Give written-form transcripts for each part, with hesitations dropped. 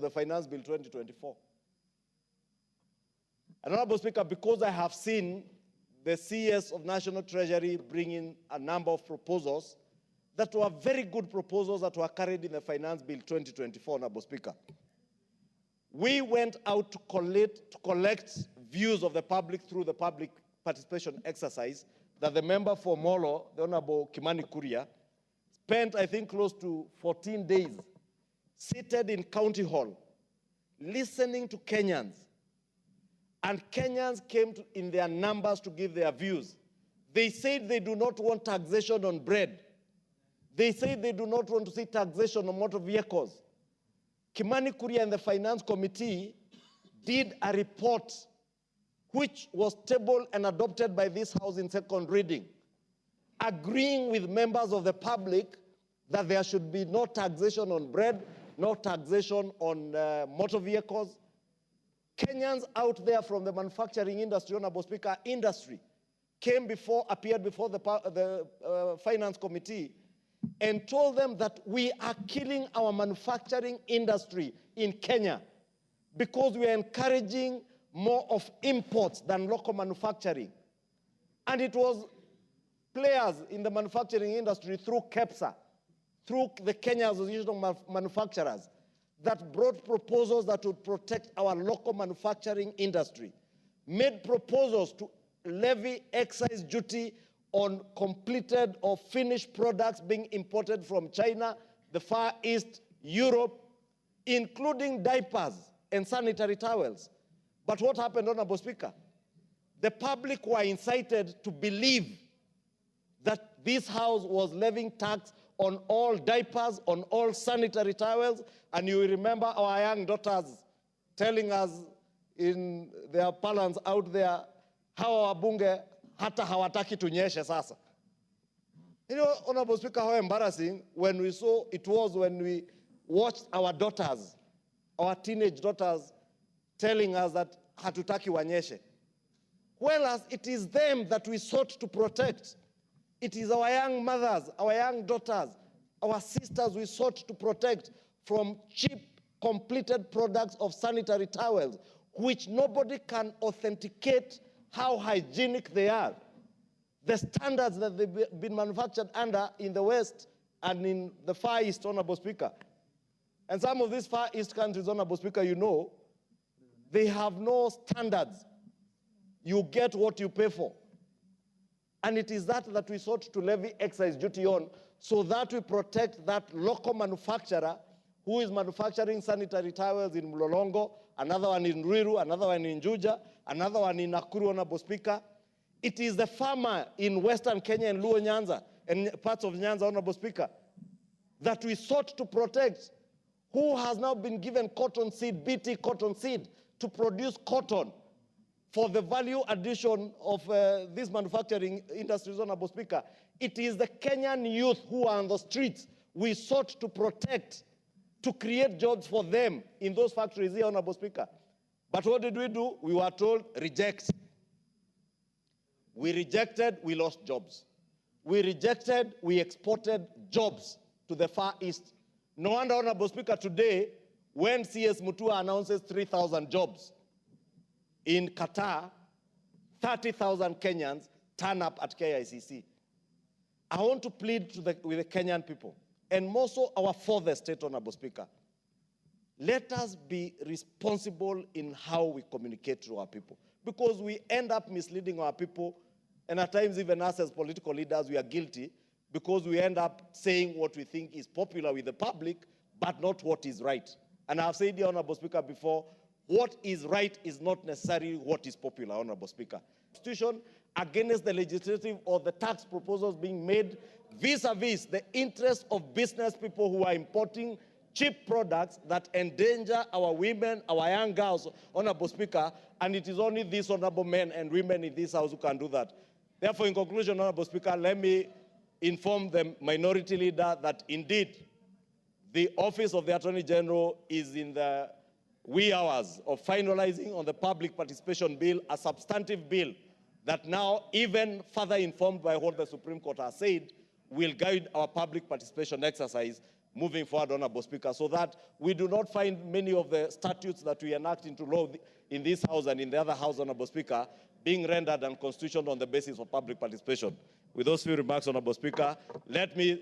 the Finance Bill 2024. And Honorable Speaker, because I have seen the CS of National Treasury bring in a number of proposals that were very good proposals that were carried in the Finance Bill 2024, Honorable Speaker. We went out to collect views of the public through the public participation exercise that the member for Molo, the Honorable Kimani Kuria, spent, I think, close to 14 days seated in County Hall, listening to Kenyans. And Kenyans came in their numbers to give their views. They said they do not want taxation on bread. They said they do not want to see taxation on motor vehicles. Kimani Kuria and the Finance Committee did a report which was tabled and adopted by this House in second reading, agreeing with members of the public that there should be no taxation on bread, no taxation on motor vehicles. Kenyans out there from the manufacturing industry, Honorable Speaker, appeared before the Finance Committee and told them that we are killing our manufacturing industry in Kenya because we are encouraging more of imports than local manufacturing. And it was players in the manufacturing industry through KEPSA, through the Kenya Association of Manufacturers, that brought proposals that would protect our local manufacturing industry, made proposals to levy excise duty on completed or finished products being imported from China, the Far East, Europe, including diapers and sanitary towels. But what happened, Honorable Speaker? The public were incited to believe that this House was levying tax on all diapers, on all sanitary towels, and you remember our young daughters telling us in their parlance out there how our bunge hata hawataki tunyeshe sasa. You know, Honorable Speaker, how embarrassing when we watched our daughters, our teenage daughters, telling us that hatutaki wanyeshe. Whereas it is them that we sought to protect. It is our young mothers, our young daughters, our sisters we sought to protect from cheap, completed products of sanitary towels, which nobody can authenticate how hygienic they are. The standards that they've been manufactured under in the West and in the Far East, Honorable Speaker. And some of these Far East countries, Honorable Speaker, you know, they have no standards. You get what you pay for. And it is that we sought to levy excise duty on, so that we protect that local manufacturer who is manufacturing sanitary towels in Mlolongo, another one in Ruiru, another one in Juja, another one in Nakuru, Honorable Speaker. It is the farmer in Western Kenya and Luo Nyanza, and parts of Nyanza, Honorable Speaker, that we sought to protect, who has now been given cotton seed, BT cotton seed, to produce cotton for the value addition of these manufacturing industries, Honorable Speaker. It is the Kenyan youth who are on the streets we sought to protect, to create jobs for them in those factories here, Honorable Speaker. But what did we do? We were told, reject. We rejected, we lost jobs. We rejected, we exported jobs to the Far East. No wonder, Honorable Speaker, today, when CS Mutua announces 3,000 jobs in Qatar, 30,000 Kenyans turn up at KICC. I want to plead with the Kenyan people, and more so our fourth estate, Honorable Speaker. Let us be responsible in how we communicate to our people, because we end up misleading our people, and at times even us as political leaders, we are guilty, because we end up saying what we think is popular with the public, but not what is right. And I've said here, Honorable Speaker, before, what is right is not necessarily what is popular, Honorable Speaker. Constitution against the legislative or the tax proposals being made vis-a-vis the interest of business people who are importing cheap products that endanger our women, our young girls, Honorable Speaker, and it is only these honorable men and women in this House who can do that. Therefore, in conclusion, Honorable Speaker, let me inform the minority leader that indeed the Office of the Attorney General is in the wee hours of finalizing on the Public Participation Bill, a substantive bill that now, even further informed by what the Supreme Court has said, will guide our public participation exercise moving forward, Honorable Speaker, so that we do not find many of the statutes that we enact into law in this House and in the other House, Honorable Speaker, being rendered unconstitutional on the basis of public participation. With those few remarks, Honorable Speaker, let me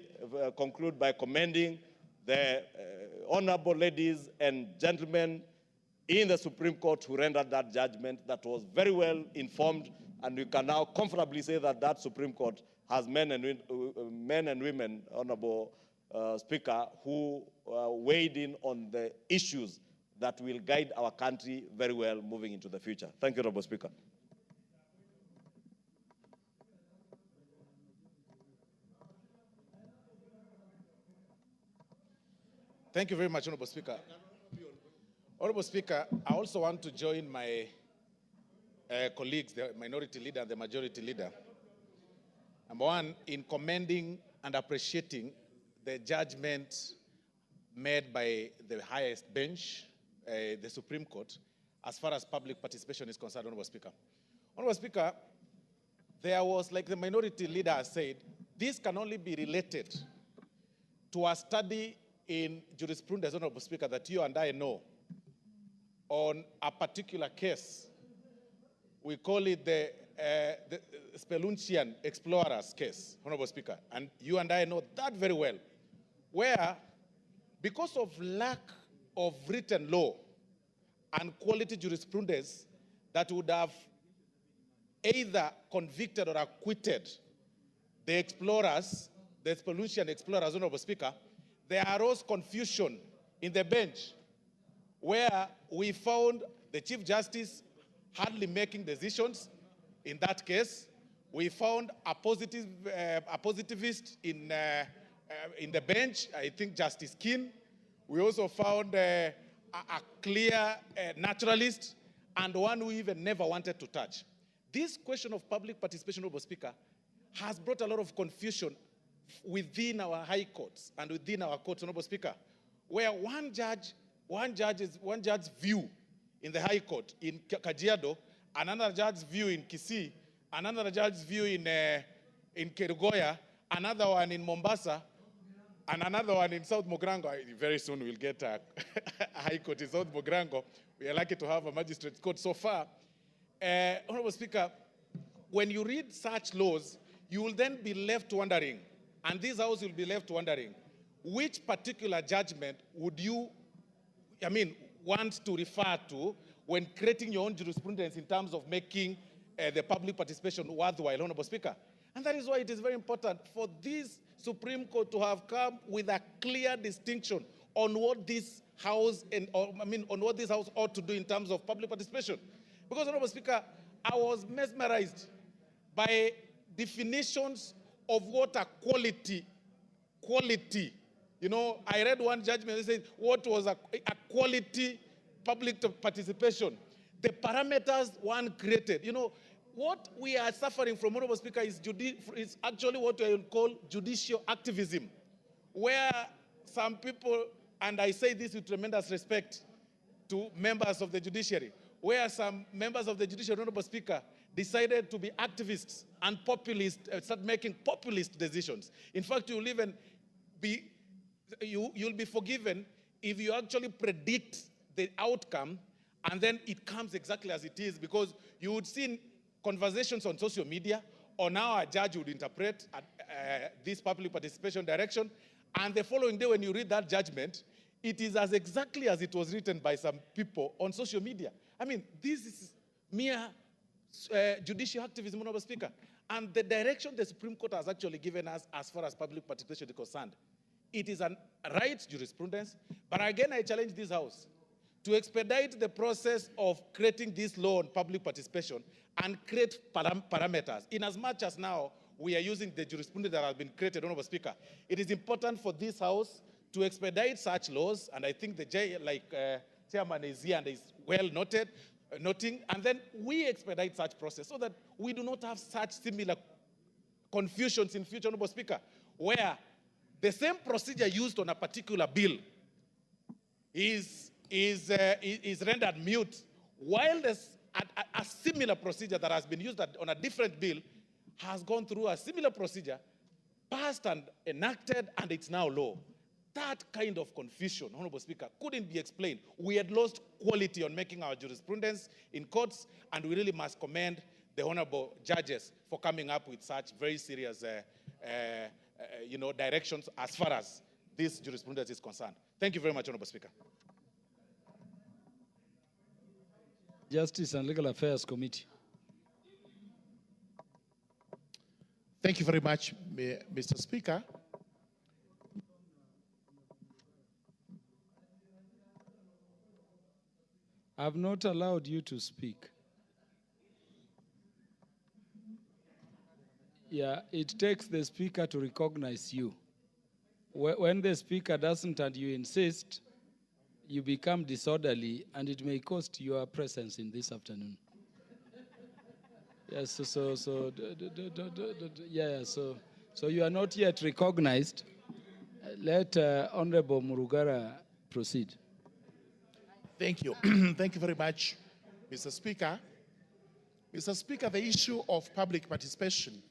conclude by commending the honorable ladies and gentlemen in the Supreme Court who rendered that judgment that was very well informed, and we can now comfortably say that that Supreme Court has men and women, Honorable Speaker, who weighed in on the issues that will guide our country very well moving into the future. Thank you, Honorable Speaker. Thank you very much, Honorable Speaker. Honorable Speaker, I also want to join my colleagues, the minority leader and the majority leader. Number one, in commending and appreciating the judgment made by the highest bench, the Supreme Court, as far as public participation is concerned, Honorable Speaker. Honorable Speaker, there was, like the minority leader has said, this can only be related to a study in jurisprudence, Honorable Speaker, that you and I know on a particular case. We call it the Speluncean Explorers case, Honorable Speaker, and you and I know that very well, where because of lack of written law and quality jurisprudence that would have either convicted or acquitted the explorers, the Speluncean Explorers, Honorable Speaker, there arose confusion in the bench where we found the Chief Justice hardly making decisions in that case. We found a positivist in the bench, I think Justice Keane. We also found a clear naturalist and one who even never wanted to touch. This question of public participation, Honorable Speaker, has brought a lot of confusion within our high courts and within our courts, Honorable Speaker, where one judge's view in the high court in Kajiado, another judge's view in Kisii, another judge's view in Kerugoya, another one in Mombasa, and another one in South Mogrango. Very soon we'll get a high court in South Mogrango. We are lucky to have a magistrate's court so far. Honorable Speaker, when you read such laws, you will then be left wondering, and this House will be left wondering, which particular judgment would you, want to refer to when creating your own jurisprudence in terms of making the public participation worthwhile, Honorable Speaker. And that is why it is very important for this Supreme Court to have come with a clear distinction on what this House on what this House ought to do in terms of public participation. Because, Honorable Speaker, I was mesmerized by definitions of what a quality. You know, I read one judgment that said what was a quality public participation. The parameters one created. You know, what we are suffering from, Honorable Speaker, is actually what I would call judicial activism, where some people, and I say this with tremendous respect to members of the judiciary, where some members of the judiciary, Honorable Speaker, decided to be activists and populist, start making populist decisions. In fact, you'll even be, you'll be forgiven if you actually predict the outcome and then it comes exactly as it is, because you would see conversations on social media on how a judge would interpret this public participation direction, and the following day when you read that judgment, it is as exactly as it was written by some people on social media. I mean, this is mere judicial activism, Honorable Speaker. And the direction the Supreme Court has actually given us as far as public participation is concerned, it is a right jurisprudence. But again, I challenge this House to expedite the process of creating this law on public participation and create parameters. In as much as now we are using the jurisprudence that has been created, Honorable Speaker, it is important for this House to expedite such laws, and I think the Chairman is here and is well noting, and then we expedite such process so that we do not have such similar confusions in future, Honorable Speaker, where the same procedure used on a particular bill is rendered mute, while there's a similar procedure that has been used on a different bill has gone through a similar procedure, passed and enacted, and it's now law. That kind of confusion, Honorable Speaker, couldn't be explained. We had lost quality on making our jurisprudence in courts, and we really must commend the honorable judges for coming up with such very serious directions as far as this jurisprudence is concerned. Thank you very much, Honorable Speaker. Justice and Legal Affairs Committee. Thank you very much, Mr. Speaker. I've not allowed you to speak. Yeah, it takes the speaker to recognize you. When the speaker doesn't and you insist, you become disorderly and it may cost your presence in this afternoon. Yes, so you are not yet recognized. Let Honorable Murugara proceed. Thank you. Thank you very much, Mr. Speaker. Mr. Speaker, the issue of public participation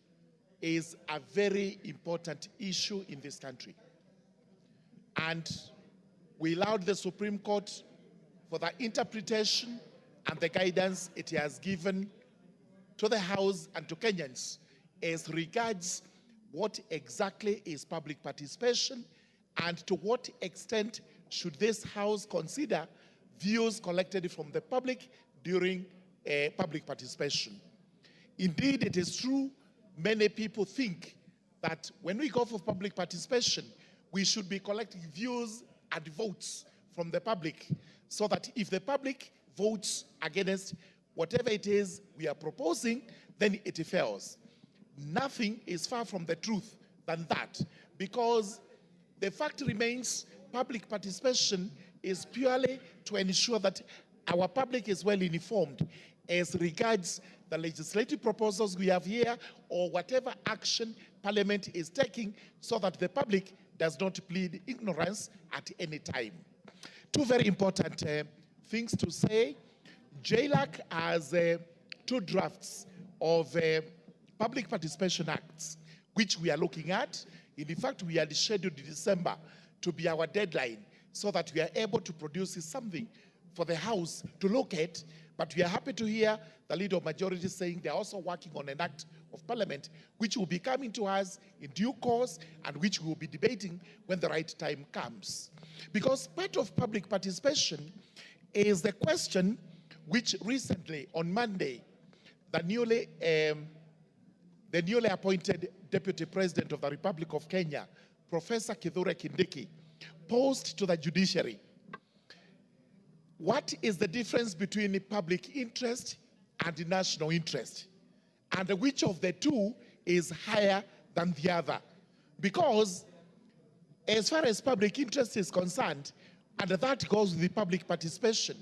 is a very important issue in this country. And we allowed the Supreme Court for the interpretation and the guidance it has given to the House and to Kenyans as regards what exactly is public participation and to what extent should this House consider views collected from the public during public participation. Indeed, it is true, many people think that when we go for public participation, we should be collecting views and votes from the public so that if the public votes against whatever it is we are proposing, then it fails. Nothing is far from the truth than that, because the fact remains public participation is purely to ensure that our public is well informed as regards the legislative proposals we have here or whatever action Parliament is taking, so that the public does not plead ignorance at any time. Two very important things to say. JLAC has two drafts of public participation acts, which we are looking at. In fact, we had scheduled December to be our deadline so that we are able to produce something for the House to look at. But we are happy to hear the Leader of Majority saying they are also working on an act of Parliament, which will be coming to us in due course and which we will be debating when the right time comes. Because part of public participation is the question which recently, on Monday, the newly appointed Deputy President of the Republic of Kenya, Professor Kithure Kindiki, posed to the judiciary. What is the difference between public interest and national interest? And which of the two is higher than the other? Because as far as public interest is concerned, and that goes with the public participation,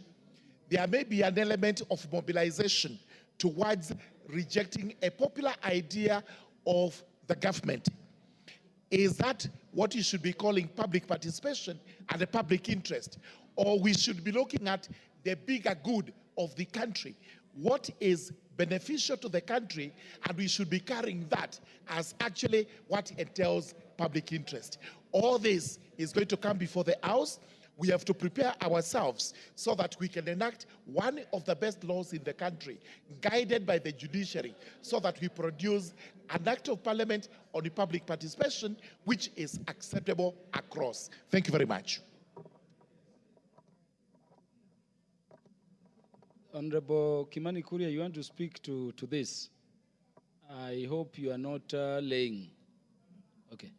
there may be an element of mobilization towards rejecting a popular idea of the government. Is that what you should be calling public participation and the public interest? Or we should be looking at the bigger good of the country, what is beneficial to the country, and we should be carrying that as actually what entails public interest. All this is going to come before the House. We have to prepare ourselves so that we can enact one of the best laws in the country, guided by the judiciary, so that we produce an act of Parliament on the public participation, which is acceptable across. Thank you very much. Honorable Kimani Kuria, you want to speak to this? I hope you are not laying. Okay.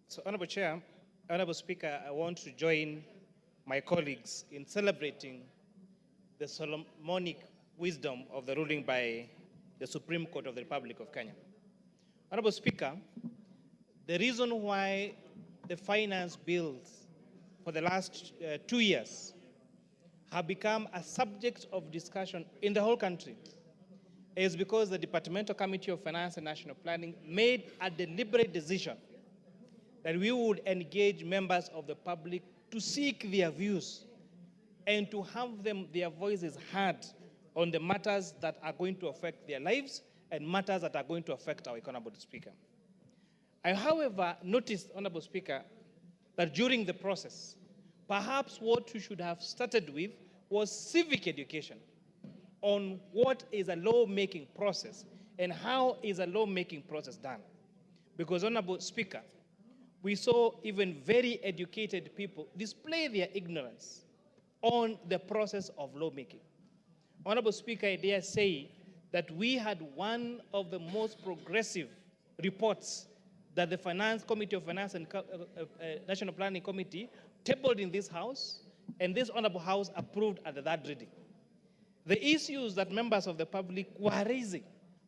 So, Honorable Chair, Honorable Speaker, I want to join my colleagues in celebrating the Solomonic wisdom of the ruling by the Supreme Court of the Republic of Kenya. Honorable Speaker, the reason why the finance bills for the last 2 years have become a subject of discussion in the whole country is because the Departmental Committee of Finance and National Planning made a deliberate decision that we would engage members of the public to seek their views and to have their voices heard on the matters that are going to affect their lives and matters that are going to affect our economy, Honorable Speaker. I, however, noticed, Honorable Speaker, that during the process, perhaps what we should have started with was civic education on what is a lawmaking process and how is a lawmaking process done. Because, Honorable Speaker, we saw even very educated people display their ignorance on the process of lawmaking. Honorable Speaker, I dare say that we had one of the most progressive reports that the Finance Committee of Finance and National Planning Committee tabled in this House, and this Honorable House approved at the third reading. The issues that members of the public were raising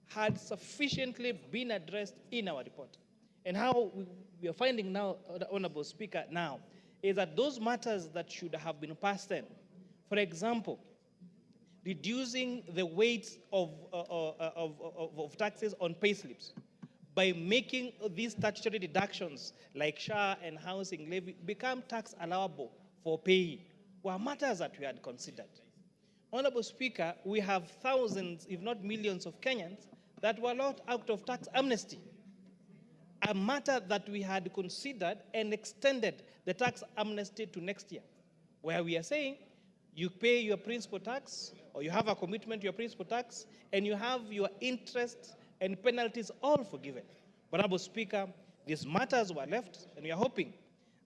had sufficiently been addressed in our report. And how we are finding now, Honorable Speaker, now, is that those matters that should have been passed in, for example, reducing the weight of taxes on payslips by making these statutory deductions like SHA and housing levy become tax allowable for payee, were matters that we had considered. Honorable Speaker, we have thousands, if not millions of Kenyans that were locked out of tax amnesty, a matter that we had considered and extended the tax amnesty to next year, where we are saying you pay your principal tax, or you have a commitment to your principal tax, and you have your interest and penalties all forgiven. But, Honorable Speaker, these matters were left, and we are hoping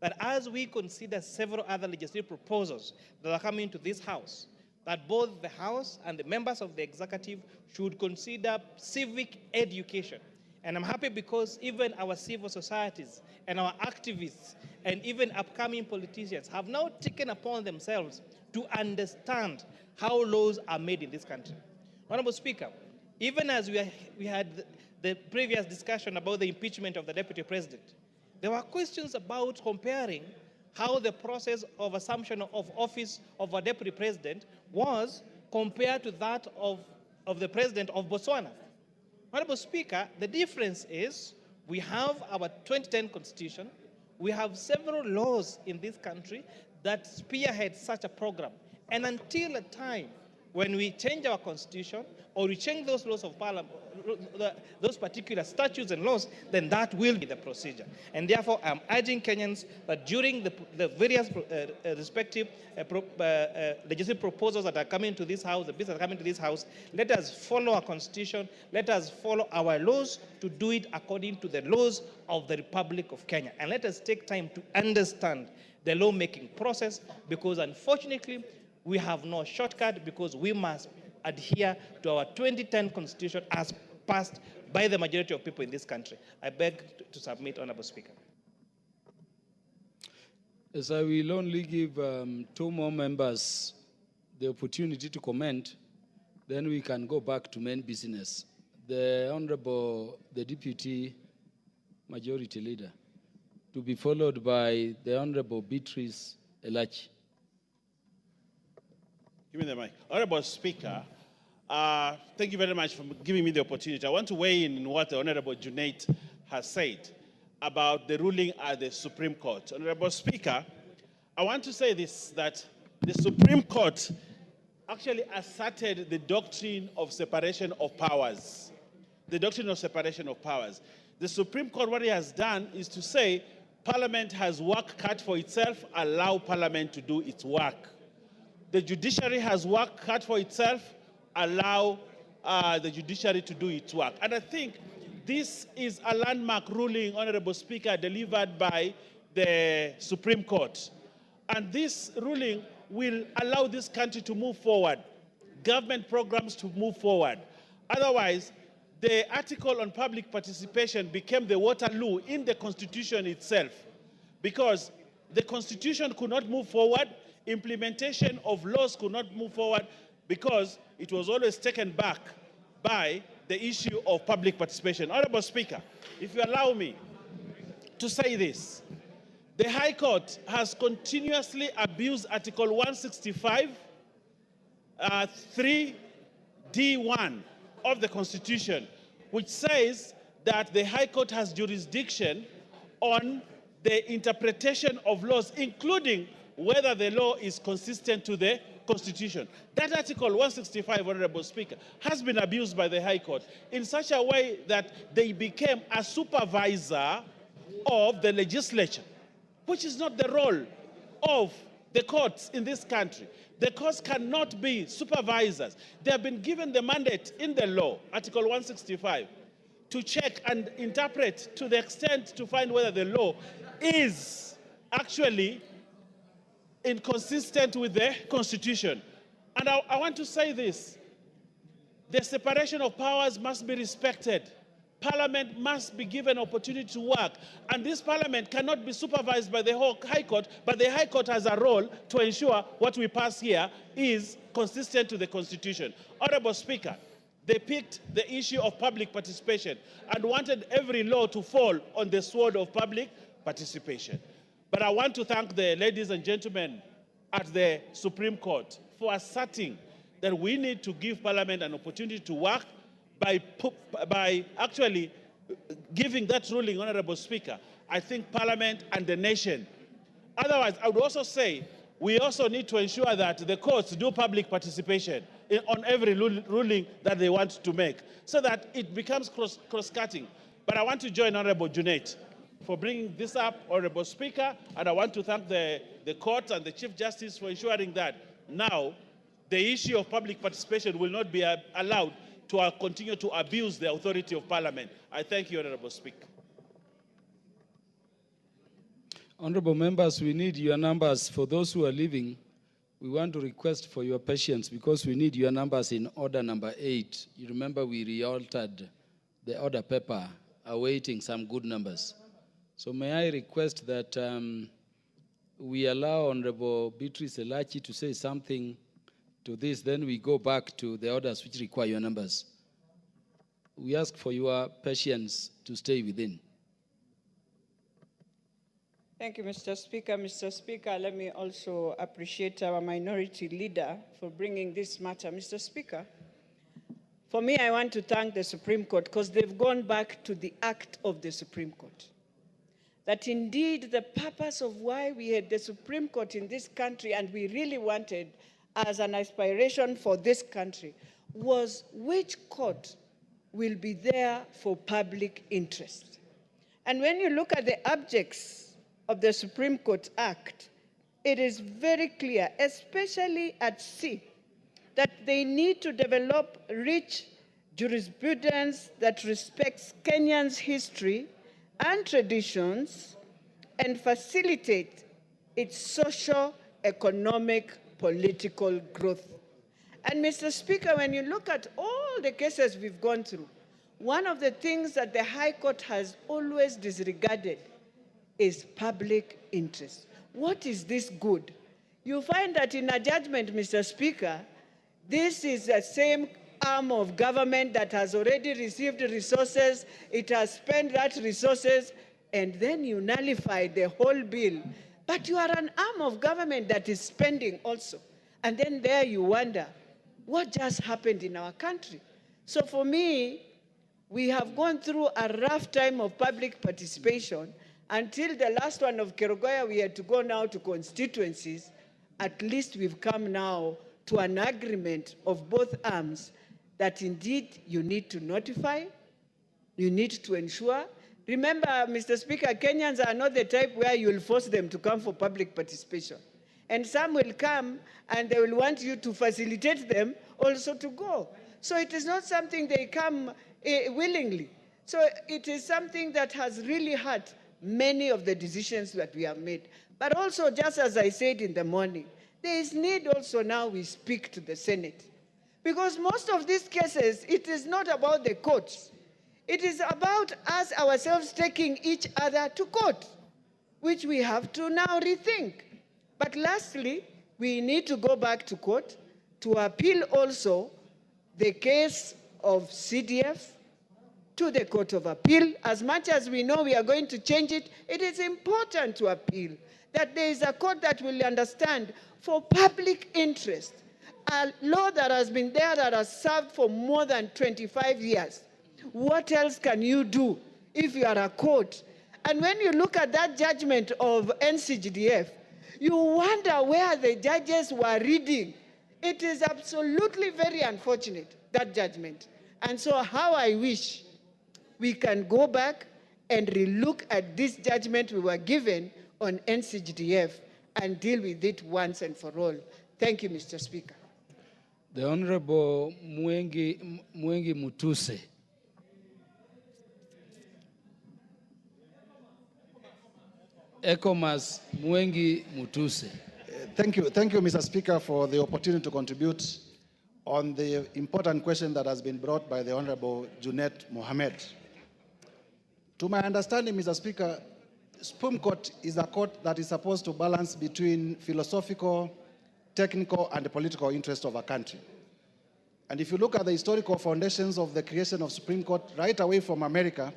that as we consider several other legislative proposals that are coming to this House, that both the House and the members of the executive should consider civic education. And I'm happy because even our civil societies and our activists and even upcoming politicians have now taken upon themselves to understand how laws are made in this country. Honorable Speaker, even as we had the previous discussion about the impeachment of the Deputy President, there were questions about comparing how the process of assumption of office of a Deputy President was compared to that of the President of Botswana. Honorable Speaker, the difference is we have our 2010 Constitution, we have several laws in this country that spearhead such a program. And until a time when we change our Constitution or we change those laws of Parliament, those particular statutes and laws, then that will be the procedure. And therefore, I'm urging Kenyans that during the various respective legislative proposals that are coming to this House, the bills that are coming to this House, let us follow our Constitution, let us follow our laws to do it according to the laws of the Republic of Kenya. And let us take time to understand the lawmaking process, because unfortunately, we have no shortcut, because we must adhere to our 2010 Constitution as passed by the majority of people in this country. I beg to submit, Honorable Speaker. As I will only give 2 more members the opportunity to comment, then we can go back to main business. The Deputy Majority Leader, to be followed by the Honorable Beatrice Elachi. Give me the mic. Honorable Speaker, thank you very much for giving me the opportunity. I want to weigh in what the Honorable Junaid has said about the ruling at the Supreme Court. Honorable Speaker, I want to say this, that the Supreme Court actually asserted the doctrine of separation of powers. The doctrine of separation of powers. The Supreme Court, what it has done is to say Parliament has work cut for itself, allow Parliament to do its work. The judiciary has work cut for itself, allow the judiciary to do its work. And I think this is a landmark ruling, Honorable Speaker, delivered by the Supreme Court. And this ruling will allow this country to move forward, government programs to move forward. Otherwise, the article on public participation became the Waterloo in the Constitution itself, because the Constitution could not move forward, implementation of laws could not move forward, because it was always taken back by the issue of public participation. Honorable Speaker, if you allow me to say this, the High Court has continuously abused Article 165, 3D1 of the Constitution, which says that the High Court has jurisdiction on the interpretation of laws, including whether the law is consistent to the Constitution. That Article 165, Honorable Speaker, has been abused by the High Court in such a way that they became a supervisor of the legislature. which is not the role of the courts in this country. The courts cannot be supervisors. They have been given the mandate in the law, Article 165, to check and interpret to the extent to find whether the law is actually inconsistent with the Constitution. And I want to say this. The separation of powers must be respected. Parliament must be given opportunity to work. And this Parliament cannot be supervised by the whole High Court, but the High Court has a role to ensure what we pass here is consistent to the Constitution. Honorable Speaker, they picked the issue of public participation and wanted every law to fall on the sword of public participation. But I want to thank the ladies and gentlemen at the Supreme Court for asserting that we need to give Parliament an opportunity to work by actually giving that ruling, Honorable Speaker. I think Parliament and the nation. Otherwise, I would also say we also need to ensure that the courts do public participation on every ruling that they want to make, so that it becomes cross-cutting. But I want to join Honorable Junaid for bringing this up, Honorable Speaker, and I want to thank the court and the Chief Justice for ensuring that now the issue of public participation will not be allowed to continue to abuse the authority of Parliament. I thank you, Honorable Speaker. Honorable members, we need your numbers. For those who are leaving, we want to request for your patience because we need your numbers in order number 8. You remember we re-altered the order paper, awaiting some good numbers. So may I request that we allow Honorable Beatrice Elachi to say something to this, then we go back to the orders which require your numbers. We ask for your patience to stay within. Thank you, Mr. Speaker. Mr. Speaker, let me also appreciate our minority leader for bringing this matter. Mr. Speaker, for me, I want to thank the Supreme Court because they've gone back to the act of the Supreme Court. That indeed the purpose of why we had the Supreme Court in this country and we really wanted as an aspiration for this country was which court will be there for public interest. And when you look at the objects of the Supreme Court Act, it is very clear, especially at C, that they need to develop rich jurisprudence that respects Kenyans' history and traditions and facilitate its social, economic, political growth. And Mr. Speaker, when you look at all the cases we've gone through, one of the things that the High Court has always disregarded is public interest. What is this good? You find that in a judgment, Mr. Speaker, this is the same arm of government that has already received resources, it has spent that resources, and then you nullify the whole bill. But you are an arm of government that is spending also. And then there you wonder, what just happened in our country? So for me, we have gone through a rough time of public participation. Until the last one of Kerugoya, we had to go now to constituencies. At least we've come now to an agreement of both arms that indeed you need to notify, you need to ensure. Remember, Mr. Speaker, Kenyans are not the type where you will force them to come for public participation. And some will come and they will want you to facilitate them also to go. So it is not something they come willingly. So it is something that has really hurt many of the decisions that we have made. But also, just as I said in the morning, there is need also now we speak to the Senate. Because most of these cases, it is not about the courts. It is about us ourselves taking each other to court, which we have to now rethink. But lastly, we need to go back to court to appeal also the case of CDF to the Court of Appeal. As much as we know we are going to change it, it is important to appeal that there is a court that will understand for public interest, a law that has been there that has served for more than 25 years. What else can you do if you are a court? And when you look at that judgment of NCGDF, you wonder where the judges were reading. It is absolutely very unfortunate, that judgment. And so how I wish we can go back and relook at this judgment we were given on NCGDF and deal with it once and for all. Thank you, Mr. Speaker. The Honorable Mwengi Mutuse. Ekomas Mwengi Mutuse. Thank you, Mr. Speaker, for the opportunity to contribute on the important question that has been brought by the Honorable Junet Mohamed. To my understanding, Mr. Speaker, Supreme Court is a court that is supposed to balance between philosophical, technical, and the political interest of a country. And if you look at the historical foundations of the creation of Supreme Court right away from America,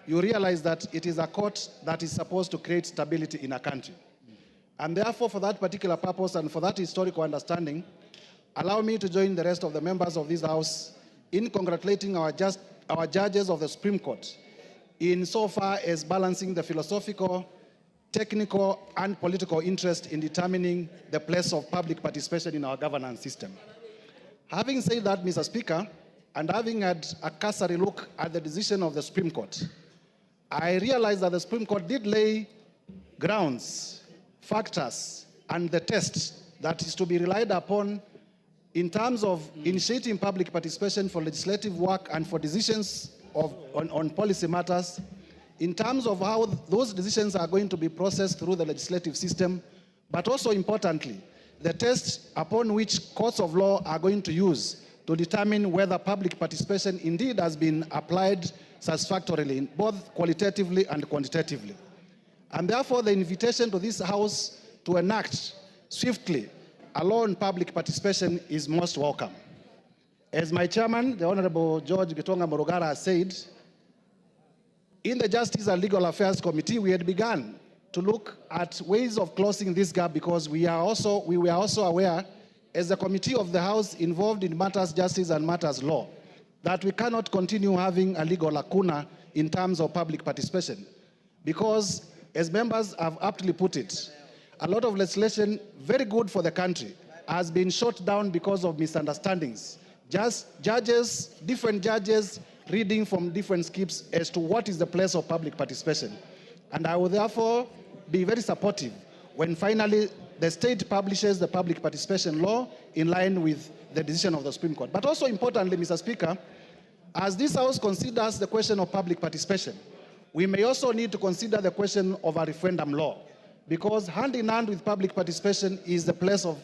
you realize that it is a court that is supposed to create stability in a country. And therefore, for that particular purpose and for that historical understanding, allow me to join the rest of the members of this House in congratulating our judges of the Supreme Court in so far as balancing the philosophical, technical, and political interest in determining the place of public participation in our governance system. Having said that, Mr. Speaker, and having had a cursory look at the decision of the Supreme Court, I realized that the Supreme Court did lay grounds, factors, and the test that is to be relied upon in terms of initiating public participation for legislative work and for decisions on policy matters, in terms of how those decisions are going to be processed through the legislative system, but also importantly, the test upon which courts of law are going to use to determine whether public participation indeed has been applied satisfactorily, both qualitatively and quantitatively. And therefore, the invitation to this House to enact swiftly a law on public participation is most welcome. As my chairman, the Honorable George Gitonga Morogara, has said, in the Justice and Legal Affairs Committee, we had begun to look at ways of closing this gap because we were also aware, as a committee of the House involved in matters justice and matters law, that we cannot continue having a legal lacuna in terms of public participation. Because, as members have aptly put it, a lot of legislation, very good for the country, has been shot down because of misunderstandings. Just different judges reading from different scripts as to what is the place of public participation. And I will therefore be very supportive when finally the state publishes the public participation law in line with the decision of the Supreme Court. But also importantly, Mr. Speaker, as this House considers the question of public participation, we may also need to consider the question of a referendum law, because hand in hand with public participation is the place of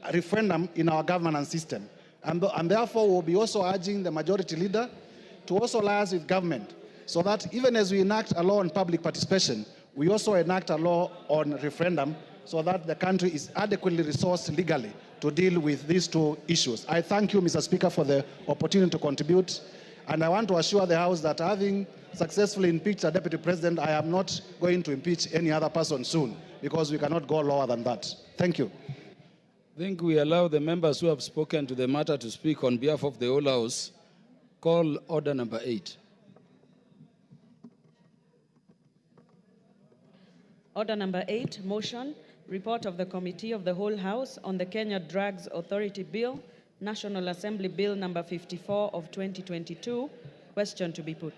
a referendum in our governance system. And therefore, we'll be also urging the majority leader to also liaise with government so that even as we enact a law on public participation, we also enact a law on referendum so that the country is adequately resourced legally to deal with these two issues. I thank you, Mr. Speaker, for the opportunity to contribute. And I want to assure the House that having successfully impeached a deputy president, I am not going to impeach any other person soon, because we cannot go lower than that. Thank you. I think we allow the members who have spoken to the matter to speak on behalf of the whole House. Call order number 8. Order number 8, motion, report of the Committee of the Whole House on the Kenya Drugs Authority Bill, National Assembly Bill number 54 of 2022. Question to be put.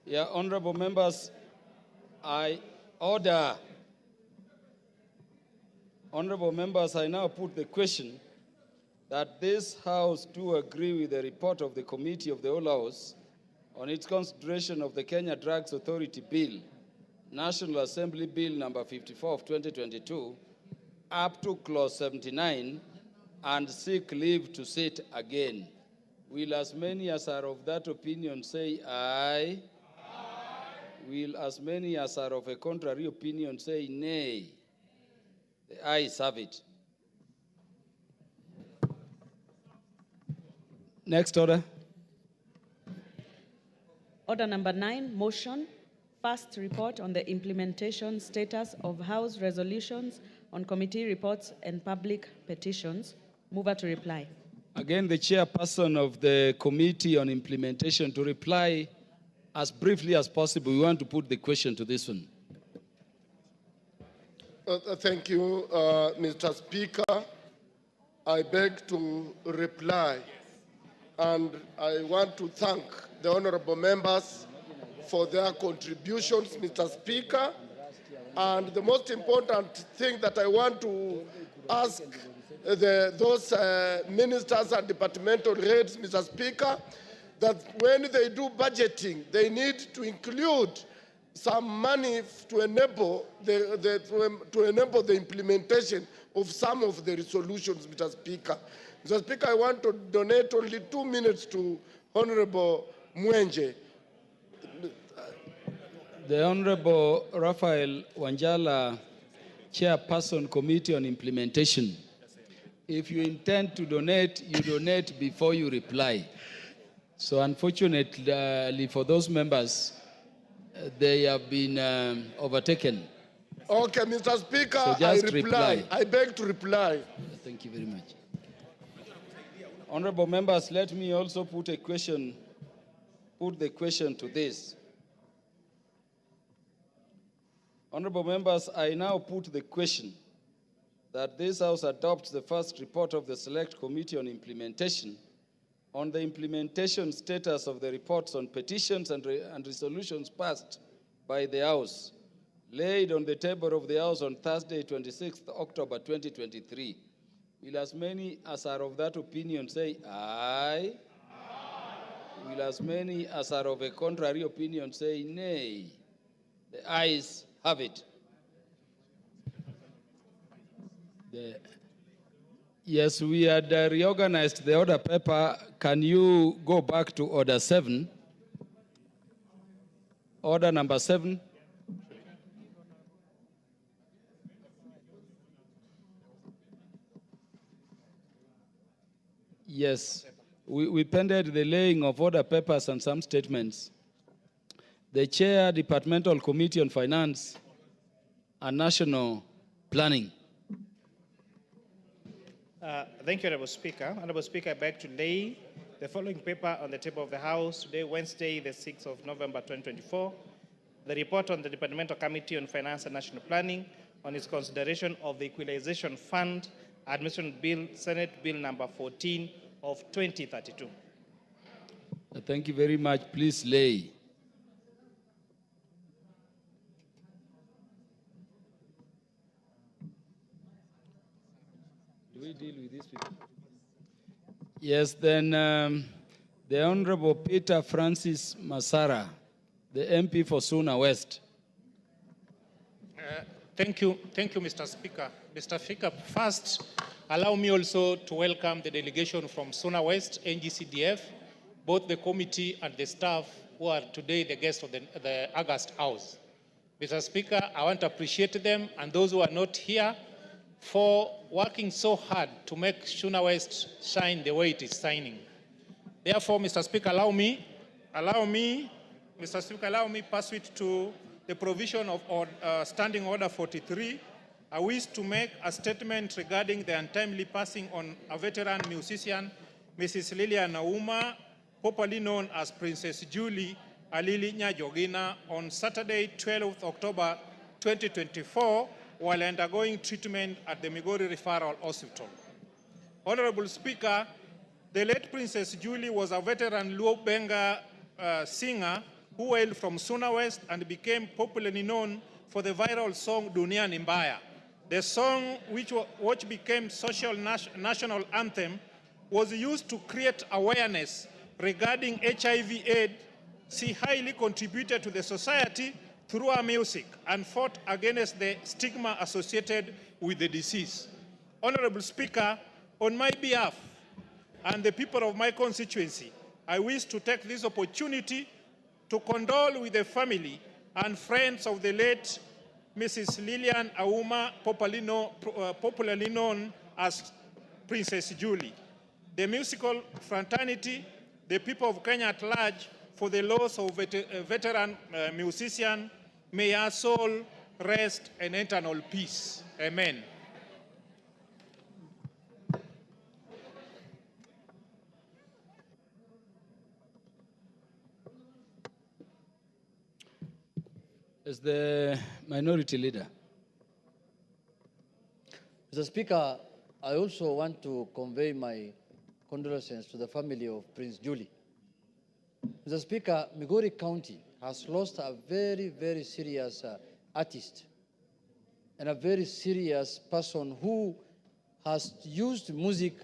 Yeah, honorable members, order. Honorable members, I now put the question that this House do agree with the report of the Committee of the Whole House on its consideration of the Kenya Drugs Authority Bill, National Assembly Bill number 54 of 2022, up to clause 79, and seek leave to sit again. Will as many as are of that opinion say aye? Aye. Will as many as are of a contrary opinion say nay? The ayes have it. Next order. Order number 9, motion, first report on the implementation status of House resolutions on committee reports and public petitions. Mover to reply. Again, the chairperson of the Committee on Implementation to reply as briefly as possible. We want to put the question to this one. Thank you, Mr. Speaker. I beg to reply, and I want to thank the honorable members for their contributions, Mr. Speaker. And the most important thing that I want to ask those ministers and departmental heads, Mr. Speaker, that when they do budgeting, they need to include some money to enable the implementation of some of the resolutions, Mr. Speaker. Mr. Speaker, I want to donate only 2 minutes to Honorable Mwenje. The Honorable Raphael Wanjala, Chairperson, Committee on Implementation. If you intend to donate, you donate before you reply. So unfortunately for those members, they have been overtaken. Okay, Mr. Speaker, So I just reply. I beg to reply. Thank you very much. Honorable members, let me also put the question to this. Honorable members, I now put the question that this House adopts the first report of the Select Committee on Implementation on the implementation status of the reports on petitions and resolutions passed by the House, laid on the table of the House on Thursday, 26th October 2023. Will as many as are of that opinion say aye? Aye. Will as many as are of a contrary opinion say nay? The ayes have it. Yes, we had reorganized the order paper. Can you go back to order 7? Order number 7. Yes, we pended the laying of order papers and some statements. The Chair, Departmental Committee on Finance and National Planning. Thank you, Honorable Speaker. Honorable Speaker, I beg to lay the following paper on the table of the House today, Wednesday, the 6th of November, 2024. The report on the Departmental Committee on Finance and National Planning on its consideration of the Equalization Fund Administration Bill, Senate Bill number 14 of 2032. Thank you very much. Please lay. Do we deal with these people? Yes, then the Honorable Peter Francis Masara, the MP for Suna West. Thank you, Mr. Speaker. Mr. Speaker, first, allow me also to welcome the delegation from Suna West, NGCDF, both the committee and the staff who are today the guests of the August House. Mr. Speaker, I want to appreciate them and those who are not here for working so hard to make Suna West shine the way it is shining. Therefore, Mr. Speaker, allow me, pass it to the provision of Standing Order 43. I wish to make a statement regarding the untimely passing on a veteran musician, Mrs. Lilian Auma, popularly known as Princess Julie Alili Nyajogina, on Saturday, 12th October 2024, while undergoing treatment at the Migori Referral Hospital. Honorable Speaker, the late Princess Julie was a veteran Luo Benga singer who hailed from Suna West and became popularly known for the viral song Dunia Ni Mbaya. The song, which became social national anthem, was used to create awareness regarding HIV/AIDS. She highly contributed to the society through her music and fought against the stigma associated with the disease. Honorable Speaker, on my behalf and the people of my constituency, I wish to take this opportunity to condole with the family and friends of the late Mrs. Lilian Auma, popularly known as Princess Julie, the musical fraternity, the people of Kenya at large, for the loss of a veteran musician. May her soul rest in eternal peace. Amen. As the minority leader. Mr. Speaker, I also want to convey my condolences to the family of Prince Julie. Mr. Speaker, Migori County has lost a very, very serious artist and a very serious person who has used music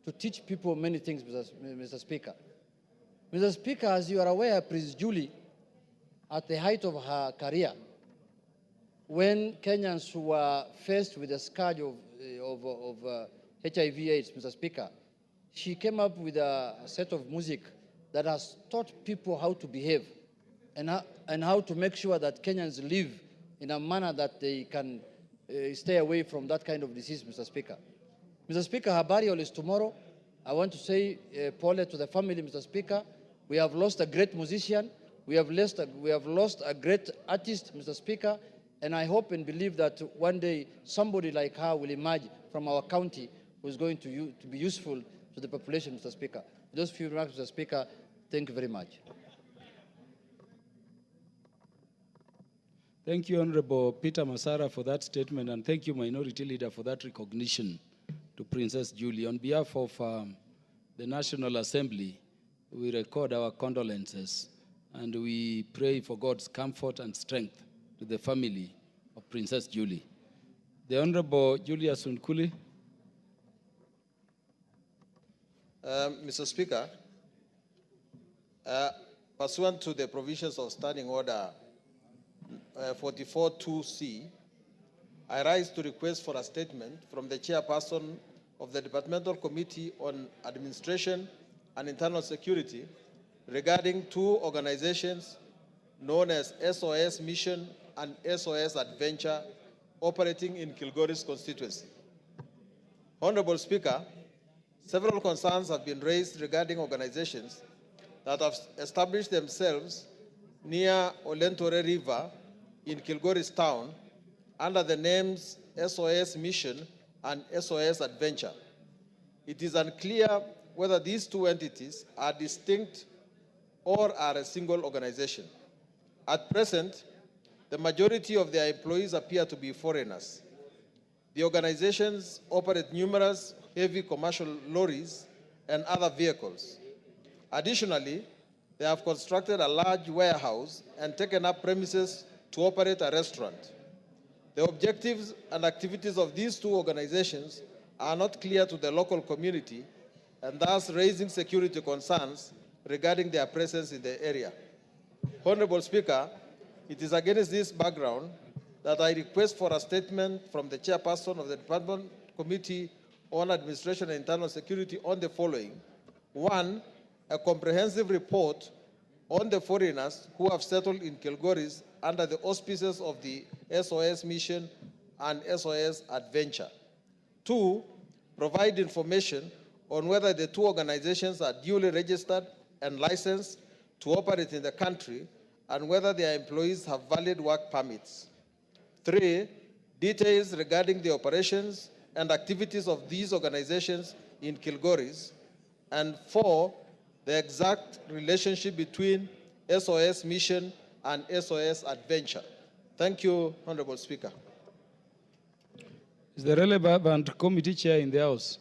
to teach people many things, Mr. Speaker. Mr. Speaker, as you are aware, Prince Julie, at the height of her career, when Kenyans were faced with the scourge of HIV/AIDS, Mr. Speaker, she came up with a set of music that has taught people how to behave and how to make sure that Kenyans live in a manner that they can stay away from that kind of disease, Mr. Speaker. Mr. Speaker, her burial is tomorrow. I want to say, Paul, to the family, Mr. Speaker, we have lost a great musician. We have lost a great artist, Mr. Speaker, and I hope and believe that one day somebody like her will emerge from our county who is going to be useful to the population, Mr. Speaker. Those few remarks, Mr. Speaker, thank you very much. Thank you, Honorable Peter Masara, for that statement, and thank you, Minority Leader, for that recognition to Princess Julie. On behalf of the National Assembly, we record our condolences, and we pray for God's comfort and strength to the family of Princess Julie. The Honorable Julius Sunkuli. Mr. Speaker, pursuant to the provisions of Standing Order 44.2c, I rise to request for a statement from the chairperson of the Departmental Committee on Administration and Internal Security regarding two organizations known as SOS Mission and SOS Adventure operating in Kilgoris constituency. Honorable Speaker, several concerns have been raised regarding organizations that have established themselves near Olentore River in Kilgoris town under the names SOS Mission and SOS Adventure. It is unclear whether these two entities are distinct or are a single organization. At present, the majority of their employees appear to be foreigners. The organizations operate numerous heavy commercial lorries and other vehicles. Additionally, they have constructed a large warehouse and taken up premises to operate a restaurant. The objectives and activities of these two organizations are not clear to the local community and thus raising security concerns regarding their presence in the area. Honorable Speaker, it is against this background that I request for a statement from the chairperson of the Department Committee on Administration and Internal Security on the following. One, a comprehensive report on the foreigners who have settled in Kilgoris under the auspices of the SOS Mission and SOS Adventure. Two, provide information on whether the two organizations are duly registered and licensed to operate in the country and whether their employees have valid work permits. Three, details regarding the operations and activities of these organizations in Kilgoris. And four, the exact relationship between SOS Mission and SOS Adventure. Thank you, Honorable Speaker. Is the relevant committee chair in the House?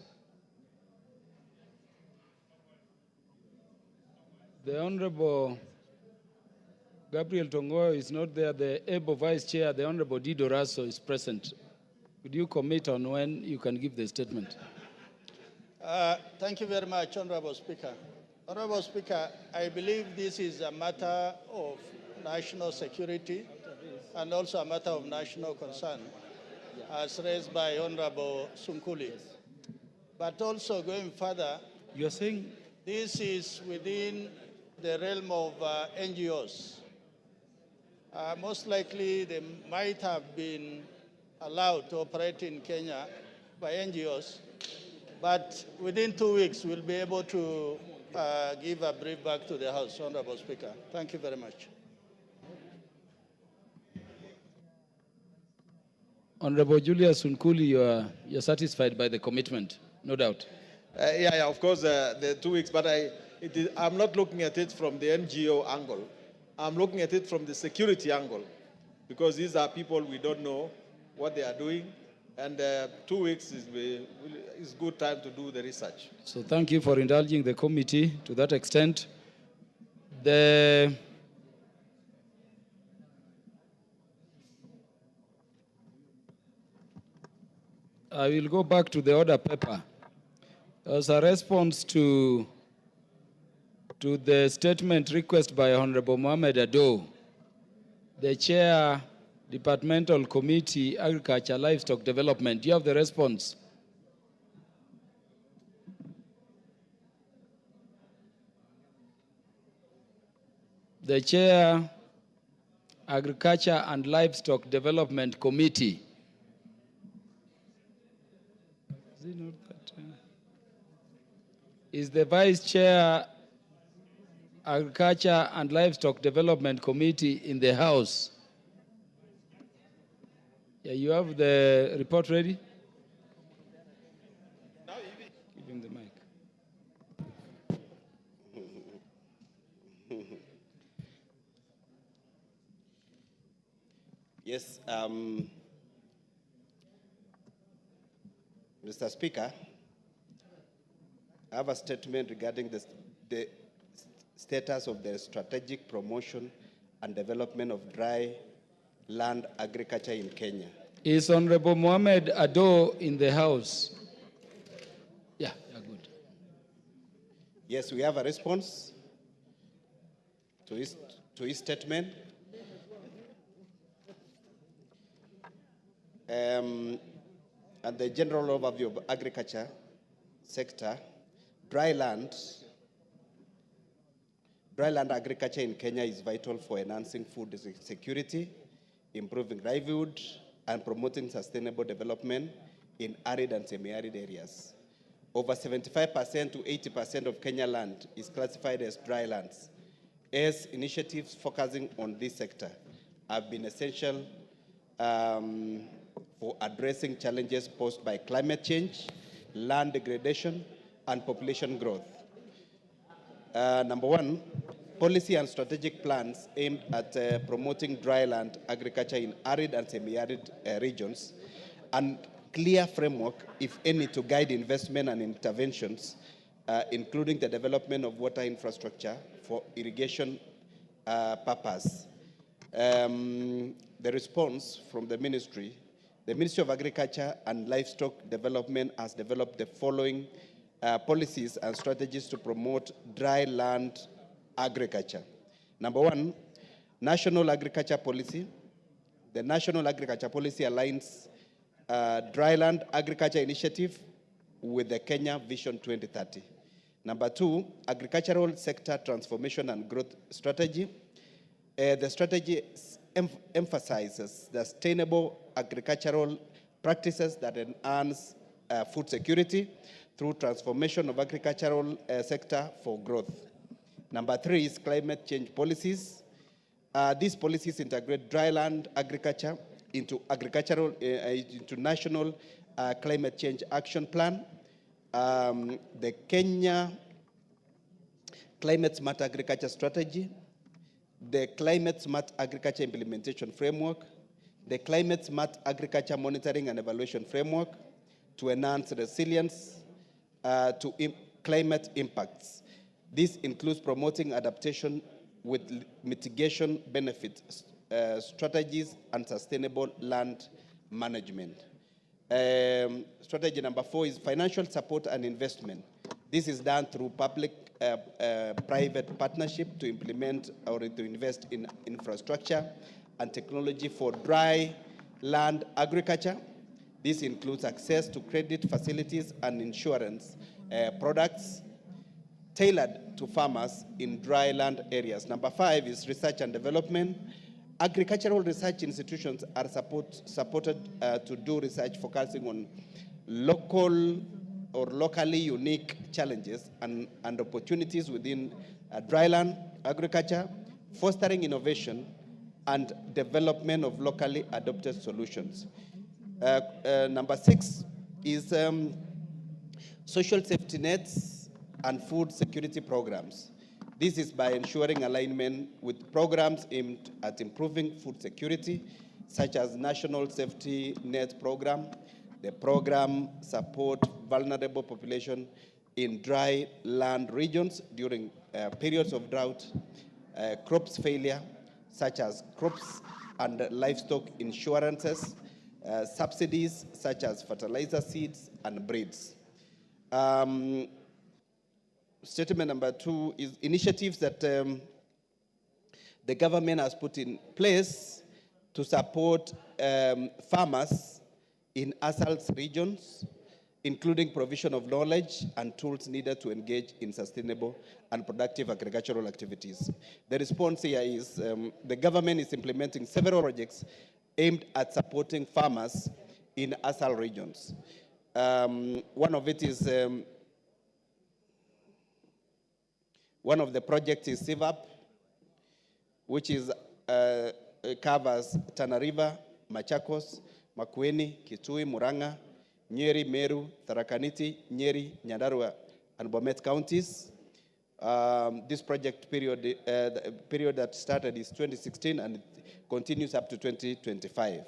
The Honorable Gabriel Tongoyo is not there. The able Vice Chair, the Honorable Dido Raso, is present. Could you commit on when you can give the statement? Thank you very much, Honorable Speaker. Honorable Speaker, I believe this is a matter of national security and also a matter of national concern, as raised by Honorable Sunkuli. But also going further, you are saying this is within the realm of NGOs. Most likely, they might have been allowed to operate in Kenya by NGOs, but within 2 weeks, we'll be able to give a brief back to the House, Honorable Speaker. Thank you very much. Honorable Julius Sunkuli, you're satisfied by the commitment, no doubt. Yeah, of course, the 2 weeks, but I'm not looking at it from the NGO angle. I'm looking at it from the security angle, because these are people we don't know what they are doing, and 2 weeks is good time to do the research. So thank you for indulging the committee to that extent. The I will go back to the order paper. As a response to the statement request by Honorable Mohamed Ado, the Chair, Departmental Committee, Agriculture, Livestock Development. Do you have the response? The Chair, Agriculture and Livestock Development Committee. Is the Vice Chair, Agriculture and Livestock Development Committee in the House? Yeah, you have the report ready? Give him the mic. Yes, Mr. Speaker, I have a statement regarding the status of the strategic promotion and development of dry land agriculture in Kenya. Is Honorable Mohamed Ado in the House? Yeah, good. Yes, we have a response to his statement. And the general overview of agriculture sector, dry land agriculture in Kenya is vital for enhancing food security, improving livelihood, and promoting sustainable development in arid and semi-arid areas. Over 75% to 80% of Kenya land is classified as dry lands. As initiatives focusing on this sector have been essential for addressing challenges posed by climate change, land degradation, and population growth. Number one, policy and strategic plans aimed at promoting dry land agriculture in arid and semi-arid regions, and clear framework, if any, to guide investment and interventions, including the development of water infrastructure for irrigation purpose. The response from the Ministry of Agriculture and Livestock Development has developed the following policies and strategies to promote dry land agriculture. Number one, National Agriculture Policy. The National Agriculture Policy aligns dry land agriculture initiative with the Kenya Vision 2030. Number two, Agricultural Sector Transformation and Growth Strategy. The strategy emphasizes the sustainable agricultural practices that enhance food security through transformation of agricultural sector for growth. Number three is climate change policies. These policies integrate dry land agriculture into national climate change action plan, the Kenya Climate Smart Agriculture Strategy, the Climate Smart Agriculture Implementation Framework, the Climate Smart Agriculture Monitoring and Evaluation Framework to enhance resilience to climate impacts. This includes promoting adaptation with mitigation benefits, strategies, and sustainable land management. Strategy number four is financial support and investment. This is done through public-private partnership to implement or to invest in infrastructure and technology for dry land agriculture. This includes access to credit facilities and insurance products tailored to farmers in dry land areas. Number five is research and development. Agricultural research institutions are supported to do research focusing on local or locally unique challenges and opportunities within dryland agriculture, fostering innovation and development of locally adopted solutions. Number six is social safety nets and food security programs. This is by ensuring alignment with programs aimed at improving food security, such as National Safety Net Program. The program supports vulnerable population in dry land regions during periods of drought, crops failure, such as crops and livestock insurances, subsidies such as fertilizer, seeds, and breeds. Statement number 2 is initiatives that the government has put in place to support farmers in ASAL's regions, including provision of knowledge and tools needed to engage in sustainable and productive agricultural activities. The response here is the government is implementing several projects aimed at supporting farmers in ASAL regions. One of the projects is CIVAP, which covers Tana River, Machakos, Makueni, Kitui, Murang'a, Nyeri, Meru, Tharaka Nithi, Nyeri, Nyandarua, and Bomet counties. This project period, the period that started is 2016 and it continues up to 2025.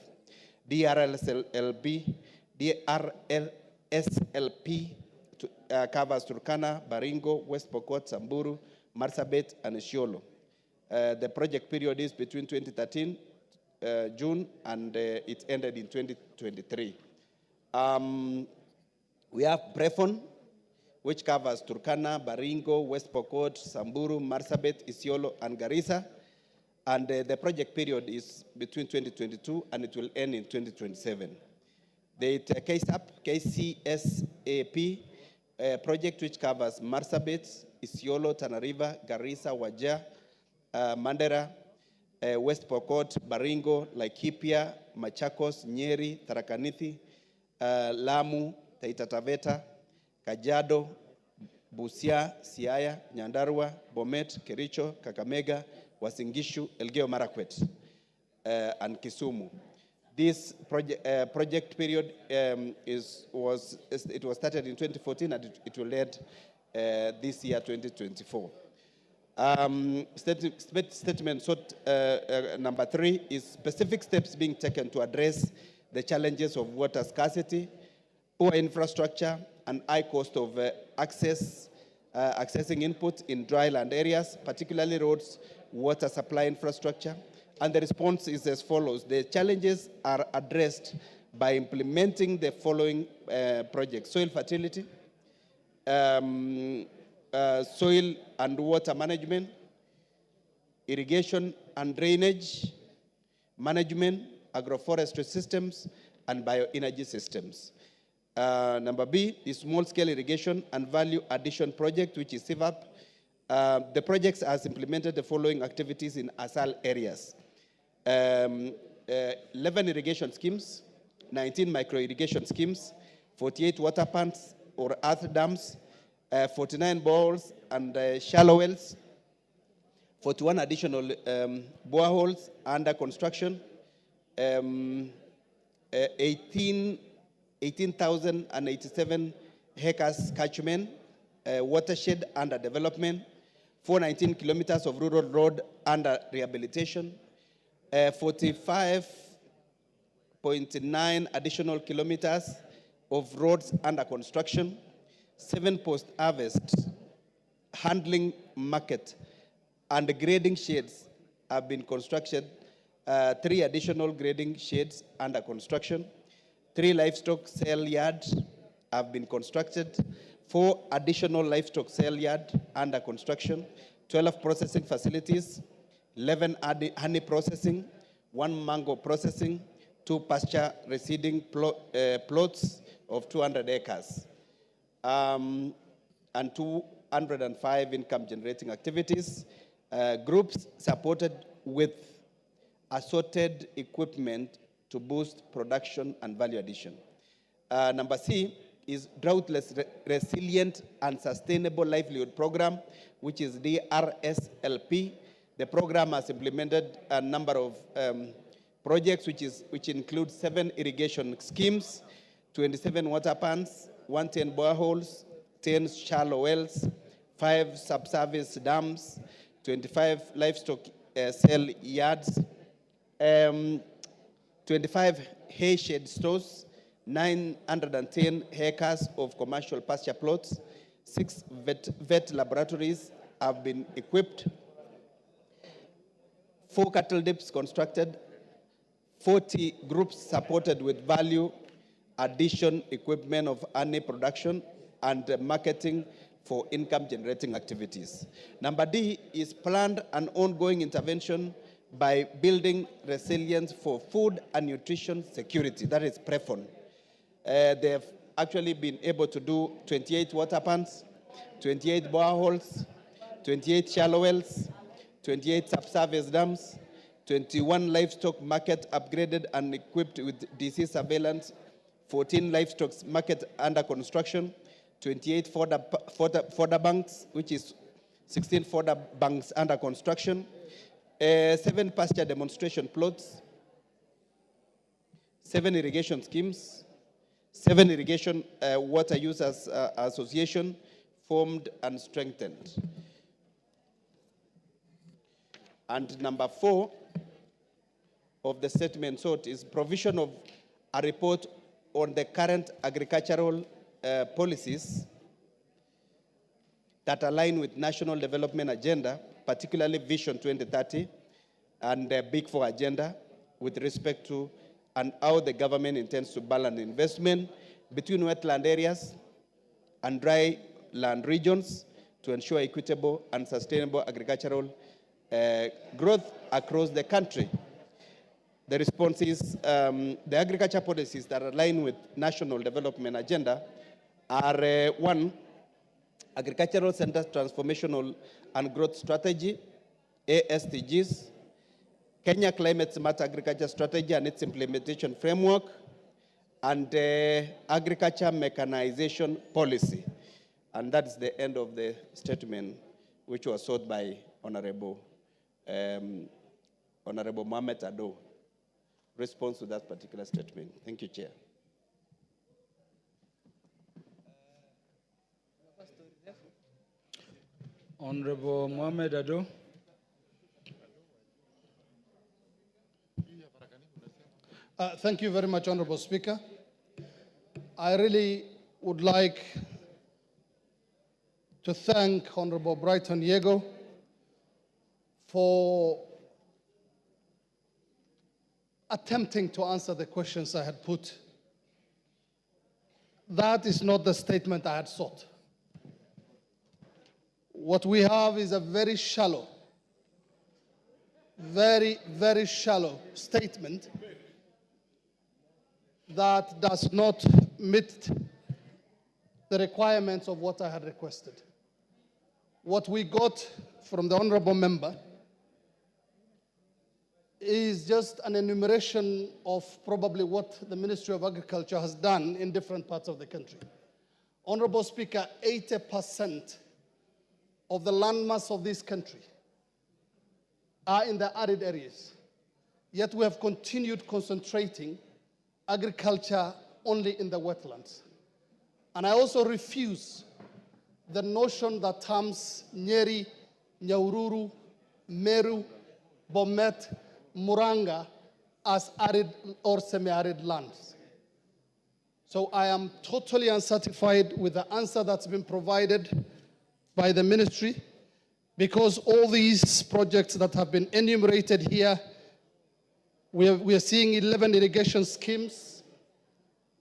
DRLSLP covers Turkana, Baringo, West Pokot, Samburu, Marsabit, and Isiolo. The project period is between 2013, June, and it ended in 2023. We have BREFON, which covers Turkana, Baringo, West Pokot, Samburu, Marsabit, Isiolo, and Garissa. And the project period is between 2022 and it will end in 2027. The KCSAP project, which covers Marsabit, Isiolo, Tana River, Garissa, Wajir, Mandera, West Pokot, Baringo, Laikipia, Machakos, Nyeri, Tharaka Nithi, Lamu, Taita Taveta, Kajiado, Busia, Siaya, Nyandarua, Bomet, Kericho, Kakamega, Uasin Gishu, Elgeyo Marakwet, and Kisumu. This project period was started in 2014 and it will end this year, 2024. Statement number 3 is specific steps being taken to address the challenges of water scarcity, poor infrastructure, and high cost of accessing input in dry land areas, particularly roads, water supply infrastructure. And the response is as follows. The challenges are addressed by implementing the following projects: soil fertility, soil and water management, irrigation and drainage management, agroforestry systems, and bioenergy systems. Number B is small-scale irrigation and value addition project, which is CIVAP. The projects has implemented the following activities in ASAL areas: 11 irrigation schemes, 19 micro-irrigation schemes, 48 water pumps or earth dams, 49 boreholes and shallow wells, 41 additional boreholes under construction, 18,087 hectares catchment, watershed under development, 419 kilometers of rural road under rehabilitation, 45.9 additional kilometers of roads under construction, 7 post-harvest handling market and grading sheds have been constructed, 3 additional grading sheds under construction, 3 livestock sale yards have been constructed, 4 additional livestock sale yards under construction, 12 processing facilities, 11 honey processing, 1 mango processing, 2 pasture reseeding plots of 200 acres, and 205 income generating activities. Groups supported with assorted equipment to boost production and value addition. Number C is drought-less resilient and sustainable livelihood program, which is DRSLP. The program has implemented a number of projects, which include 7 irrigation schemes, 27 water pumps, 110 boreholes, 10 shallow wells, 5 subsurface dams, 25 livestock sale yards, 25 hay shed stores, 910 acres of commercial pasture plots, 6 vet laboratories have been equipped, 4 cattle dips constructed, 40 groups supported with value addition equipment of honey production and marketing for income-generating activities. Number D is planned and ongoing intervention by building resilience for food and nutrition security, that is PREFON. They've actually been able to do 28 water pumps, 28 boreholes, 28 shallow wells, 28 subsurface dams, 21 livestock market upgraded and equipped with disease surveillance, 14 livestock market under construction, 28 fodder banks, which is 16 fodder banks under construction, 7 pasture demonstration plots, 7 irrigation schemes, 7 irrigation water users association formed and strengthened. And number 4 of the statement sought is provision of a report on the current agricultural policies that align with National Development Agenda, particularly Vision 2030 and the Big Four agenda with respect to and how the government intends to balance investment between wetland areas and dry land regions to ensure equitable and sustainable agricultural growth across the country. The response is the agriculture policies that align with National Development Agenda are 1, Agricultural Center Transformational and Growth Strategy, ASTGs, Kenya Climate Smart Agriculture Strategy and its implementation framework, and Agriculture Mechanization Policy. And that's the end of the statement, which was sought by Honorable Mohamed Ado. Response to that particular statement. Thank you, Chair. Honorable Mohamed Ado. Thank you very much, Honorable Speaker. I really would like to thank Honorable Brighton Yego for attempting to answer the questions I had put. That is not the statement I had sought. What we have is a very shallow, very, very shallow statement that does not meet the requirements of what I had requested. What we got from the honorable member is just an enumeration of probably what the Ministry of Agriculture has done in different parts of the country. Honorable Speaker, 80% of the landmass of this country are in the arid areas. Yet we have continued concentrating agriculture only in the wetlands. And I also refuse the notion that terms Nyeri, Nyahururu, Meru, Bomet, Muranga as arid or semi-arid lands. So I am totally unsatisfied with the answer that's been provided by the ministry, because all these projects that have been enumerated here, we are seeing 11 irrigation schemes,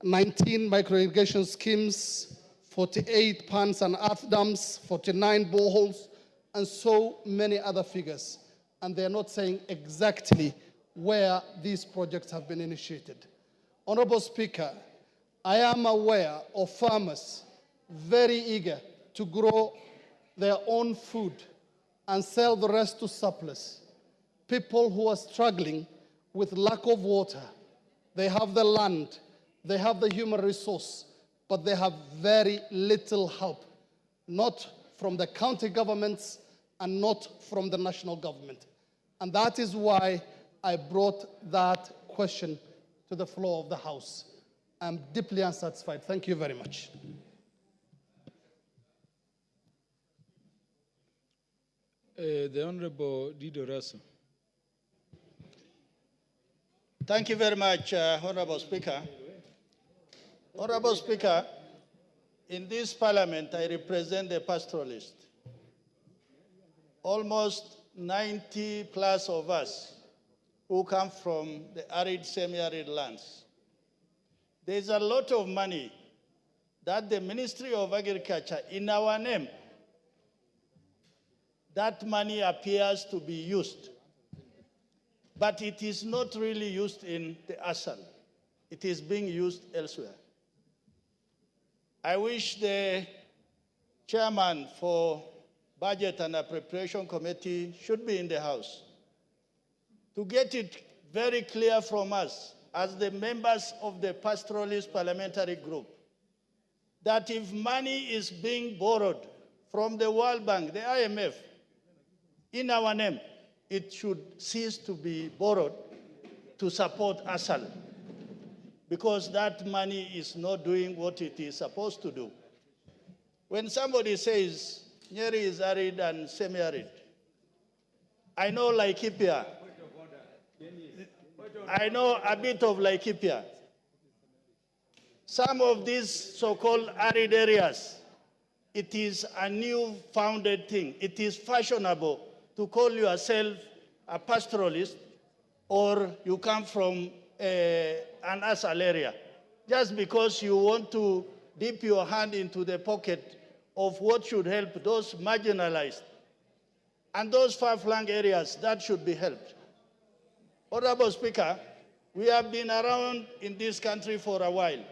19 micro-irrigation schemes, 48 ponds and earth dams, 49 boreholes, and so many other figures. And they're not saying exactly where these projects have been initiated. Honorable Speaker, I am aware of farmers very eager to grow their own food and sell the rest to surplus. People who are struggling with lack of water. They have the land, they have the human resource, but they have very little help, not from the county governments and not from the national government. And that is why I brought that question to the floor of the House. I'm deeply unsatisfied. Thank you very much. The Honorable Dido Raso. Thank you very much, Honorable Speaker. Honorable Speaker, in this parliament, I represent the pastoralist. Almost 90 plus of us who come from the arid, semi-arid lands. There's a lot of money that the Ministry of Agriculture, in our name, that money appears to be used. But it is not really used in the ASAL. It is being used elsewhere. I wish the chairman for Budget and Appropriation Committee should be in the House to get it very clear from us as the members of the Pastoralist Parliamentary Group that if money is being borrowed from the World Bank, the IMF, in our name, it should cease to be borrowed to support ASAL, because that money is not doing what it is supposed to do. When somebody says Nyeri is arid and semi-arid, I know Laikipia. I know a bit of Laikipia. Some of these so-called arid areas, it is a new founded thing. It is fashionable to call yourself a pastoralist or you come from an ASAL area, just because you want to dip your hand into the pocket of what should help those marginalized and those far-flung areas that should be helped. Honorable Speaker, we have been around in this country for a while.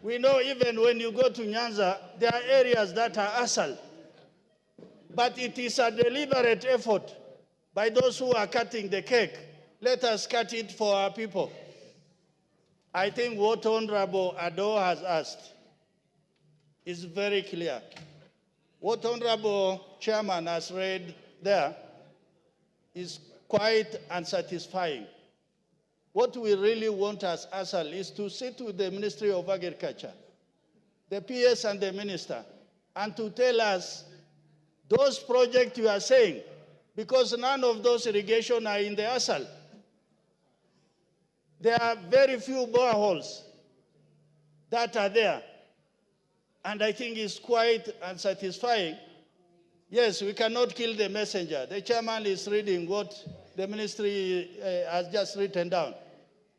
We know even when you go to Nyanza, there are areas that are ASAL. But it is a deliberate effort by those who are cutting the cake. Let us cut it for our people. I think what Honorable Ado has asked is very clear. What Honorable Chairman has read there is quite unsatisfying. What we really want as ASAL is to sit with the Ministry of Agriculture, the PS and the Minister, and to tell us those projects you are saying, because none of those irrigation are in the ASAL. There are very few boreholes that are there. And I think it's quite unsatisfying. Yes, we cannot kill the messenger. The chairman is reading what the ministry has just written down.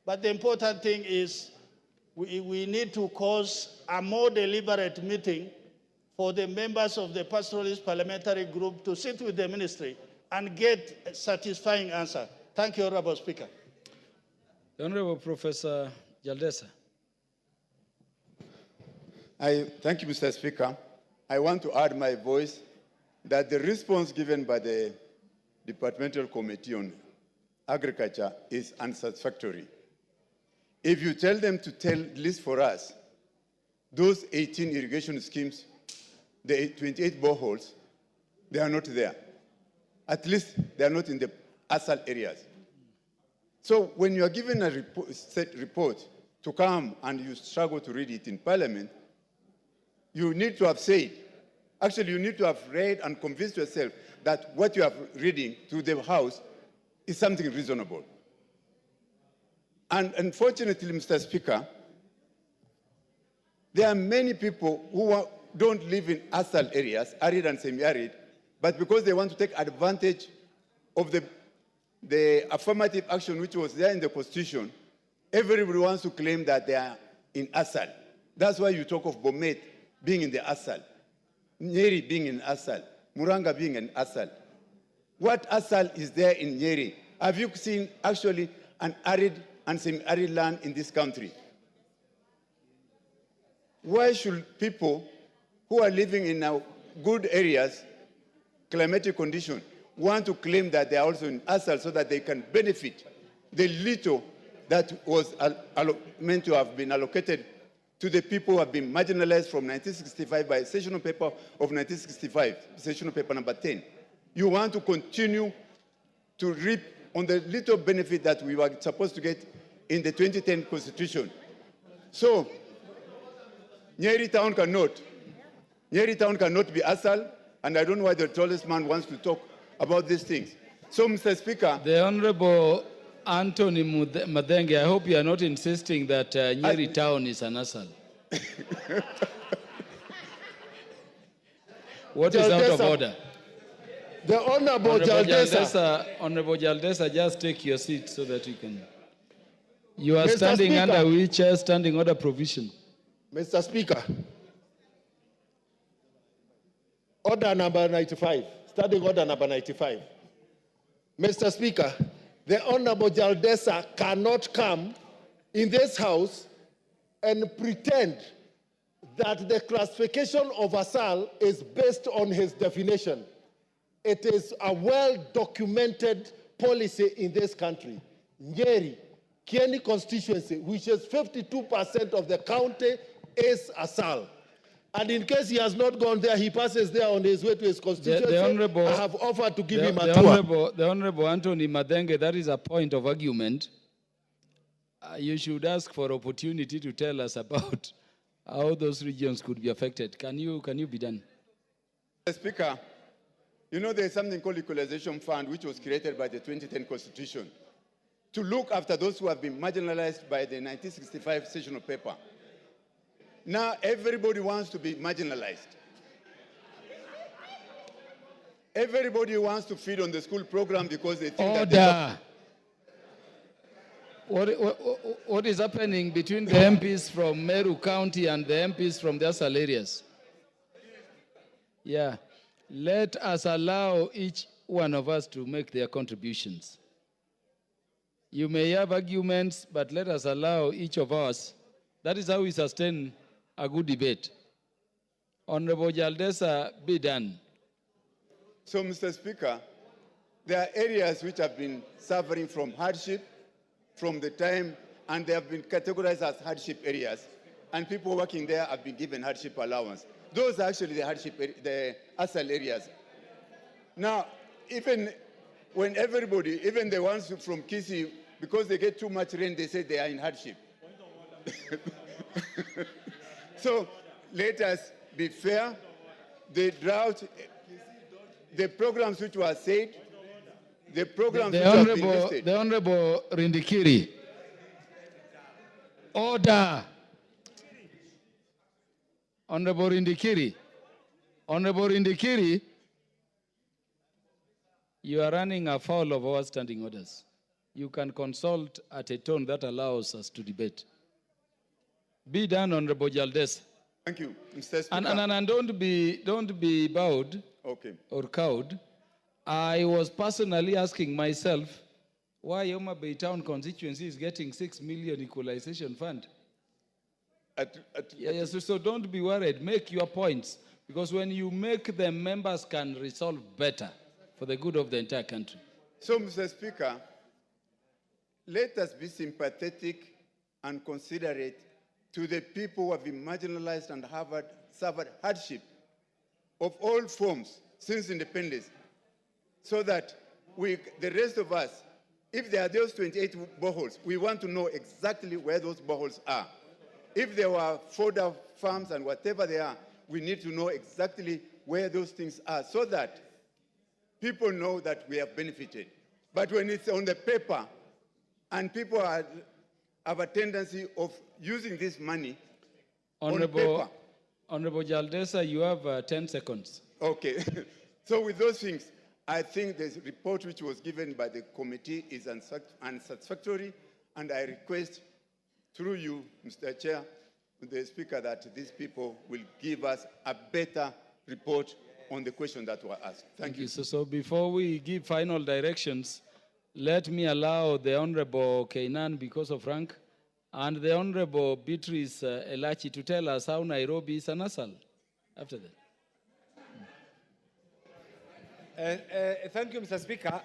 But the important thing is we need to cause a more deliberate meeting for the members of the Pastoralist Parliamentary Group to sit with the ministry and get a satisfying answer. Thank you, Honorable Speaker. The Honorable Professor Jaldesa. Thank you, Mr. Speaker. I want to add my voice that the response given by the Departmental Committee on Agriculture is unsatisfactory. If you tell them to list for us those 18 irrigation schemes, the 28 boreholes, they are not there. At least they are not in the ASAL areas. So when you are given a report to come and you struggle to read it in Parliament, you need to have said, actually you need to have read and convinced yourself that what you are reading to the House is something reasonable. And unfortunately, Mr. Speaker, there are many people who don't live in ASAL areas, arid and semi-arid, but because they want to take advantage of the affirmative action which was there in the Constitution, everybody wants to claim that they are in ASAL. That's why you talk of Bomet being in the ASAL, Nyeri being in ASAL, Muranga being in ASAL. What ASAL is there in Nyeri? Have you seen actually an arid and semi-arid land in this country? Why should people who are living in good areas, climatic condition, want to claim that they are also in ASAL so that they can benefit the little that was meant to have been allocated to the people who have been marginalized from 1965 by sessional paper of 1965, sessional paper number 10. You want to continue to reap on the little benefit that we were supposed to get in the 2010 Constitution. So, Nyeri town cannot be ASAL, and I don't know why the tallest man wants to talk about these things. So, Mr. Speaker. The Honorable Anthony Madenge, I hope you are not insisting that Nyeri town is an ASAL. What is out of order? The Honorable Jaldesa. Honorable Jaldesa, just take your seat so that you can. You are Mr. standing Speaker. under wheelchair standing order provision. Mr. Speaker, order number 95, standing order number 95. Mr. Speaker, the Honorable Jaldesa cannot come in this House and pretend that the classification of ASAL is based on his definition. It is a well-documented policy in this country. Nyeri, Kieni constituency, which is 52% of the county, is ASAL. And in case he has not gone there, he passes there on his way to his constituency. I have offered to give him a tour. The Honorable Anthony Madenge, that is a point of argument. You should ask for opportunity to tell us about how those regions could be affected. Can you be done? Mr. Speaker, you know there's something called Equalization Fund, which was created by the 2010 Constitution to look after those who have been marginalized by the 1965 sessional paper. Now everybody wants to be marginalized. Everybody wants to feed on the school program because they think that what is happening between the MPs from Meru County and the MPs from the ASAL areas? Yeah. Let us allow each one of us to make their contributions. You may have arguments, but let us allow each of us. That is how we sustain a good debate. Honorable Jaldesa, be done. So, Mr. Speaker, there are areas which have been suffering from hardship from the time, and they have been categorized as hardship areas, and people working there have been given hardship allowance. Those are actually the hardship, the ASAL areas. Now, even when everybody, even the ones from Kisii, because they get too much rain, they say they are in hardship. So let us be fair. The drought, the programs which were said, the programs which have been listed. The Honorable Rindikiri. Order. Honorable Rindikiri. Honorable Rindikiri, you are running afoul of our standing orders. You can consult at a tone that allows us to debate. Be done, Honorable Jaldesa. Thank you, Mr. Speaker. And don't be bowed or cowed. I was personally asking myself why Homa Bay Town constituency is getting 6 million equalization fund. Yes, so don't be worried. Make your points. Because when you make them, members can resolve better for the good of the entire country. So, Mr. Speaker, let us be sympathetic and considerate to the people who have been marginalized and have suffered hardship of all forms since independence, so that the rest of us, if there are those 28 boreholes, we want to know exactly where those boreholes are. If there were fodder farms and whatever they are, we need to know exactly where those things are so that people know that we have benefited. But when it's on the paper and people have a tendency of using this money on paper. Honorable Jaldesa, you have 10 seconds. Okay. So with those things, I think the report which was given by the committee is unsatisfactory, and I request through you, Mr. Chair, the Speaker, that these people will give us a better report on the question that were asked. Thank you. So before we give final directions, let me allow the Honorable Keinan, because of rank, and the Honorable Beatrice Elachi to tell us how Nairobi is an ASAL after that. Thank you, Mr. Speaker.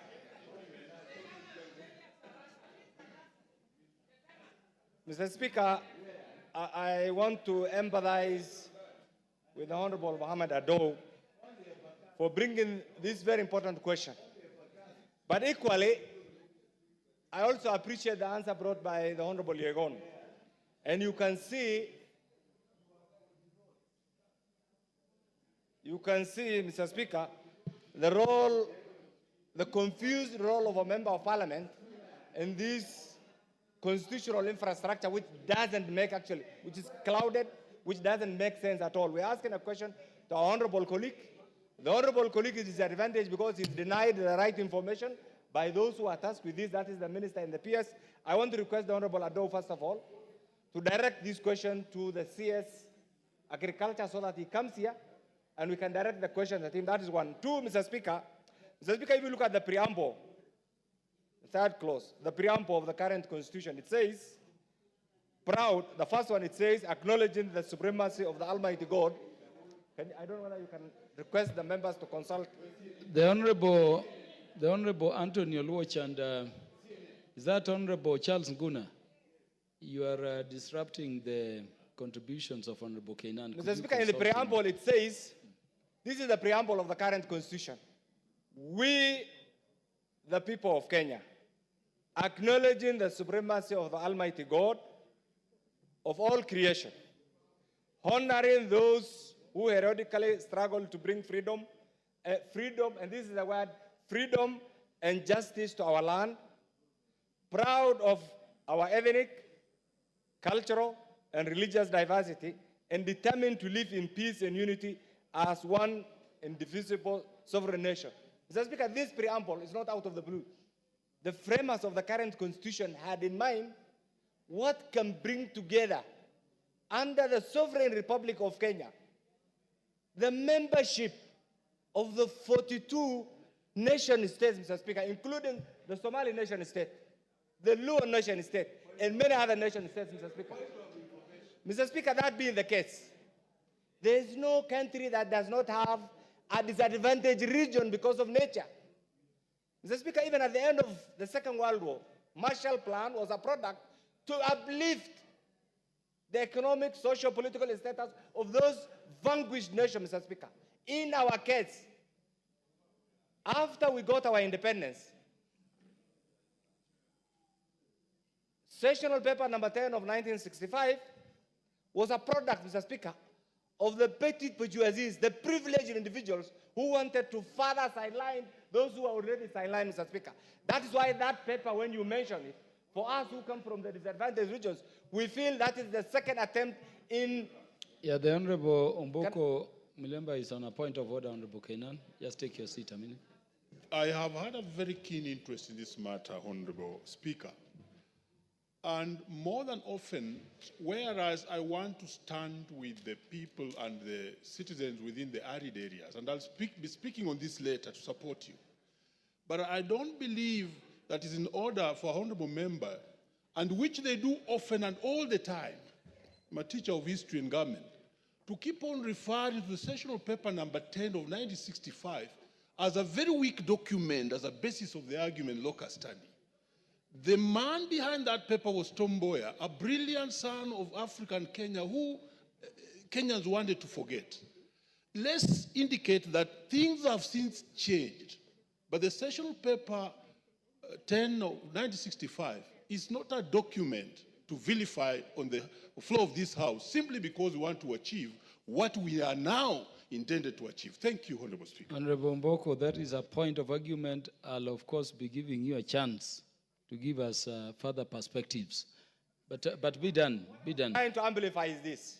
Mr. Speaker, I want to empathize with the Honorable Mohammed Ado for bringing this very important question. But equally, I also appreciate the answer brought by the Honorable Yegon. And you can see, Mr. Speaker, the confused role of a member of parliament in this constitutional infrastructure which is clouded, which doesn't make sense at all. We're asking a question to our honorable colleague, The honorable colleague is disadvantaged because he's denied the right information by those who are tasked with this, that is the minister and the PS. I want to request the Honorable Ado, first of all, to direct this question to the CS Agriculture so that he comes here and we can direct the questions at him. That is one. Two, Mr. Speaker, if you look at the preamble, the third clause, the preamble of the current constitution, it says, proud, the first one, it says, acknowledging the supremacy of the Almighty God. I don't know whether you can request the members to consult. The Honorable Anthony Oluoch and is that Honorable Charles Nguna? You are disrupting the contributions of Honorable Kainan. Mr. Speaker, in the preamble it says, this is the preamble of the current constitution. We, the people of Kenya, acknowledging the supremacy of the Almighty God of all creation, honoring those who heroically struggle to bring freedom, and this is the word, freedom and justice to our land, proud of our ethnic, cultural, and religious diversity, and determined to live in peace and unity as one indivisible sovereign nation. Mr. Speaker, this preamble is not out of the blue. The framers of the current constitution had in mind what can bring together under the sovereign Republic of Kenya the membership of the 42 nation states, Mr. Speaker, including the Somali nation state, the Luo nation state, and many other nation states, Mr. Speaker. Mr. Speaker, that being the case, there is no country that does not have a disadvantaged region because of nature. Mr. Speaker, even at the end of the Second World War, Marshall Plan was a product to uplift the economic, social, political status of those vanquished nations, Mr. Speaker. In our case, after we got our independence, Sessional Paper number 10 of 1965 was a product, Mr. Speaker, of the petit bourgeoisie, the privileged individuals who wanted to further sideline those who are already sidelined, Mr. Speaker. That is why that paper, when you mention it, for us who come from the disadvantaged regions, we feel that is the second attempt in... Yeah, the Honorable Omboko Milemba is on a point of order, Honorable Kainan. Just take your seat a minute. I have had a very keen interest in this matter, Honorable Speaker. And more than often, whereas I want to stand with the people and the citizens within the arid areas, and I'll be speaking on this later to support you, but I don't believe that is in order for a honorable member, and which they do often and all the time, I'm a teacher of history and government, to keep on referring to the Sessional Paper number 10 of 1965 as a very weak document, as a basis of the argument locus standi. The man behind that paper was Tom Mboya, a brilliant son of African Kenya who Kenyans wanted to forget. Let's indicate that things have since changed, but the Sessional Paper 10 of 1965 is not a document to vilify on the floor of this House simply because we want to achieve what we are now intended to achieve. Thank you, Honorable Speaker. Honorable Mboko, that is a point of argument. I'll, of course, be giving you a chance to give us further perspectives. But be done, be done. Trying to amplify is this.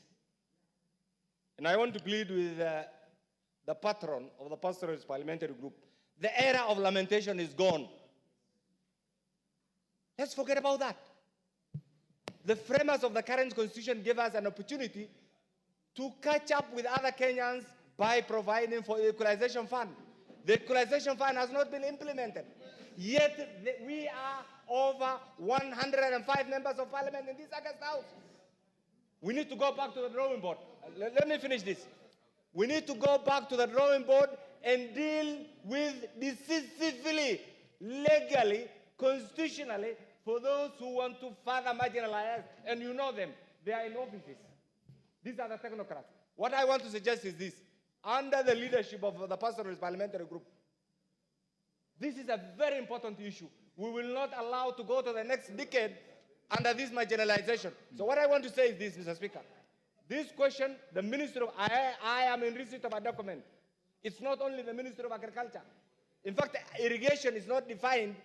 And I want to plead with the patron of the Pastoralist Parliamentary Group. The era of lamentation is gone. Let's forget about that. The framers of the current constitution gave us an opportunity to catch up with other Kenyans by providing for the equalization fund. The equalization fund has not been implemented. Yet we are over 105 members of parliament in this August House. We need to go back to the drawing board. Let me finish this. We need to go back to the drawing board and deal with decisively, legally, constitutionally, for those who want to further marginalize, and you know them, they are in offices. These are the technocrats. What I want to suggest is this. Under the leadership of the Pastoralist Parliamentary Group, this is a very important issue. We will not allow to go to the next decade under this marginalization. So what I want to say is this, Mr. Speaker. This question, the Minister of, I am in receipt of a document. It's not only the Minister of Agriculture. In fact, irrigation is not defined.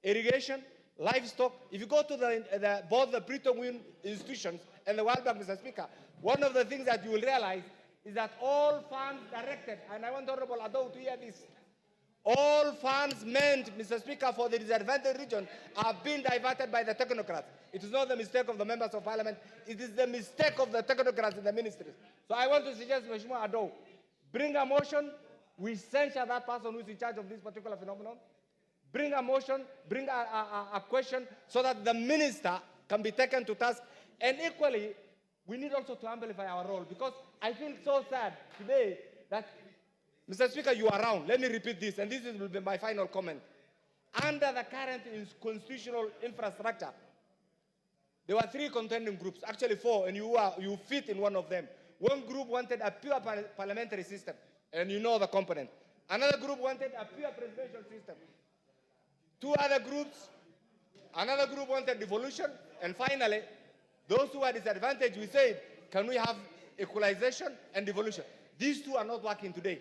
Irrigation, livestock. If you go to both the Bretton Woods institutions and the World Bank, Mr. Speaker, one of the things that you will realize is that all funds directed, and I want Honorable Ado to hear this, all funds meant, Mr. Speaker, for the disadvantaged region are being diverted by the technocrats. It is not the mistake of the members of parliament, it is the mistake of the technocrats in the ministries. So I want to suggest, Mheshimiwa Ado, bring a motion, we censure that person who is in charge of this particular phenomenon, bring a motion, bring a question so that the minister can be taken to task. And equally, we need also to amplify our role, because I feel so sad today that, Mr. Speaker, you are around. Let me repeat this, and this will be my final comment. Under the current constitutional infrastructure, there were 3 contending groups, actually 4, and you fit in one of them. One group wanted a pure parliamentary system, and you know the component. Another group wanted a pure presidential system. 2 other groups, another group wanted devolution, and finally, those who are disadvantaged, we said, can we have equalization and devolution? These 2 are not working today.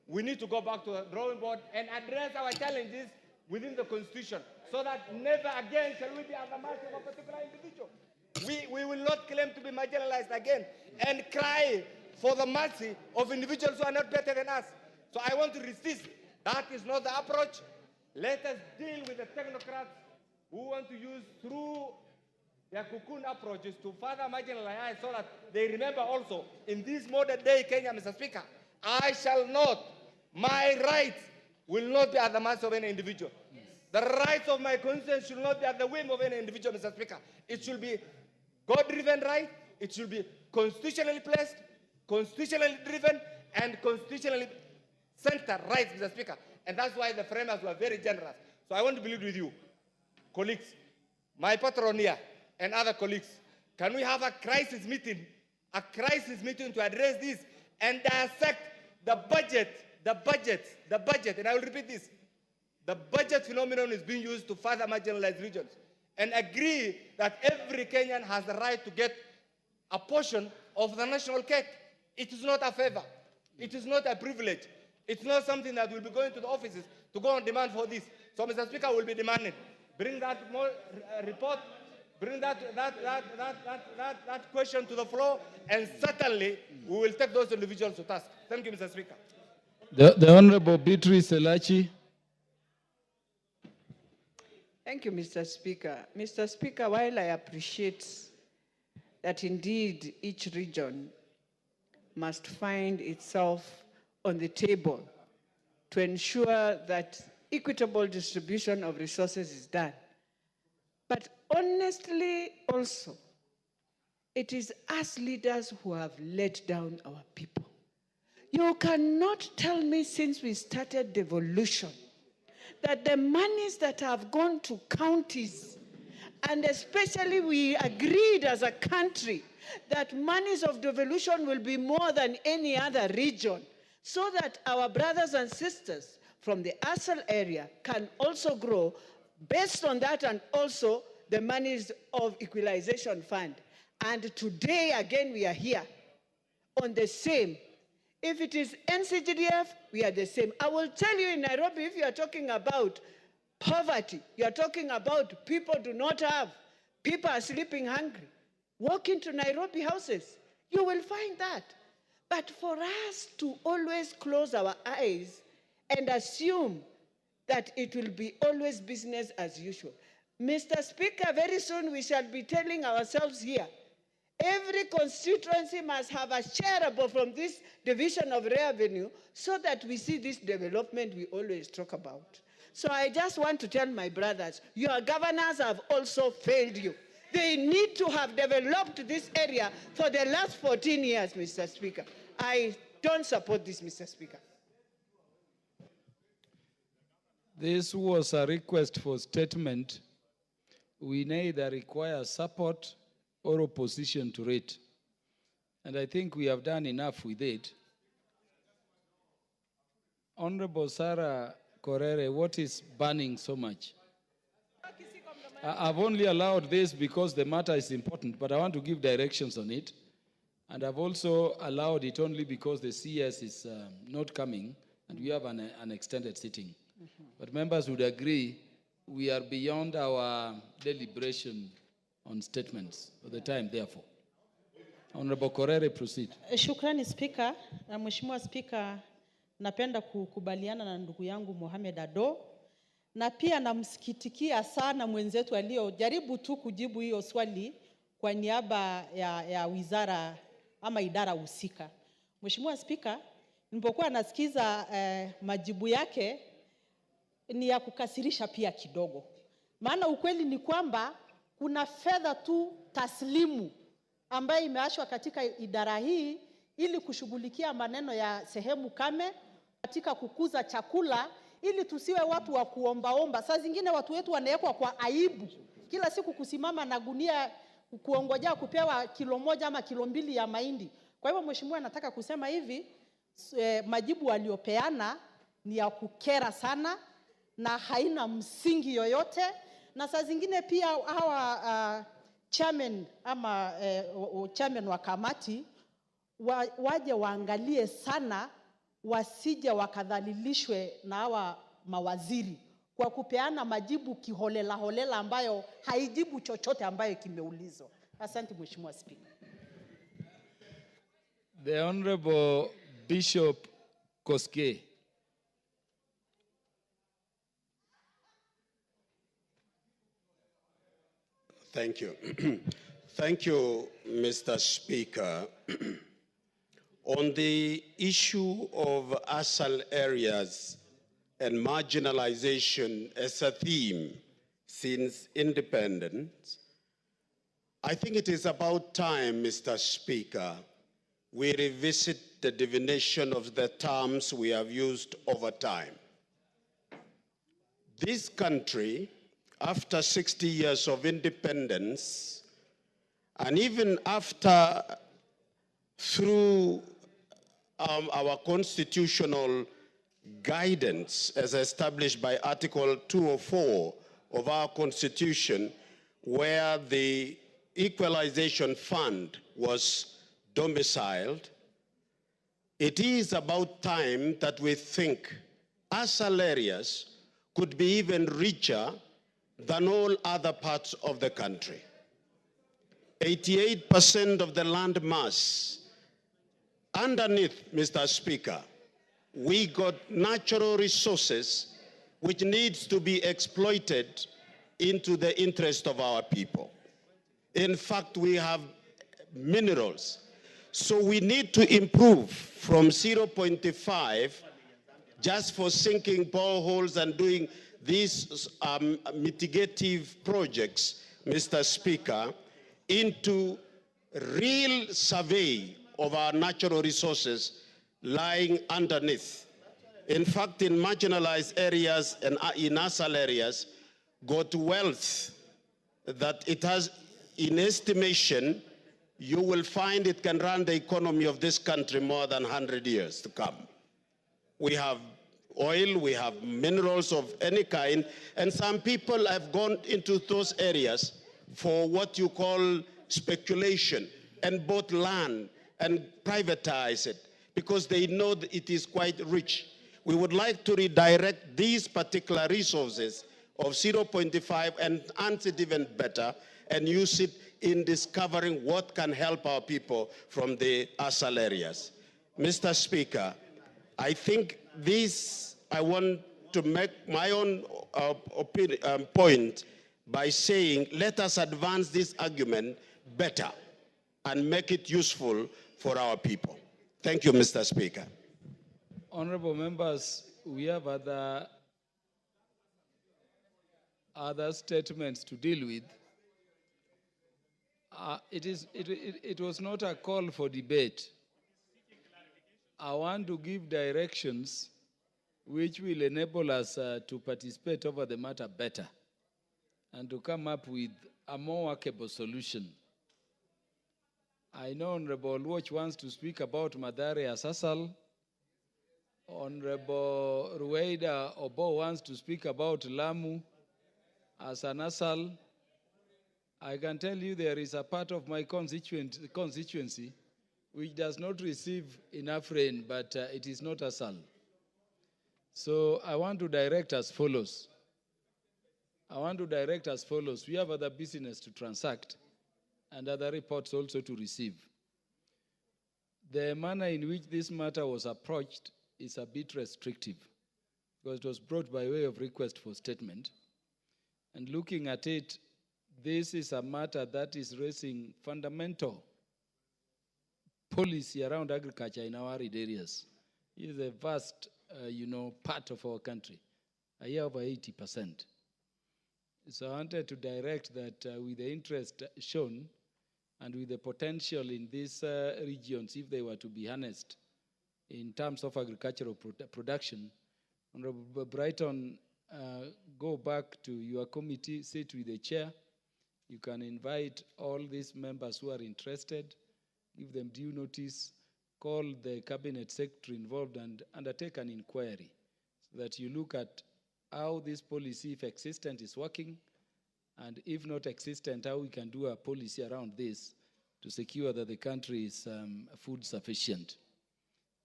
We need to go back to the drawing board and address our challenges within the Constitution, so that never again shall we be at the mercy of a particular individual. We will not claim to be marginalized again and cry for the mercy of individuals who are not better than us. So I want to resist. That is not the approach. Let us deal with the technocrats who want to use through their cocoon approaches to further marginalize, so that they remember also in this modern day Kenya, Mr. Speaker, I shall not, my rights will not be at the mercy of any individual. Yes. The rights of my conscience should not be at the whim of any individual, Mr. Speaker. It should be God-driven right, it should be constitutionally placed, constitutionally driven, and constitutionally centered rights, Mr. Speaker. And that's why the framers were very generous. So I want to believe with you, colleagues, my patron here, and other colleagues, can we have a crisis meeting to address this and dissect the budget, and I will repeat this. The budget phenomenon is being used to further marginalize regions, and agree that every Kenyan has the right to get a portion of the national cake. It is not a favor. It is not a privilege. It's not something that will be going to the offices to go and demand for this. So, Mr. Speaker, will be demanding. Bring that more report, bring that question to the floor, and certainly we will take those individuals to task. Thank you, Mr. Speaker. The Honorable Beatrice Elachi. Thank you, Mr. Speaker. Mr. Speaker, while I appreciate that indeed each region must find itself on the table to ensure that equitable distribution of resources is done, but honestly also, it is us leaders who have let down our people. You cannot tell me since we started devolution that the monies that have gone to counties, and especially we agreed as a country that monies of devolution will be more than any other region, so that our brothers and sisters from the ASAL area can also grow based on that, and also the monies of equalization fund. And today again we are here on the same. If it is NCGDF, we are the same. I will tell you, in Nairobi, if you are talking about poverty, you are talking about people do not have, people are sleeping hungry. Walk into Nairobi houses, you will find that. But for us to always close our eyes and assume that it will be always business as usual. Mr. Speaker, very soon we shall be telling ourselves here, every constituency must have a shareable from this division of revenue, so that we see this development we always talk about. So I just want to tell my brothers, your governors have also failed you. They need to have developed this area for the last 14 years, Mr. Speaker. I don't support this, Mr. Speaker. This was a request for statement. We neither require support or opposition to it. And I think we have done enough with it. Honorable Sarah Korere, what is burning so much? I've only allowed this because the matter is important, but I want to give directions on it. And I've also allowed it only because the CS is not coming and we have an extended sitting. But members would agree we are beyond our deliberation on statements for the time, therefore. Honorable Korere, proceed. Shukrani Spika. Na Mheshimiwa Spika, napenda kukubaliana na ndugu yangu Mohamed Ado, na pia namsikitikia sana mwenzetu aliyojaribu tu kujibu hiyo swali kwa niaba ya wizara ama idara husika. Mheshimiwa Spika, nilipokuwa nasikiza majibu yake ni ya kukasirisha pia kidogo. Maana ukweli ni kwamba kuna fedha tu taslimu ambayo imeashwa katika idara hii ili kushughulikia maneno ya sehemu kame, katika kukuza chakula, ili tusiwe watu wa kuombaomba. Saa zingine watu wetu wanawekwa kwa aibu kila siku kusimama na gunia kuongojea kupewa kilo moja ama kilo mbili ya mahindi. Kwa hivyo Mheshimiwa, nataka kusema hivi, majibu aliyopeana ni ya kukera sana na haina msingi yoyote. Na saa zingine pia hawa chairman ama chairman wa kamati waje waangalie sana, wasije wakadhalilishwe na hawa mawaziri kwa kupeana majibu kiholela holela ambayo haijibu chochote ambayo kimeulizwa. Asante Mheshimiwa Spika. The Honorable Bishop Koske. Thank you. Thank you, Mr. Speaker. On the issue of ASAL areas and marginalization as a theme since independence, I think it is about time, Mr. Speaker, we revisit the definition of the terms we have used over time. This country, after 60 years of independence, and even after, through our constitutional guidance as established by Article 204 of our Constitution, where the Equalization Fund was domiciled, it is about time that we think ASAL areas could be even richer than all other parts of the country. 88% of the land mass underneath, Mr. Speaker, we got natural resources which needs to be exploited into the interest of our people. In fact, we have minerals. So we need to improve from 0.5 just for sinking boreholes and doing these mitigative projects, Mr. Speaker, into real survey of our natural resources lying underneath. In fact, in marginalized areas and in ASAL areas, got wealth that it has, in estimation, you will find it can run the economy of this country more than 100 years to come. We have oil, we have minerals of any kind, and some people have gone into those areas for what you call speculation and bought land and privatize it because they know that it is quite rich. We would like to redirect these particular resources of 0.5 and enhance it even better and use it in discovering what can help our people from the ASAL areas. Mr. Speaker, I think this, I want to make my own point by saying, let us advance this argument better and make it useful for our people. Thank you, Mr. Speaker. Honorable members, we have other statements to deal with. It was not a call for debate. I want to give directions which will enable us to participate over the matter better and to come up with a more workable solution. I know Honorable Watch wants to speak about Mathare as ASAL. Honorable Rueda Obo wants to speak about Lamu as an ASAL. I can tell you there is a part of my constituency which does not receive enough rain, but it is not ASAL. So I want to direct as follows. We have other business to transact and other reports also to receive. The manner in which this matter was approached is a bit restrictive because it was brought by way of request for statement. And looking at it, this is a matter that is raising fundamental policy around agriculture in our arid areas. It is a vast, part of our country, a year over 80%. So I wanted to direct that with the interest shown and with the potential in these regions, if they were to be harnessed in terms of agricultural production, Honorable Brighton, go back to your committee, sit with the chair. You can invite all these members who are interested, give them due notice, call the cabinet secretary involved and undertake an inquiry so that you look at how this policy, if existent, is working, and if not existent, how we can do a policy around this to secure that the country is food sufficient.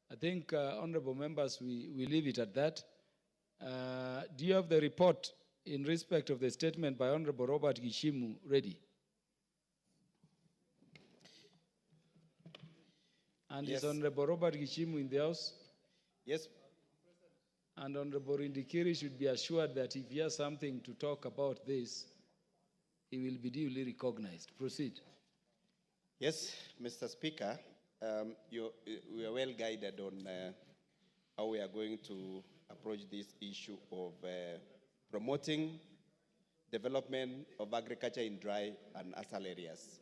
I think, honorable members, we leave it at that. Do you have the report in respect of the statement by Honorable Robert Gishimu ready? And Yes. is Honorable Robert Gishimu in the House? Yes. And Honorable Indikiri should be assured that if he has something to talk about this, he will be duly recognized. Proceed. Yes, Mr. Speaker, we are well guided on how we are going to approach this issue of promoting development of agriculture in dry and ASAL areas.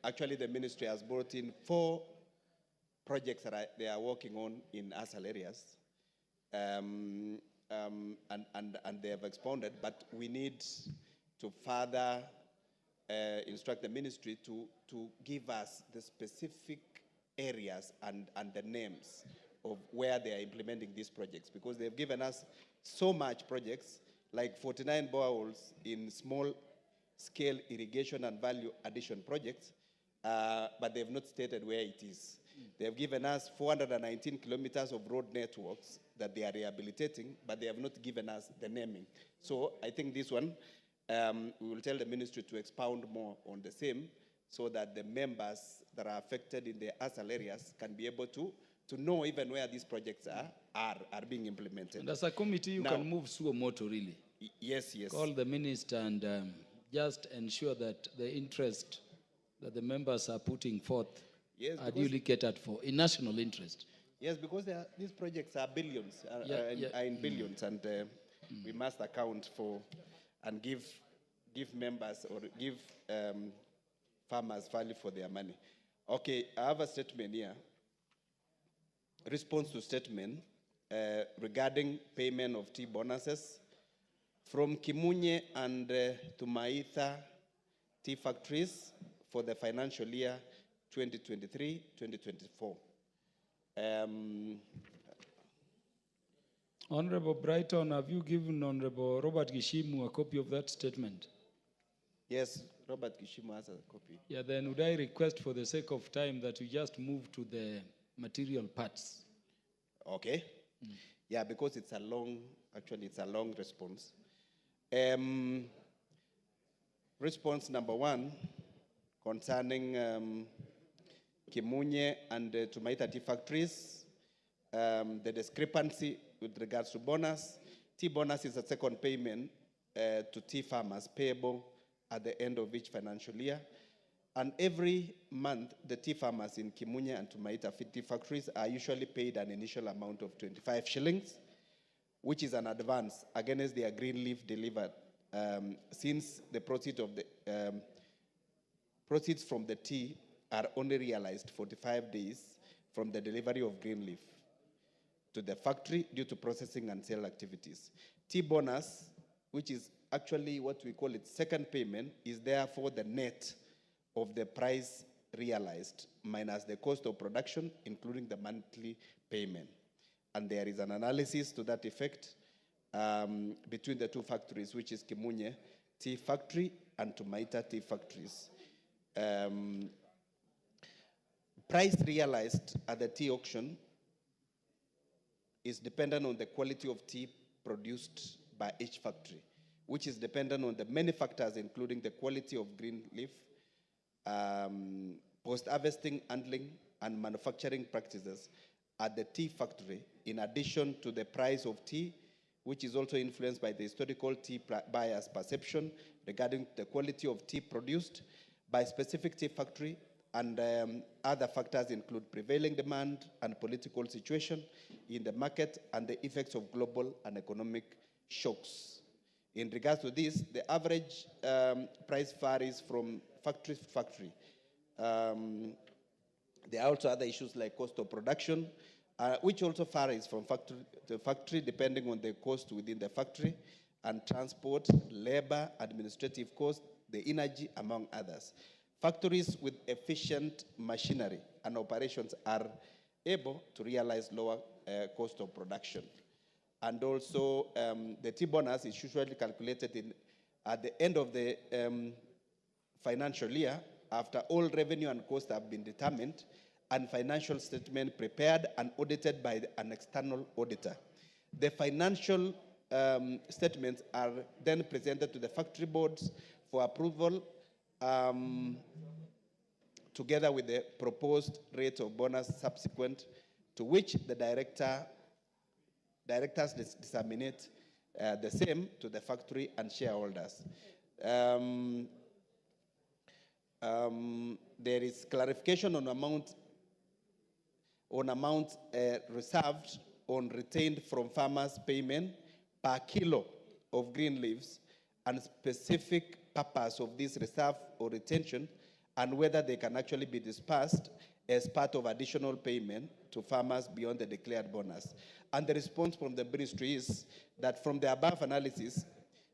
Actually, the ministry has brought in 4 projects that they are working on in ASAL areas, and they have expounded, but we need to further instruct the ministry to give us the specific areas and the names of where they are implementing these projects, because they've given us so much projects, like 49 boreholes in small-scale irrigation and value addition projects, but they've not stated where it is. They've given us 419 kilometers of road networks that they are rehabilitating, but they have not given us the naming. So I think this one, we will tell the ministry to expound more on the same, so that the members that are affected in the ASAL areas can be able to know even where these projects are being implemented. And as a committee, you Now, can move suo moto, really. Yes, yes. Call the minister and just ensure that the interest that the members are putting forth Yes, are because- duly catered for in national interest. Yes, because these projects are billions, are in billions, and we must account for and give members or give farmers value for their money. Okay, I have a statement here. Response to statement regarding payment of tea bonuses from Kimunye and Tumaitha tea factories for the financial year 2023-2024. Honorable Brighton, have you given Honorable Robert Gishimu a copy of that statement? Yes, Robert Gishimu has a copy. Yeah, then would I request for the sake of time that we just move to the material parts? Okay. Yeah, because it's a long response. Response number 1 concerning Kimunye and Tumaitha tea factories, the discrepancy with regards to bonus. Tea bonus is a second payment to tea farmers payable at the end of each financial year. And every month, the tea farmers in Kimunye and Tumaitha tea factories are usually paid an initial amount of 25 shillings, which is an advance against their green leaf delivered, since the proceeds from the tea are only realized 45 days from the delivery of green leaf to the factory due to processing and sale activities. Tea bonus, which is actually what we call its second payment, is therefore the net of the price realized minus the cost of production, including the monthly payment. And there is an analysis to that effect between the 2 factories, which is Kimunye Tea Factory and Tumaitha Tea Factories. Price realized at the tea auction is dependent on the quality of tea produced by each factory, which is dependent on the many factors, including the quality of green leaf, post-harvesting handling and manufacturing practices at the tea factory, in addition to the price of tea, which is also influenced by the historical tea buyers' perception regarding the quality of tea produced by specific tea factory, and other factors include prevailing demand and political situation in the market and the effects of global and economic shocks. In regards to this, the average price varies from factory to factory. There are also other issues like cost of production, which also varies from factory to factory depending on the cost within the factory, and transport, labor, administrative cost, the energy, among others. Factories with efficient machinery and operations are able to realize lower cost of production. And also, the tea bonus is usually calculated at the end of the financial year, after all revenue and costs have been determined, and financial statement prepared and audited by an external auditor. The financial statements are then presented to the factory boards for approval, together with the proposed rate of bonus subsequent to which the directors disseminate the same to the factory and shareholders. There is clarification on amount reserved on retained from farmers' payment per kilo of green leaves, and specific purpose of this reserve or retention, and whether they can actually be dispersed as part of additional payment to farmers beyond the declared bonus. And the response from the ministry is that from the above analysis,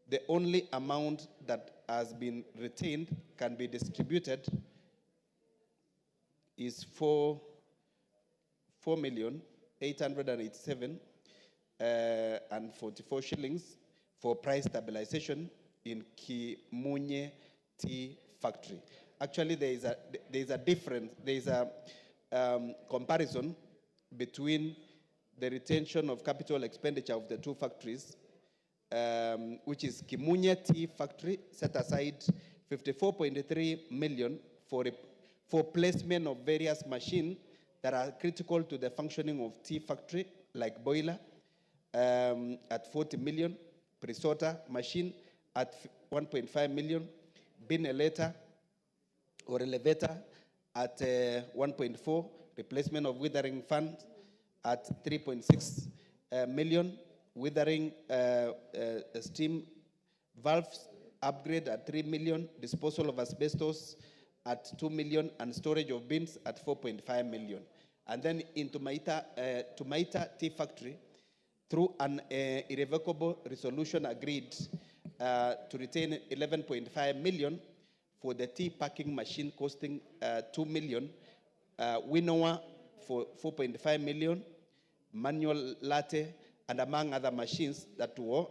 the only amount that has been retained can be distributed is 4,887 and 44 shillings for price stabilization in Kimunye Tea Factory. Actually, there is a difference. There is a comparison between the retention of capital expenditure of the two factories, which is Kimunye Tea Factory set aside 54.3 million for placement of various machines that are critical to the functioning of tea factory, like boiler at 40 million, pre-sorter machine at 1.5 million, bin elevator at 1.4, replacement of withering fans at 3.6 million, withering steam valves upgrade at 3 million, disposal of asbestos at 2 million, and storage of bins at 4.5 million. And then in Tumaita Tea Factory, through an irrevocable resolution agreed to retain 11.5 million for the tea packing machine costing 2 million, winnower for 4.5 million, manual latte, and among other machines that were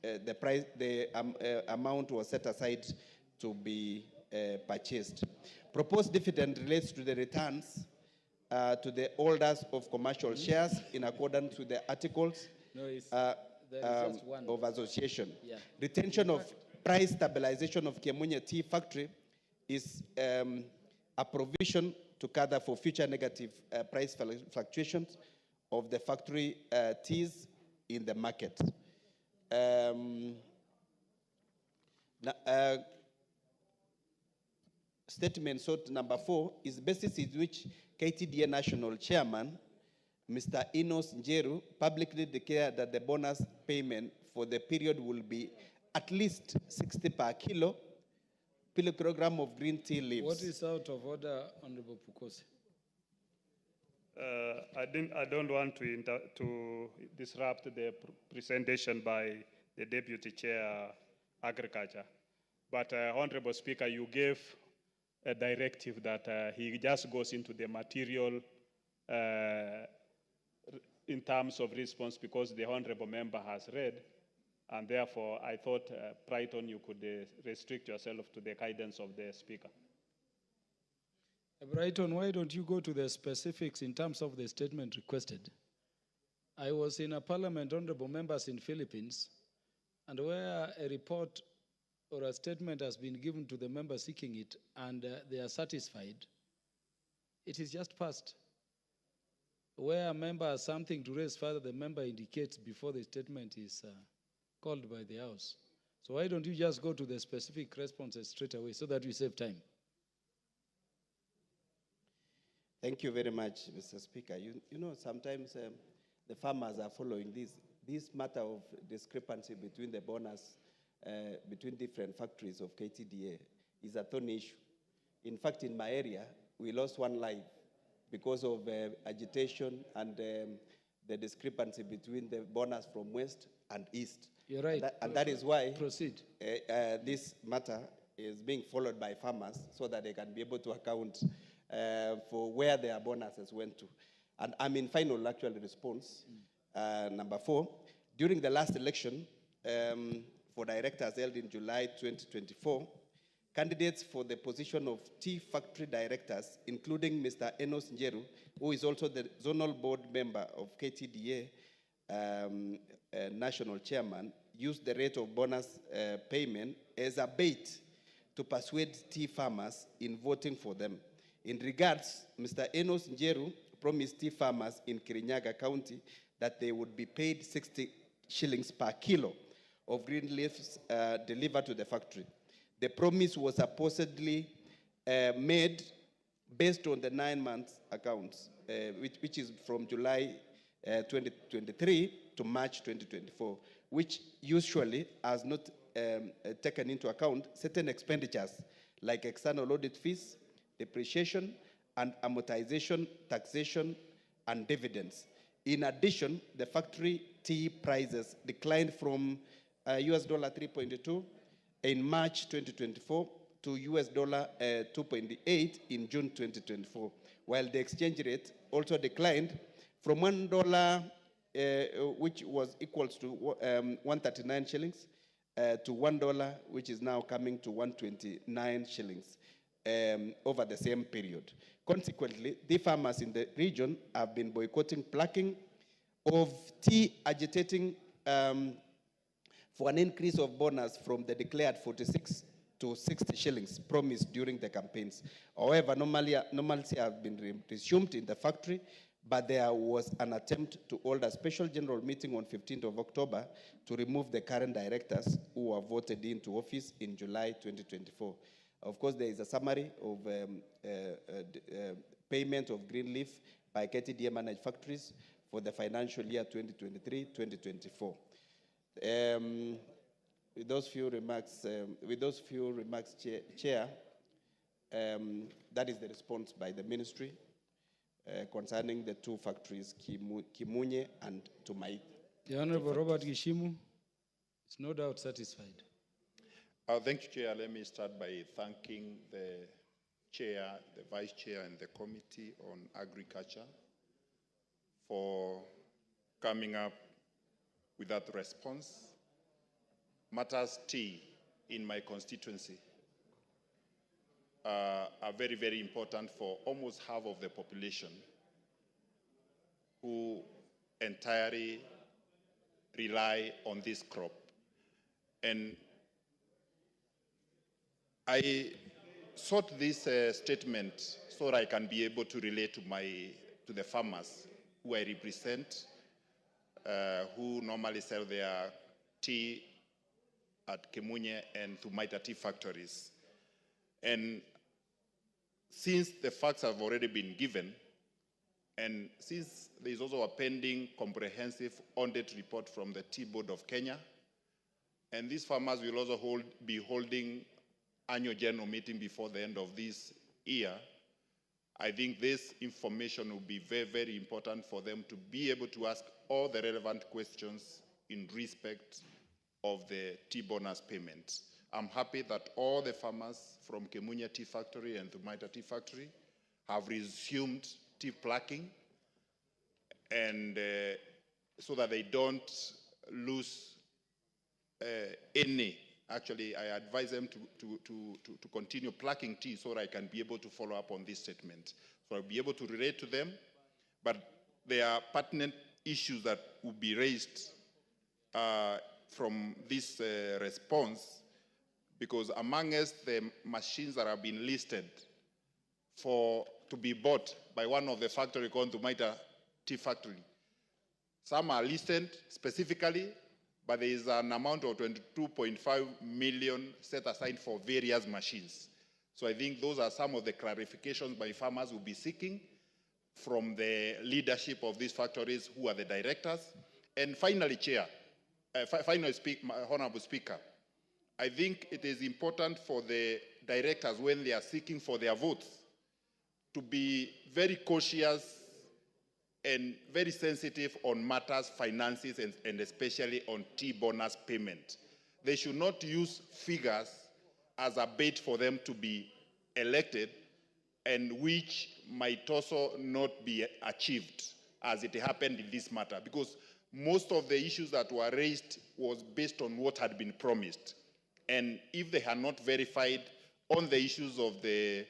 the amount was set aside to be purchased. Proposed dividend relates to the returns to the holders of commercial shares in accordance with the articles of association. Yeah. Retention of price stabilization of Kimunye Tea Factory is a provision to cover for future negative price fluctuations of the factory teas in the market. Statement sought number 4 is basis in which KTDA National Chairman, Mr. Enos Njeru, publicly declared that the bonus payment for the period will be at least 60 per kilogram of green tea leaves. What is out of order, Honorable Pukose? I don't want to disrupt the presentation by the Deputy Chair Agriculture, but Honorable Speaker, you gave a directive that he just goes into the material in terms of response, because the Honorable Member has read, and therefore I thought, Brighton, you could restrict yourself to the guidance of the Speaker. Brighton, why don't you go to the specifics in terms of the statement requested? I was in a parliament, honorable members, in Philippines, and where a report or a statement has been given to the member seeking it and they are satisfied, it is just passed. Where a member has something to raise further, the member indicates before the statement is called by the House. So why don't you just go to the specific responses straight away so that we save time? Thank you very much, Mr. Speaker. You know, sometimes the farmers are following this matter of discrepancy between the bonus between different factories of KTDA is a thorny issue. In fact, in my area, we lost one life because of agitation and the discrepancy between the bonus from west and east. You're right. And that is why proceed. This matter is being followed by farmers so that they can be able to account for where their bonuses went to. And I'm in final actual response. Number 4, during the last election for directors held in July 2024, candidates for the position of tea factory directors, including Mr. Enos Njeru, who is also the zonal board member of KTDA, national chairman, used the rate of bonus payment as a bait to persuade tea farmers in voting for them. In regards, Mr. Enos Njeru promised tea farmers in Kirinyaga County that they would be paid 60 shillings per kilo of green leaves delivered to the factory. The promise was supposedly made based on the 9 months accounts, which is from July 2023 to March 2024, which usually has not taken into account certain expenditures like external audit fees, depreciation and amortization, taxation, and dividends. In addition, the factory tea prices declined from US $3.2 in March 2024 to US $2.8 in June 2024, while the exchange rate also declined from $1, which was equal to 139 shillings, to $1, which is now coming to 129 shillings over the same period. Consequently, the farmers in the region have been boycotting plucking of tea, agitating for an increase of bonus from the declared 46 to 60 shillings promised during the campaigns. However, normalcy has been resumed in the factory, but there was an attempt to hold a special general meeting on 15th of October to remove the current directors who were voted into office in July 2024. Of course, there is a summary of payment of green leaf by KTDA managed factories for the financial year 2023-2024. With those few remarks, Chair, that is the response by the ministry concerning the two factories, Kimunye and Tumait. The Honorable Robert Gishimu is no doubt satisfied. Thank you, Chair. Let me start by thanking the Chair, the Vice Chair, and the Committee on Agriculture for coming up with that response. Matters tea in my constituency are very, very important for almost half of the population who entirely rely on this crop. And I sought this statement so that I can be able to relate to the farmers who I represent, who normally sell their tea at Kimunye and Thumaita tea factories. And since the facts have already been given, and since there is also a pending comprehensive audit report from the Tea Board of Kenya, and these farmers will also be holding annual general meeting before the end of this year, I think this information will be very, very important for them to be able to ask all the relevant questions in respect of the tea bonus payments. I'm happy that all the farmers from Kimunye Tea Factory and Thumaita Tea Factory have resumed tea plucking, and so that they don't lose any. Actually, I advise them to continue plucking tea so that I can be able to follow up on this statement. So I'll be able to relate to them, but there are pertinent issues that will be raised from this response because amongst the machines that have been listed to be bought by one of the factory called Tumaita Tea Factory, some are listed specifically, but there is an amount of 22.5 million set aside for various machines. So I think those are some of the clarifications my farmers will be seeking from the leadership of these factories, who are the directors. And finally, Honorable Speaker, I think it is important for the directors, when they are seeking for their votes, to be very cautious and very sensitive on matters, finances, and especially on tea bonus payment. They should not use figures as a bait for them to be elected, and which might also not be achieved, as it happened in this matter, because most of the issues that were raised was based on what had been promised. And if they had not verified on the issues of the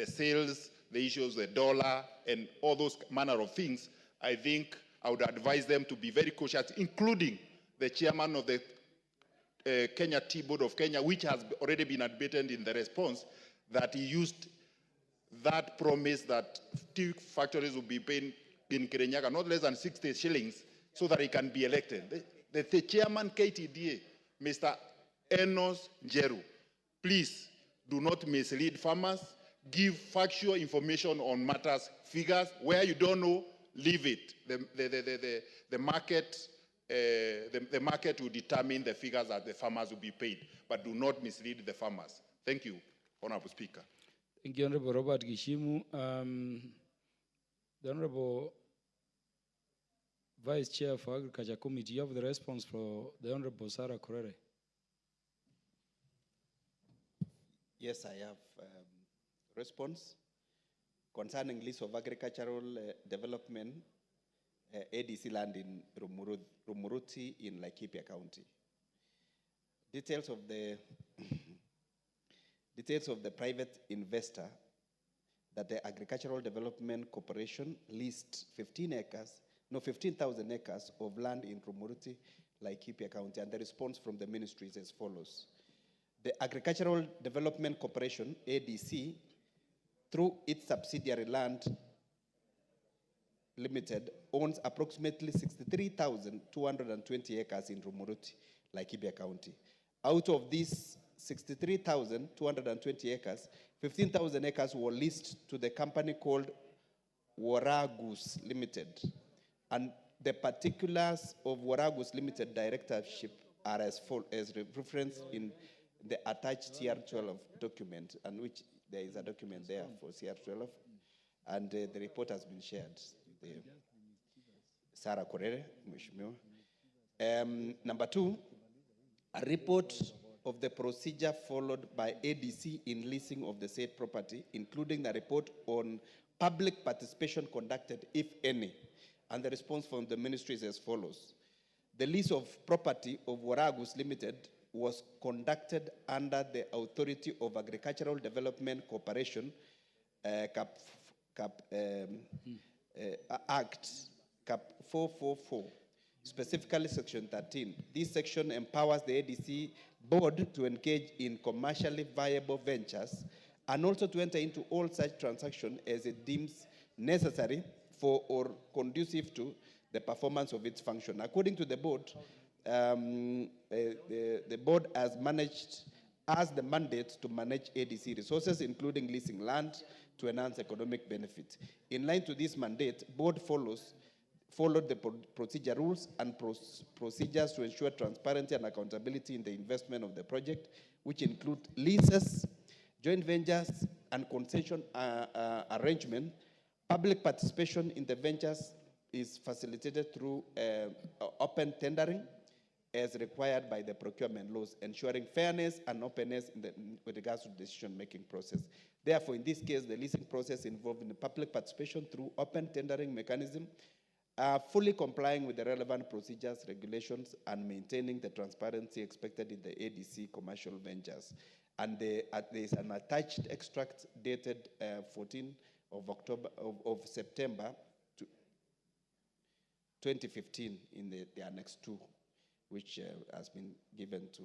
sales, the issues of the dollar, and all those manner of things, I think I would advise them to be very cautious, including the chairman of the Kenya Tea Board of Kenya, which has already been admitted in the response, that he used that promise that tea factories will be paying in Kirinyaga not less than 60 shillings so that he can be elected. The chairman, KTDA, Mr. Enos Njeru, please do not mislead farmers. Give factual information on matters, figures. Where you don't know, leave it. The market will determine the figures that the farmers will be paid, but do not mislead the farmers. Thank you, Honorable Speaker. Thank you, Honorable Robert Gishimu. The Honorable Vice Chair for Agriculture Committee, you have the response for the Honorable Sarah Kurere. Yes, I have response concerning list of agricultural development ADC land in Rumuruti in Laikipia County. Details of the private investor that the Agricultural Development Corporation leased 15,000 acres of land in Rumuruti, Laikipia County, and the response from the ministry is as follows. The Agricultural Development Corporation, ADC, through its subsidiary Land Limited, owns approximately 63,220 acres in Rumuruti, Laikipia County. Out of these 63,220 acres, 15,000 acres were leased to the company called Waragus Limited. And the particulars of Waragus Limited directorship are as referenced in the attached CR12 document, and which there is a document there for CR12, and the report has been shared with Sarah Kurere, Mheshimiwa. Number two, a report of the procedure followed by ADC in leasing of the said property, including the report on public participation conducted, if any. And the response from the ministry is as follows. The lease of property of Waragus Limited was conducted under the Authority of Agricultural Development Corporation Act, Cap 444, specifically Section 13. This section empowers the ADC board to engage in commercially viable ventures and also to enter into all such transactions as it deems necessary for or conducive to the performance of its function. According to the board, the board has the mandate to manage ADC resources, including leasing land to enhance economic benefit. In line to this mandate, board followed the procedure rules and procedures to ensure transparency and accountability in the investment of the project, which include leases, joint ventures, and concession arrangement. Public participation in the ventures is facilitated through open tendering as required by the procurement laws, ensuring fairness and openness with regards to the decision-making process. Therefore, in this case, the leasing process involved in the public participation through open tendering mechanism, fully complying with the relevant procedures, regulations, and maintaining the transparency expected in the ADC commercial ventures. And there is an attached extract dated 14 of September 2015 in the Annex 2, which has been given to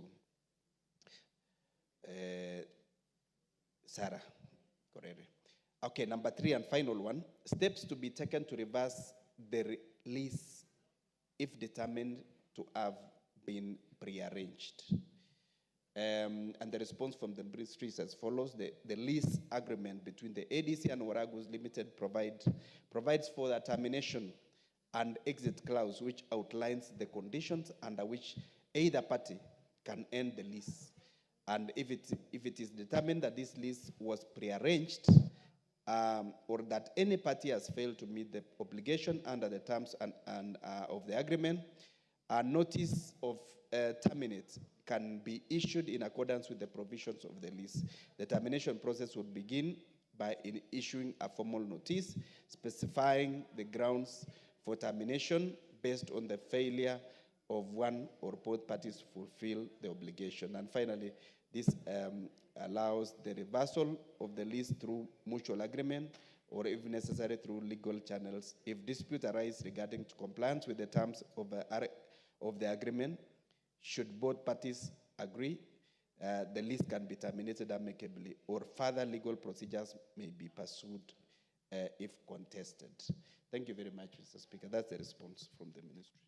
Sarah Korere. Okay, number 3 and final one, steps to be taken to reverse the lease if determined to have been prearranged. And the response from the ministry is as follows. The lease agreement between the ADC and Waragus Limited provides for the termination and exit clause, which outlines the conditions under which either party can end the lease. And if it is determined that this lease was prearranged, or that any party has failed to meet the obligation under the terms of the agreement, a notice of terminate can be issued in accordance with the provisions of the lease. The termination process would begin by issuing a formal notice specifying the grounds for termination based on the failure of one or both parties to fulfill the obligation. And finally, this allows the reversal of the lease through mutual agreement, or if necessary through legal channels. If dispute arises regarding to compliance with the terms of the agreement, should both parties agree, the lease can be terminated amicably, or further legal procedures may be pursued if contested. Thank you very much, Mr. Speaker. That's the response from the ministry.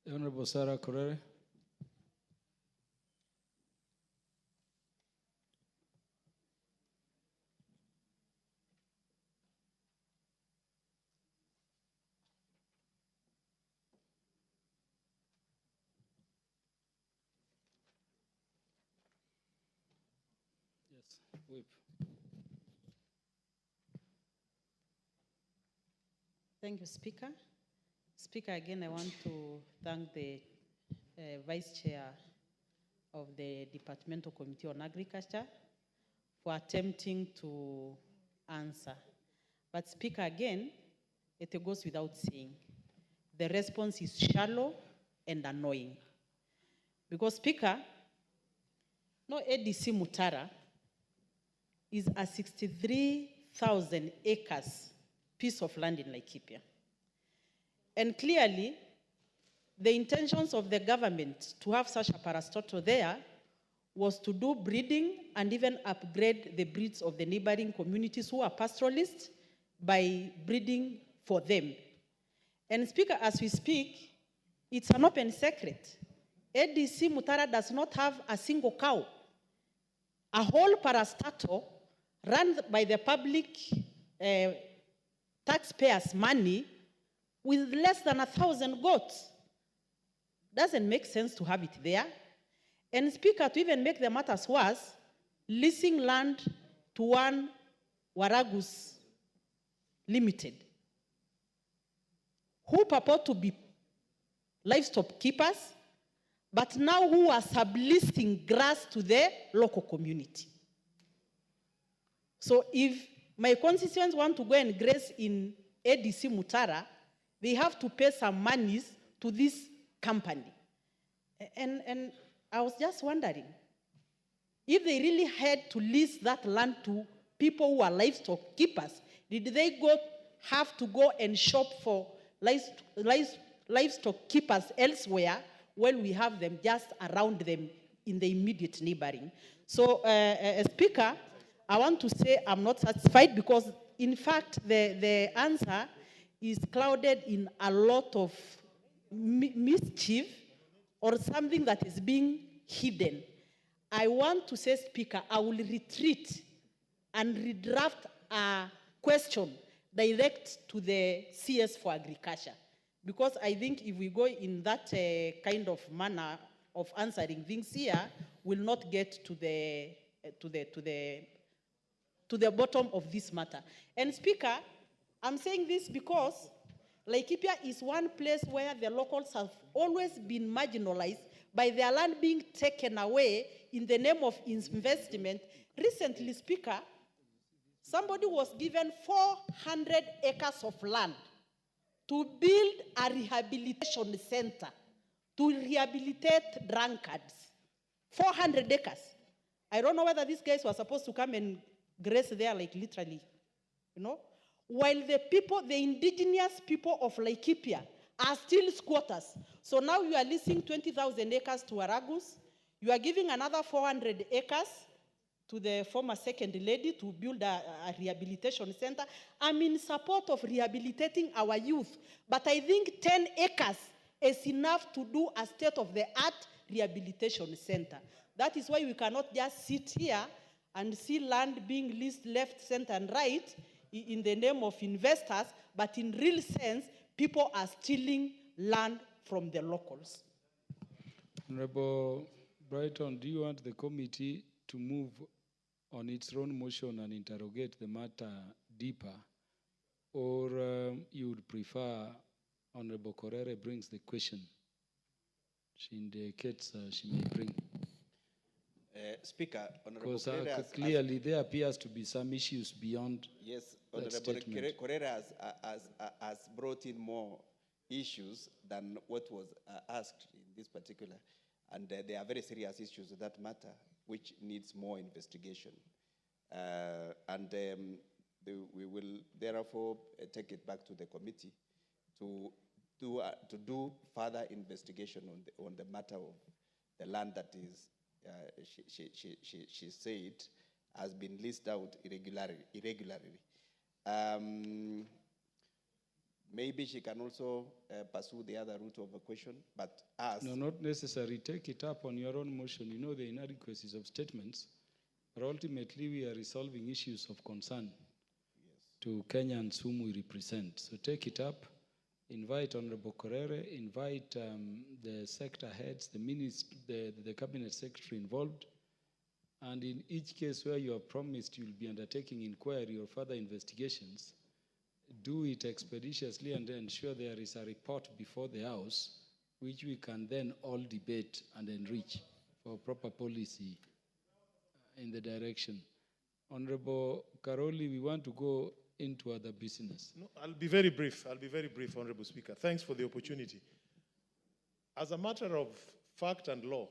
The Honorable Sarah Korere. Yes, whip. Thank you, Speaker. Speaker, again, I want to thank the Vice Chair of the Departmental Committee on Agriculture for attempting to answer. But Speaker, again, it goes without saying, the response is shallow and annoying. Because Speaker, no ADC Mutara is a 63,000 acres piece of land in Laikipia. And clearly, the intentions of the government to have such a parastatal there was to do breeding and even upgrade the breeds of the neighboring communities who are pastoralists by breeding for them. And Speaker, as we speak, it's an open secret. ADC Mutara does not have a single cow. A whole parastatal run by the public taxpayers' money with less than 1,000 goats. Doesn't make sense to have it there. And Speaker, to even make the matters worse, leasing land to one Waragus Limited, who purport to be livestock keepers, but now who are subleasing grass to the local community. So if my constituents want to go and graze in ADC Mutara, they have to pay some monies to this company. And I was just wondering, if they really had to lease that land to people who are livestock keepers, did they have to go and shop for livestock keepers elsewhere when we have them just around them in the immediate neighboring? So, Speaker, I want to say I'm not satisfied because, in fact, the answer is clouded in a lot of mischief or something that is being hidden. I want to say, Speaker, I will retreat and redraft a question direct to the CS for Agriculture, because I think if we go in that kind of manner of answering things here, we'll not get to the bottom of this matter. And Speaker, I'm saying this because Laikipia is one place where the locals have always been marginalized by their land being taken away in the name of investment. Recently, Speaker, somebody was given 400 acres of land to build a rehabilitation center to rehabilitate drunkards. 400 acres. I don't know whether these guys were supposed to come and graze there, like literally, you know? While the people, the indigenous people of Laikipia are still squatters. So now you are leasing 20,000 acres to Waragus. You are giving another 400 acres to the former second lady to build a rehabilitation center. I'm in support of rehabilitating our youth, but I think 10 acres is enough to do a state-of-the-art rehabilitation center. That is why we cannot just sit here and see land being leased left, center, and right in the name of investors, but in real sense, people are stealing land from the locals. Honorable Brighton, do you want the committee to move on its own motion and interrogate the matter deeper, or you would prefer Honorable Korere brings the question? She indicates she may bring. Speaker, Honorable Because Korere clearly there appears to be some issues beyond yes, that Honorable statement. Korere has brought in more issues than what was asked in this particular, and there are very serious issues of that matter which needs more investigation. We will therefore take it back to the committee to do further investigation on the matter of the land that is, she said, has been leased out irregularly. Maybe she can also pursue the other route of a question, but as... No, not necessary. Take it up on your own motion. You know the inadequacies of statements, but ultimately we are resolving issues of concern to Kenyans whom we represent. So take it up, invite Honorable Korere, invite the sector heads, the cabinet secretary involved, and in each case where you have promised you'll be undertaking inquiry or further investigations, do it expeditiously and ensure there is a report before the House, which we can then all debate and enrich for proper policy in the direction. Honorable Karoli, we want to go into other business. No, I'll be very brief. I'll be very brief, Honorable Speaker. Thanks for the opportunity. As a matter of fact and law,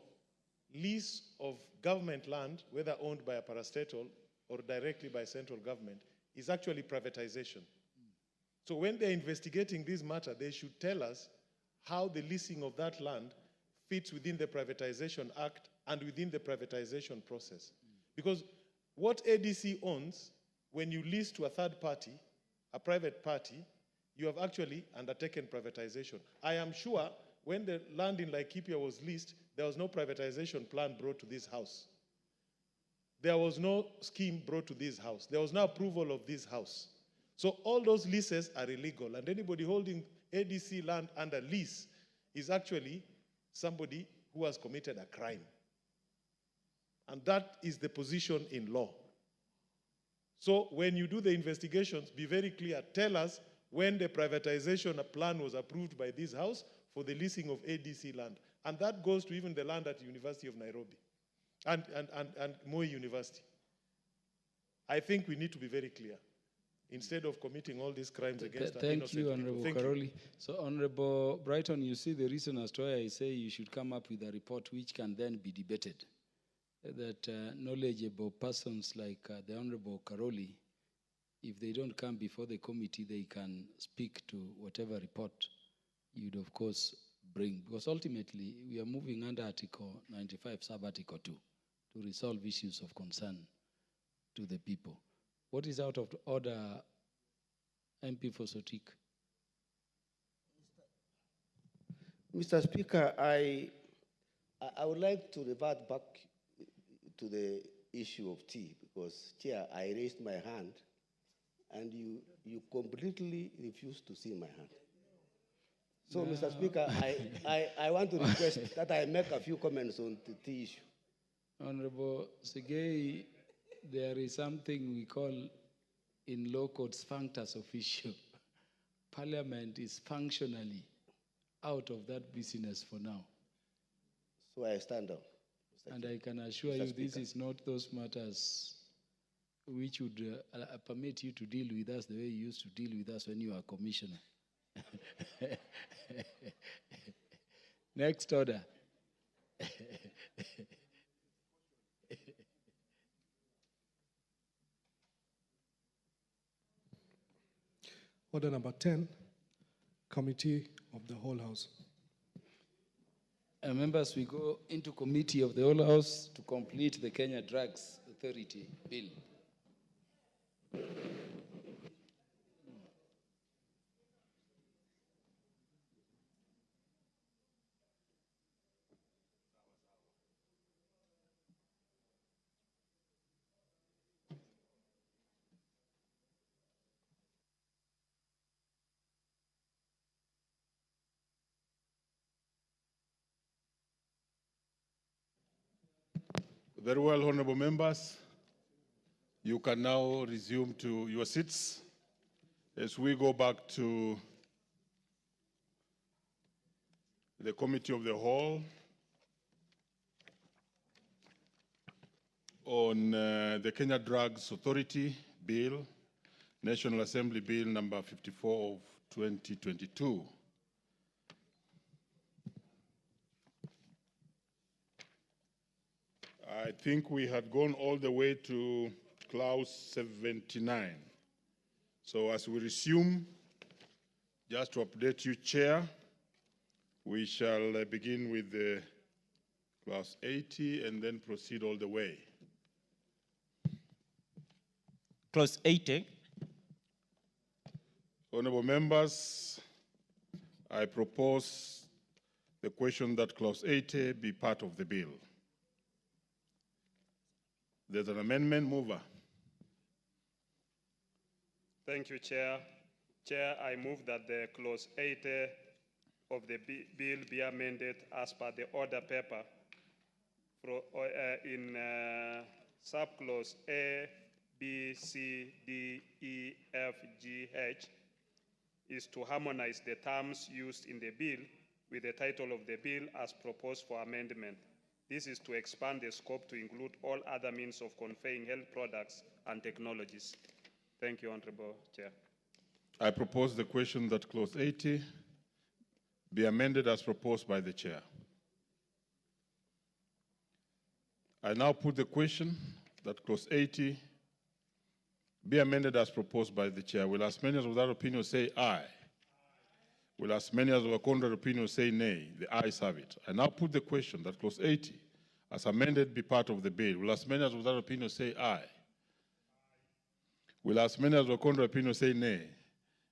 lease of government land, whether owned by a parastatal or directly by central government, is actually privatization. So when they're investigating this matter, they should tell us how the leasing of that land fits within the Privatization Act and within the privatization process. Because what ADC owns, when you lease to a third party, a private party, you have actually undertaken privatization. I am sure when the land in Laikipia was leased, there was no privatization plan brought to this House. There was no scheme brought to this House. There was no approval of this House. So all those leases are illegal, and anybody holding ADC land under lease is actually somebody who has committed a crime. And that is the position in law. So when you do the investigations, be very clear. Tell us when the privatization plan was approved by this House for the leasing of ADC land. And that goes to even the land at the University of Nairobi and Moi University. I think we need to be very clear instead of committing all these crimes against our innocent people. Thank you, Honorable Karoli. So, Honorable Brighton, you see the reason as to why I say you should come up with a report which can then be debated. That knowledgeable persons like the Honorable Karoli, if they don't come before the committee, they can speak to whatever report you'd, of course, bring. Because ultimately, we are moving under Article 95, Sub-Article 2, to resolve issues of concern to the people. What is out of order, MP for Sotik? Mr. Speaker, I would like to revert back to the issue of tea, because, Chair, I raised my hand, and you completely refused to see my hand. So, Mr. Speaker, I want to request that I make a few comments on the tea issue. Honorable Segei, there is something we call in law code sphincters officio. Parliament is functionally out of that business for now. So I stand down. And I can assure you this is not those matters which would permit you to deal with us the way you used to deal with us when you were commissioner. Next order. Order number 10, Committee of the Whole House. Members, we go into committee of the whole House to complete the Kenya Drugs Authority bill. Very well, honorable members. You can now resume to your seats as we go back to the Committee of the Whole on the Kenya Drugs Authority Bill, National Assembly Bill number 54 of 2022. I think we had gone all the way to clause 79. So as we resume, just to update you, Chair, we shall begin with the clause 80 and then proceed all the way. Clause 80. Honorable members, I propose the question that clause 80 be part of the bill. There's an amendment. Mover. Thank you, Chair. Chair, I move that the clause 80 of the bill be amended as per the order paper in subclause A, B, C, D, E, F, G, H is to harmonize the terms used in the bill with the title of the bill as proposed for amendment. This is to expand the scope to include all other means of conveying health products and technologies. Thank you, Honorable Chair. I propose the question that clause 80 be amended as proposed by the Chair. I now put the question that clause 80 be amended as proposed by the Chair. Will as many as of that opinion say aye? Will as many as of a contrary opinion say nay? The ayes have it. I now put the question that clause 80 as amended be part of the bill. Will as many as of that opinion say aye? Will as many as of a contrary opinion say nay?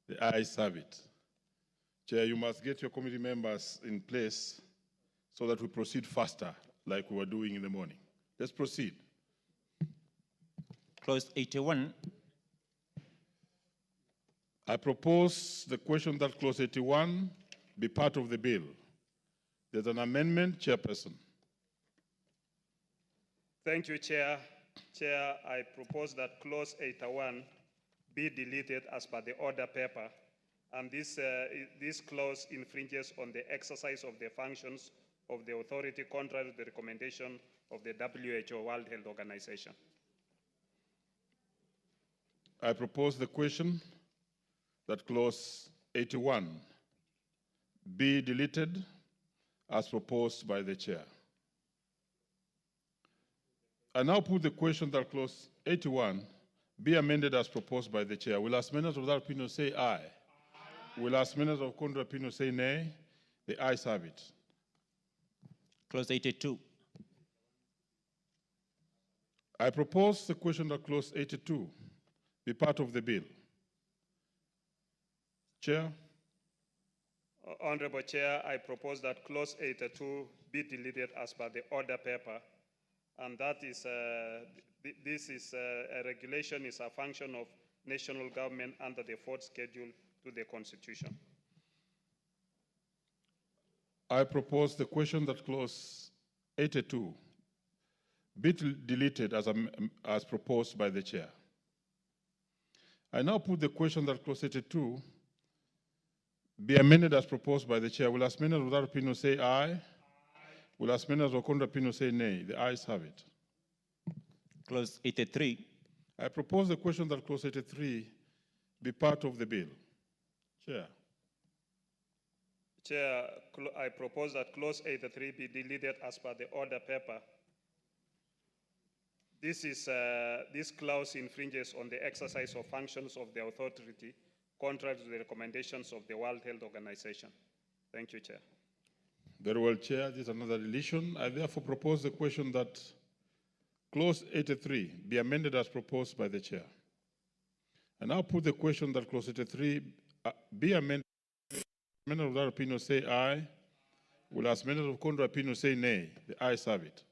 The ayes have it. Chair, you must get your committee members in place so that we proceed faster like we were doing in the morning. Let's proceed. Clause 81. I propose the question that clause 81 be part of the bill. There's an amendment, Chairperson. Thank you, Chair. Chair, I propose that clause 81 be deleted as per the order paper, and this clause infringes on the exercise of the functions of the authority contrary to the recommendation of the WHO, World Health Organization. I propose the question that clause 81 be deleted as proposed by the Chair. I now put the question that clause 81 be amended as proposed by the Chair. Will as many as of that opinion say aye? Aye. Will as many as of contrary opinion say nay? The ayes have it. Clause 82. I propose the question that clause 82 be part of the bill. Chair. Honorable Chair, I propose that clause 82 be deleted as per the order paper, and that is, this is a regulation is a function of national government under the fourth schedule to the Constitution. I propose the question that clause 82 be deleted as proposed by the Chair. I now put the question that clause 82 be amended as proposed by the Chair. Will as many as without opinion say aye? Aye. Will as many as with contrary opinion say nay? The ayes have it. Clause 83. I propose the question that clause 83 be part of the bill. Chair. Chair, I propose that clause 83 be deleted as per the order paper. This clause infringes on the exercise of functions of the authority contrary to the recommendations of the World Health Organization. Thank you, Chair. Very well, Chair. This is another deletion. I therefore propose the question that clause 83 be amended as proposed by the Chair. I now put the question that clause 83 be amended. Members of that opinion say aye. Will as members of contrary opinion say nay? The ayes have it.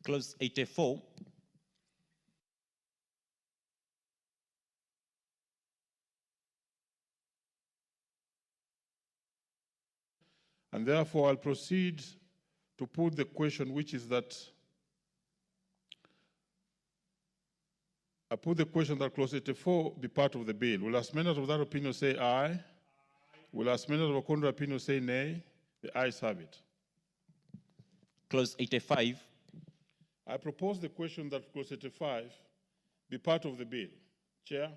Clause 84. And therefore, I'll proceed to put the question, which is that I put the question that clause 84 be part of the bill. Will as members of that opinion say aye? Will as members of a contrary opinion say nay? The ayes have it. Clause 85. I propose the question that clause 85 be part of the bill. Chair?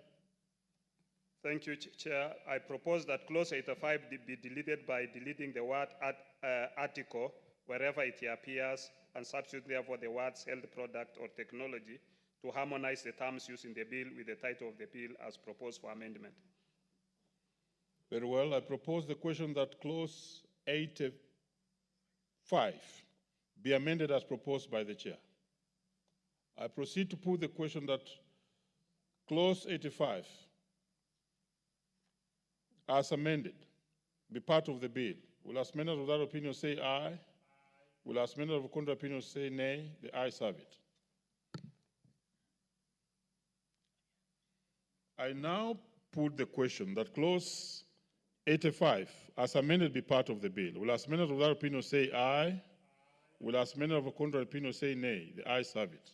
Thank you, Chair. I propose that clause 85 be deleted by deleting the word article wherever it appears and substitute therefore the words health product or technology to harmonize the terms used in the bill with the title of the bill as proposed for amendment. Very well. I propose the question that clause 85 be amended as proposed by the Chair. I proceed to put the question that clause 85 as amended be part of the bill. Will as members of that opinion say aye? Will as members of contrary opinion say nay? The ayes have it. I now put the question that clause 85 as amended be part of the bill. Will as members of that opinion say aye? Will as members of contrary opinion say nay? The ayes have it.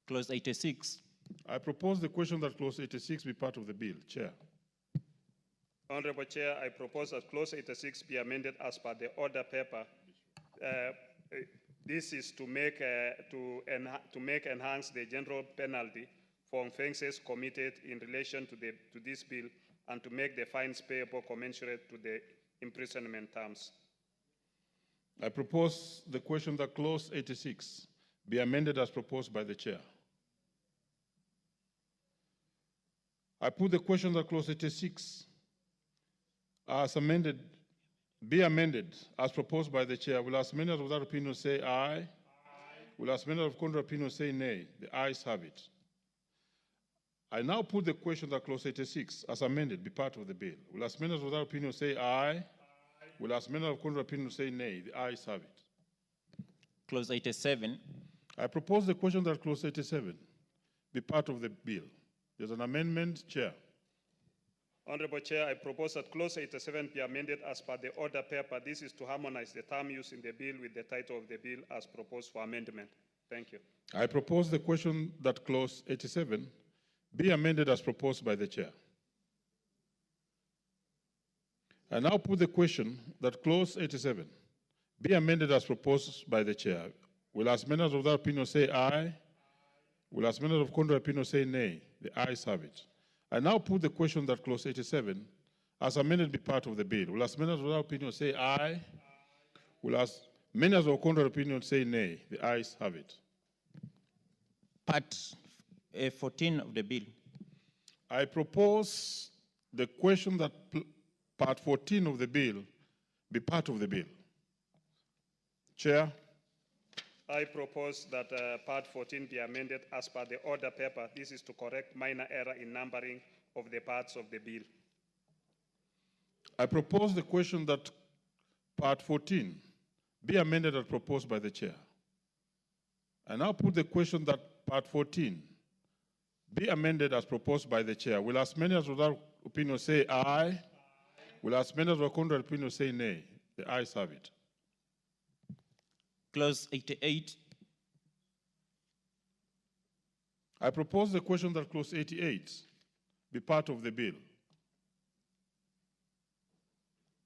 Clause 86. I propose the question that clause 86 be part of the bill. Chair. Honorable Chair, I propose that clause 86 be amended as per the order paper. This is to make enhance the general penalty for offences committed in relation to this bill and to make the fines payable commensurate to the imprisonment terms. I propose the question that clause 86 be amended as proposed by the Chair. I put the question that clause 86 as amended be amended as proposed by the Chair. Will as members of that opinion say aye? Will as members of contrary opinion say nay? The ayes have it. I now put the question that clause 86 as amended be part of the bill. Will as members of that opinion say aye? Will as members of contrary opinion say nay? The ayes have it. Clause 87. I propose the question that clause 87 be part of the bill. There's an amendment, Chair. Honorable Chair, I propose that clause 87 be amended as per the order paper. This is to harmonize the term used in the bill with the title of the bill as proposed for amendment. Thank you. I propose the question that clause 87 be amended as proposed by the Chair. I now put the question that clause 87 be amended as proposed by the Chair. Will as members of that opinion say aye? Will as members of contrary opinion say nay? The ayes have it. I now put the question that clause 87 as amended be part of the bill. Will as members of that opinion say aye? Will as members of contrary opinion say nay? The ayes have it. Part 14 of the bill. I propose the question that part 14 of the bill be part of the bill. Chair. I propose that part 14 be amended as per the order paper. This is to correct minor error in numbering of the parts of the bill. I propose the question that part 14 be amended as proposed by the Chair. I now put the question that part 14 be amended as proposed by the Chair. Will as many as without opinion say aye? Will as many as with contrary opinion say nay? The ayes have it. Clause 88. I propose the question that clause 88 be part of the bill.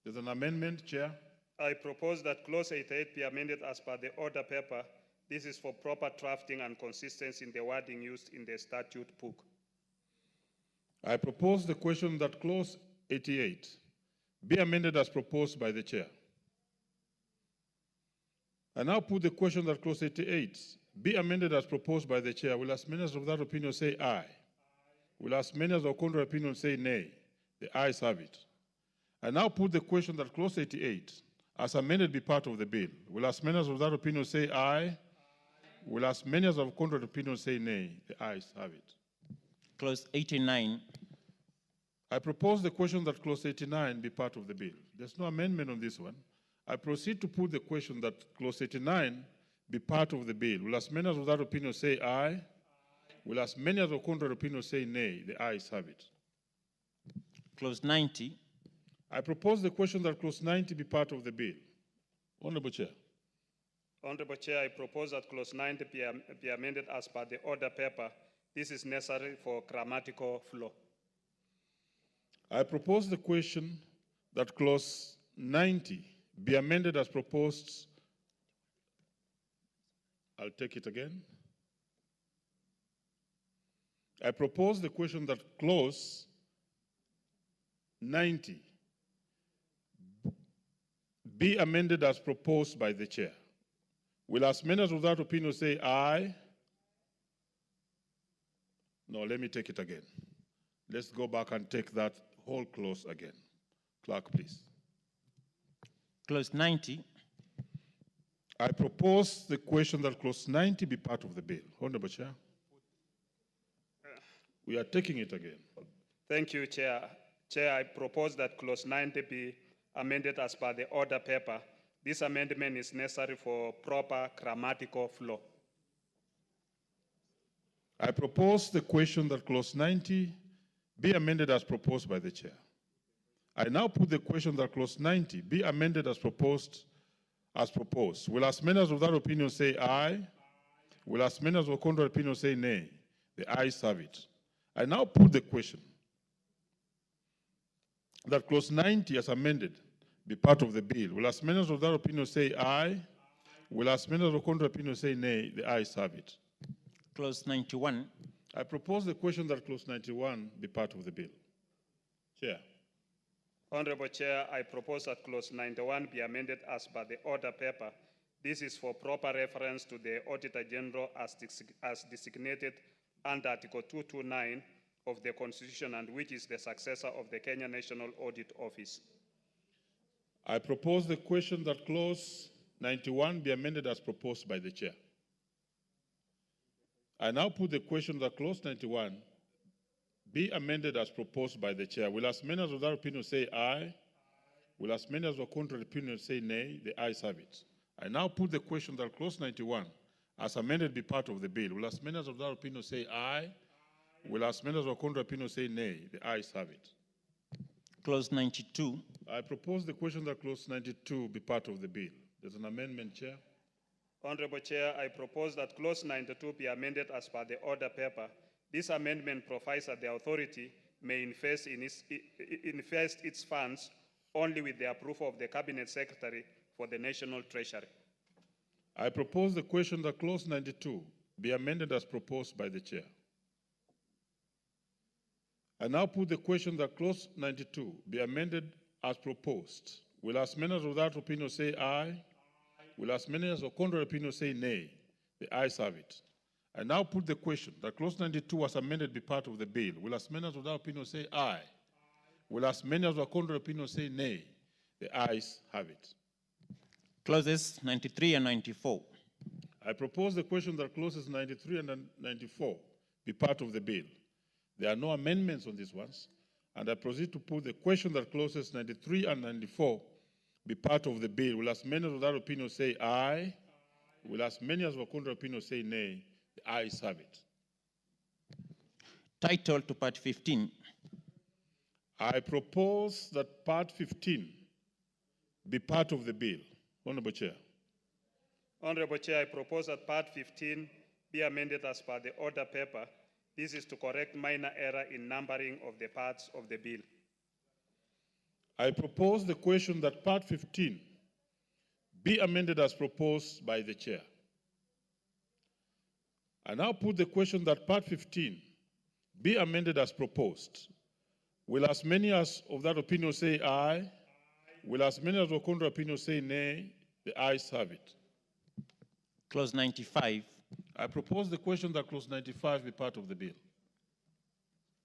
There's an amendment, Chair. I propose that clause 88 be amended as per the order paper. This is for proper drafting and consistency in the wording used in the statute book. I propose the question that clause 88 be amended as proposed by the Chair. I now put the question that clause 88 be amended as proposed by the Chair. Will as many as of that opinion say aye? Will as many as of contrary opinion say nay? The ayes have it. I now put the question that clause 88 as amended be part of the bill? Will as many as of that opinion say aye? Will as many as of contrary opinion say nay? The ayes have it. Clause 89. I propose the question that clause 89 be part of the bill. There's no amendment on this one. I proceed to put the question that clause 89 be part of the bill. Will as many as of that opinion say aye? Will as many as of contrary opinion say nay? The ayes have it. Clause 90. I propose the question that clause 90 be part of the bill. Honorable Chair. Honorable Chair, I propose that clause 90 be amended as per the order paper. This is necessary for grammatical flow. I propose the question that clause 90 be amended as proposed. I'll take it again. I propose the question that clause 90 be amended as proposed by the chair. Will as many as of that opinion say aye? No, let me take it again. Let's go back and take that whole clause again. Clerk, please. Clause 90. I propose the question that clause 90 be part of the bill. Honorable Chair. We are taking it again. Thank you, Chair. Chair, I propose that clause 90 be amended as per the order paper. This amendment is necessary for proper grammatical flow. I propose the question that clause 90 be amended as proposed by the chair. I now put the question that clause 90 be amended as proposed. Will as many as of that opinion say aye? Will as many as of contrary opinion say nay? The ayes have it. I now put the question that clause 90 as amended be part of the bill. Will as many as of that opinion say aye? Will as many as of contrary opinion say nay? The ayes have it. Clause 91. I propose the question that clause 91 be part of the bill. Chair. Honorable Chair, I propose that clause 91 be amended as per the order paper. This is for proper reference to the Auditor General as designated under Article 229 of the Constitution and which is the successor of the Kenya National Audit Office. I propose the question that clause 91 be amended as proposed by the chair. I now put the question that clause 91 be amended as proposed by the chair. Will as many as of that opinion say aye? Will as many as of contrary opinion say nay? The ayes have it. I now put the question that clause 91 as amended be part of the bill. Will as many as of that opinion say aye? Will as many as of contrary opinion say nay? The ayes have it. Clause 92. I propose the question that clause 92 be part of the bill. There's an amendment, Chair. Honorable Chair, I propose that clause 92 be amended as per the order paper. This amendment provides that the authority may invest its funds only with the approval of the Cabinet Secretary for the National Treasury. I propose the question that clause 92 be amended as proposed by the chair. I now put the question that clause 92 be amended as proposed. Will as many as of that opinion say aye? Will as many as of contrary opinion say nay? The ayes have it. I now put the question that clause 92 as amended be part of the bill. Will as many as of that opinion say aye? Will as many as of contrary opinion say nay? The ayes have it. Clauses 93 and 94. I propose the question that clauses 93 and 94 be part of the bill. There are no amendments on these ones, and I proceed to put the question that clauses 93 and 94 be part of the bill. Will as many of that opinion say aye? Will as many as of contrary opinion say nay? The ayes have it. Title to part 15. I propose that part 15 be part of the bill. Honorable Chair. Honorable Chair, I propose that part 15 be amended as per the order paper. This is to correct minor error in numbering of the parts of the bill. I propose the question that part 15 be amended as proposed by the chair. I now put the question that part 15 be amended as proposed. Will as many as of that opinion say aye? Will as many as of contrary opinion say nay? The ayes have it. Clause 95. I propose the question that clause 95 be part of the bill.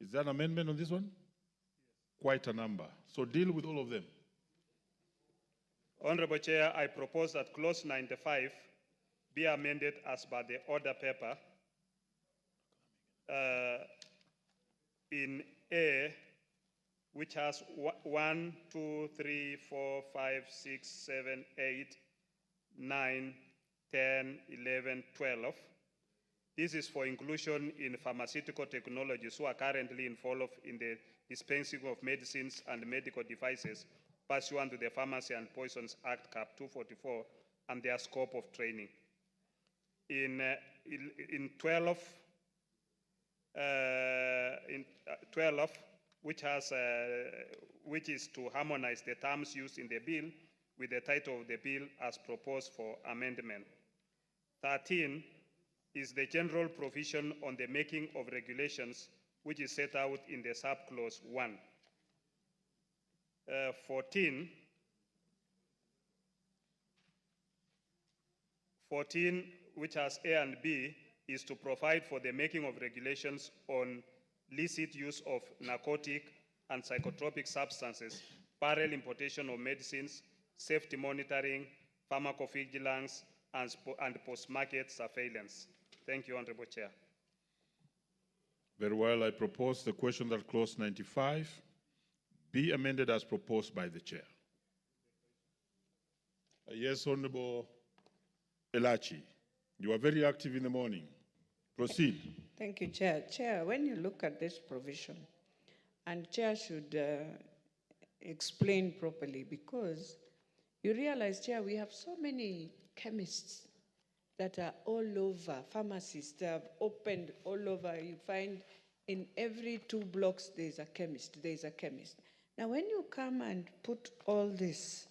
Is there an amendment on this one? Quite a number. So deal with all of them. Honorable Chair, I propose that clause 95 be amended as per the order paper in A, which has 1, 2, 3, 4, 5, 6, 7, 8, 9, 10, 11, 12. This is for inclusion in pharmaceutical technologies who are currently involved in the dispensing of medicines and medical devices pursuant to the Pharmacy and Poisons Act, Cap 244, and their scope of training. In 12, which is to harmonize the terms used in the bill with the title of the bill as proposed for amendment. 13 is the general provision on the making of regulations, which is set out in the subclause 1. 14, which has A and B, is to provide for the making of regulations on licit use of narcotic and psychotropic substances, parallel importation of medicines, safety monitoring, pharmacovigilance, and post-market surveillance. Thank you, Honorable Chair. Very well. I propose the question that clause 95 be amended as proposed by the chair. Yes, Honorable Elachi. You are very active in the morning. Proceed. Thank you, Chair. Chair, when you look at this provision, and Chair should explain properly, because you realize, Chair, we have so many chemists that are all over, pharmacists that have opened all over. You find in every 2 blocks there's a chemist, Now, when you come and put all this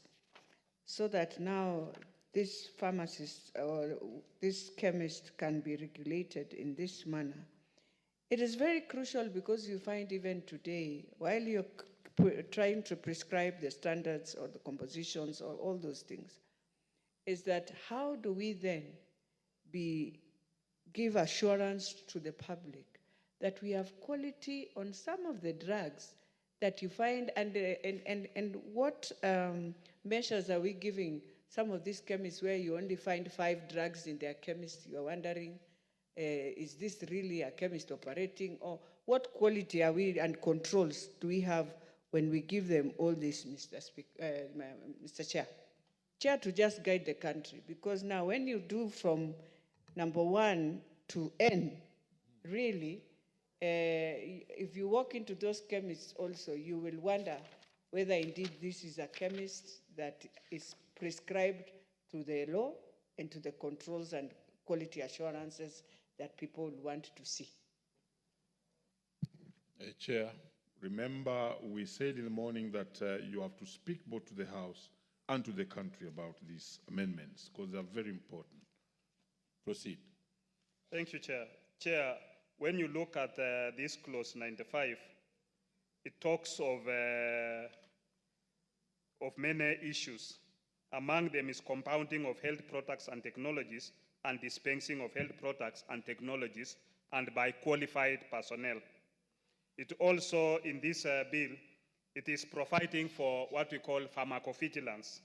so that now this pharmacist or this chemist can be regulated in this manner, it is very crucial, because you find even today, while you're trying to prescribe the standards or the compositions or all those things, is that how do we then give assurance to the public that we have quality on some of the drugs that you find, and what measures are we giving some of these chemists where you only find 5 drugs in their chemist? You are wondering, is this really a chemist operating, or what quality are we and controls do we have when we give them all this, Mr. Chair? Chair, to just guide the country, because now when you do from number 1 to N, really, if you walk into those chemists also, you will wonder whether indeed this is a chemist that is prescribed to the law and to the controls and quality assurances that people want to see. Chair, remember we said in the morning that you have to speak both to the House and to the country about these amendments, because they are very important. Proceed. Thank you, Chair. Chair, when you look at this clause 95, it talks of many issues. Among them is compounding of health products and technologies and dispensing of health products and technologies, and by qualified personnel. It also, in this bill, it is providing for what we call pharmacovigilance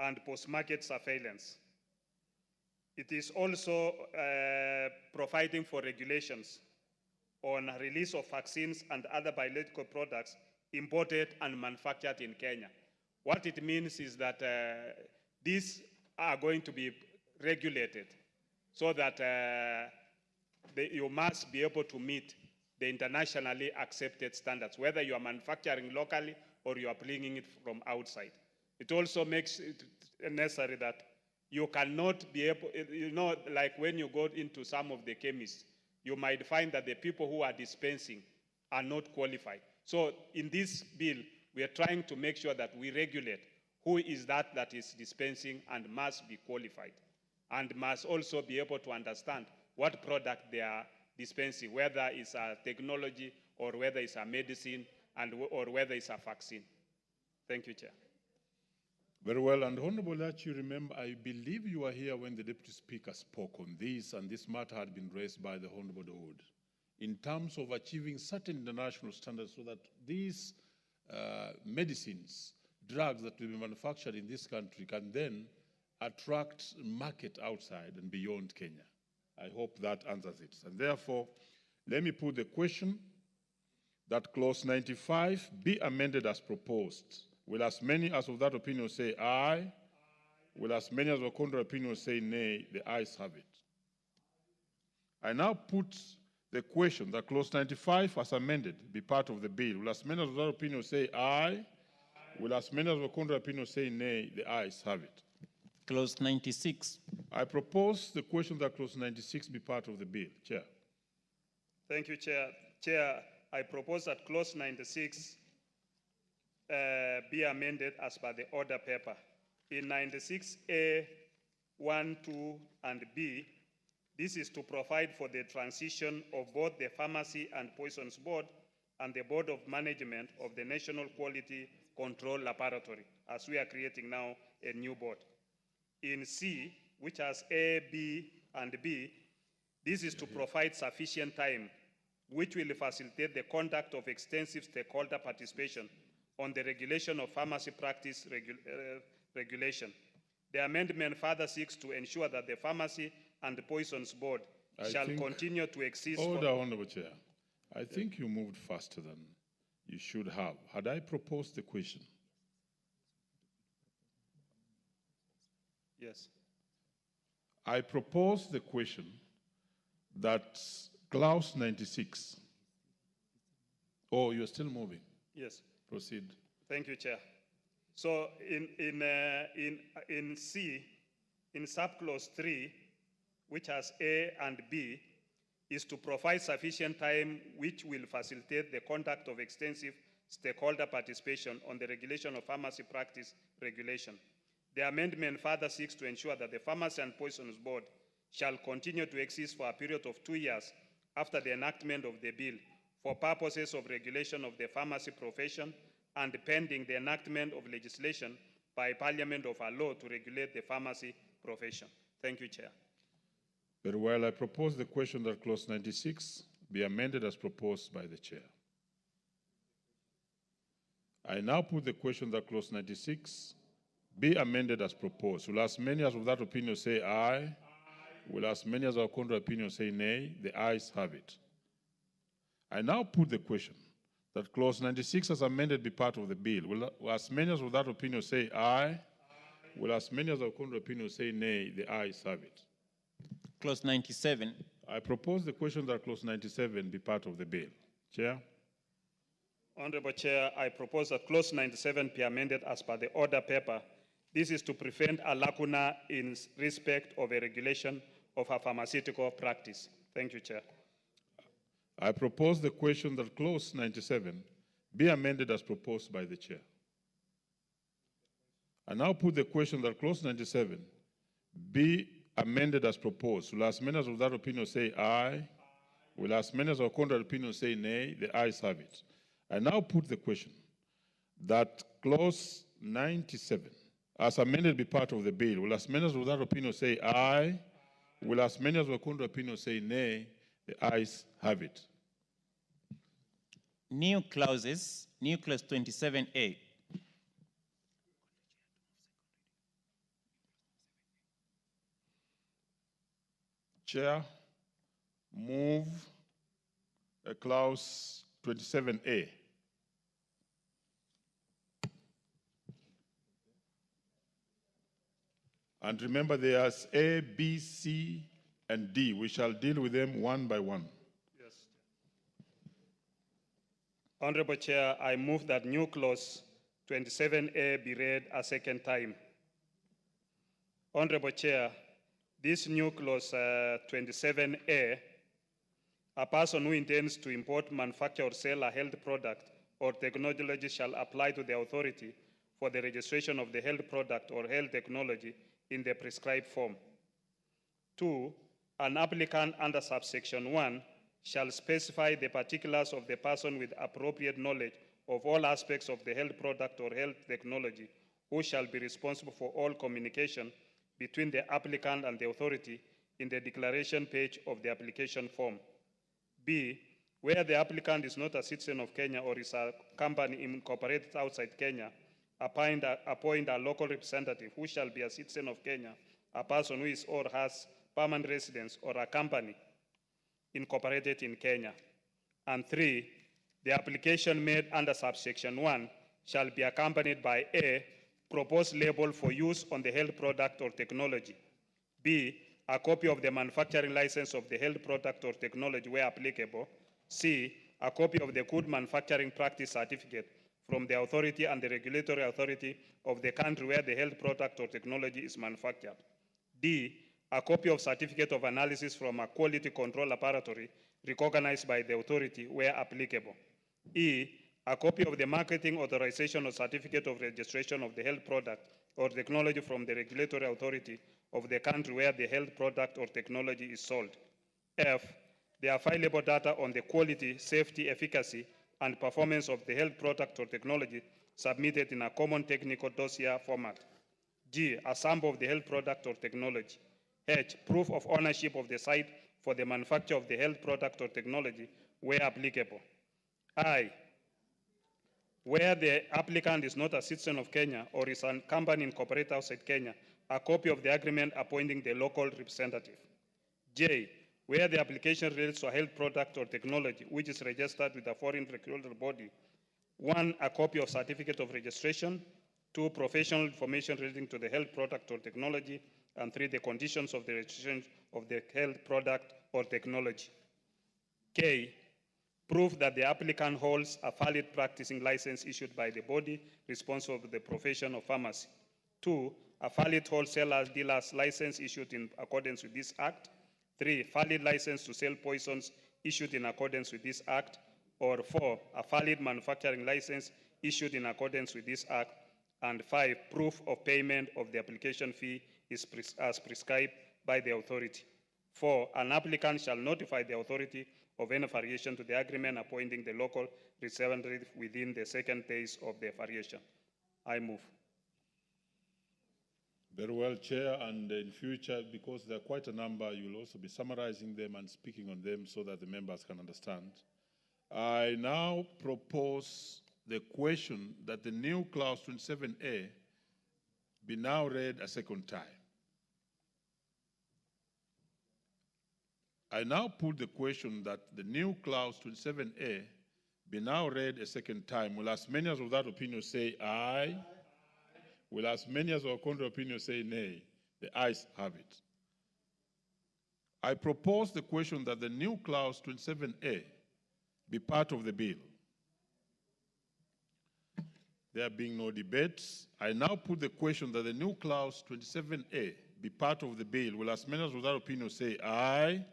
and post-market surveillance. It is also providing for regulations on release of vaccines and other biological products imported and manufactured in Kenya. What it means is that these are going to be regulated so that you must be able to meet the internationally accepted standards, whether you are manufacturing locally or you are bringing it from outside. It also makes it necessary that you cannot be able, like when you go into some of the chemists, you might find that the people who are dispensing are not qualified. So in this bill, we are trying to make sure that we regulate who is that is dispensing and must be qualified, and must also be able to understand what product they are dispensing, whether it's a technology or whether it's a medicine or whether it's a vaccine. Thank you, Chair. Very well, and Honorable Lachi, remember, I believe you were here when the Deputy Speaker spoke on this, and this matter had been raised by the Honorable Dawood, in terms of achieving certain international standards so that these medicines drugs that will be manufactured in this country can then attract market outside and beyond Kenya. I hope that answers it. And therefore, let me put the question that clause 95 be amended as proposed. Will as many as of that opinion say aye? Will as many as of contrary opinion say nay? The ayes have it. I now put the question that clause 95 as amended be part of the bill. Will as many as of that opinion say aye? Will as many as of contrary opinion say nay? The ayes have it. Clause 96. I propose the question that clause 96 be part of the bill. Chair. Thank you, Chair. Chair, I propose that clause 96 be amended as per the order paper. In 96A, 1, 2, and B, this is to provide for the transition of both the Pharmacy and Poisons Board and the Board of Management of the National Quality Control Laboratory, as we are creating now a new board. In C, which has A, B, and B, this is to provide sufficient time, which will facilitate the conduct of extensive stakeholder participation on the regulation of pharmacy practice regulation. The amendment further seeks to ensure that the Pharmacy and Poisons Board shall continue to exist. Order, Honorable Chair. I think you moved faster than you should have. Had I proposed the question? Yes. I propose the question that clause 96. Oh, you're still moving. Yes. Proceed. Thank you, Chair. So in C, in subclause 3, which has A and B, is to provide sufficient time which will facilitate the conduct of extensive stakeholder participation on the regulation of pharmacy practice regulation. The amendment further seeks to ensure that the Pharmacy and Poisons Board shall continue to exist for a period of 2 years after the enactment of the bill for purposes of regulation of the pharmacy profession and pending the enactment of legislation by Parliament of a law to regulate the pharmacy profession. Thank you, Chair. Very well. I propose the question that clause 96 be amended as proposed by the Chair. I now put the question that clause 96 be amended as proposed. Will as many as of that opinion say aye? Will as many as of contrary opinion say nay? The ayes have it. I now put the question that clause 96 as amended be part of the bill. Will as many as of that opinion say aye? Will as many as of contrary opinion say nay? The ayes have it. Clause 97. I propose the question that clause 97 be part of the bill. Chair. Honorable Chair, I propose that clause 97 be amended as per the order paper. This is to prevent a lacuna in respect of a regulation of a pharmaceutical practice. Thank you, Chair. I propose the question that clause 97 be amended as proposed by the Chair. I now put the question that clause 97 be amended as proposed. Will as many as of that opinion say aye? Will as many as of contrary opinion say nay? The ayes have it. I now put the question that clause 97 as amended be part of the bill. Will as many as of that opinion say aye? Will as many as of contrary opinion say nay? The ayes have it. New clauses, new clause 27A. Chair, move clause 27A. And remember, there's A, B, C, and D. We shall deal with them one by one. Yes. Honorable Chair, I move that new clause 27A be read a second time. Honorable Chair, this new clause 27A, a person who intends to import, manufacture, or sell a health product or technology shall apply to the authority for the registration of the health product or health technology in the prescribed form. 2, an applicant under subsection 1 shall specify the particulars of the person with appropriate knowledge of all aspects of the health product or health technology, who shall be responsible for all communication between the applicant and the authority in the declaration page of the application form. B, where the applicant is not a citizen of Kenya or is a company incorporated outside Kenya, appoint a local representative who shall be a citizen of Kenya, a person who is or has permanent residence, or a company incorporated in Kenya. And 3, the application made under subsection 1 shall be accompanied by A, proposed label for use on the health product or technology, B, a copy of the manufacturing license of the health product or technology where applicable, C, a copy of the good manufacturing practice certificate from the authority and the regulatory authority of the country where the health product or technology is manufactured, D, a copy of certificate of analysis from a quality control laboratory recognized by the authority where applicable, E, a copy of the marketing authorization or certificate of registration of the health product or technology from the regulatory authority of the country where the health product or technology is sold. F, the available data on the quality, safety, efficacy, and performance of the health product or technology submitted in a common technical dossier format. G, a sample of the health product or technology. H, proof of ownership of the site for the manufacture of the health product or technology where applicable. I, where the applicant is not a citizen of Kenya or is a company incorporated outside Kenya, a copy of the agreement appointing the local representative. J, where the application relates to a health product or technology which is registered with a foreign regulatory body, 1, a copy of certificate of registration, 2, professional information relating to the health product or technology, and 3, the conditions of the registration of the health product or technology. K, proof that the applicant holds a valid practicing license issued by the body responsible for the profession of pharmacy. 2, a valid wholesaler dealer's license issued in accordance with this act. 3, valid license to sell poisons issued in accordance with this act. Or 4, a valid manufacturing license issued in accordance with this act. And 5, proof of payment of the application fee is as prescribed by the authority. 4, an applicant shall notify the authority of any variation to the agreement appointing the local representative within the 2nd days of the variation. I move. Very well, Chair, and in future, because there are quite a number, you will also be summarizing them and speaking on them so that the members can understand. I now propose the question that the new clause 27A be now read a second time. I now put the question that the new clause 27A be now read a second time. Will as many as of that opinion say aye? Will as many as of contrary opinion say nay? The ayes have it. I propose the question that the new clause 27A be part of the bill. There being no debates, I now put the question that the new clause 27A be part of the bill. Will as many as of that opinion say aye?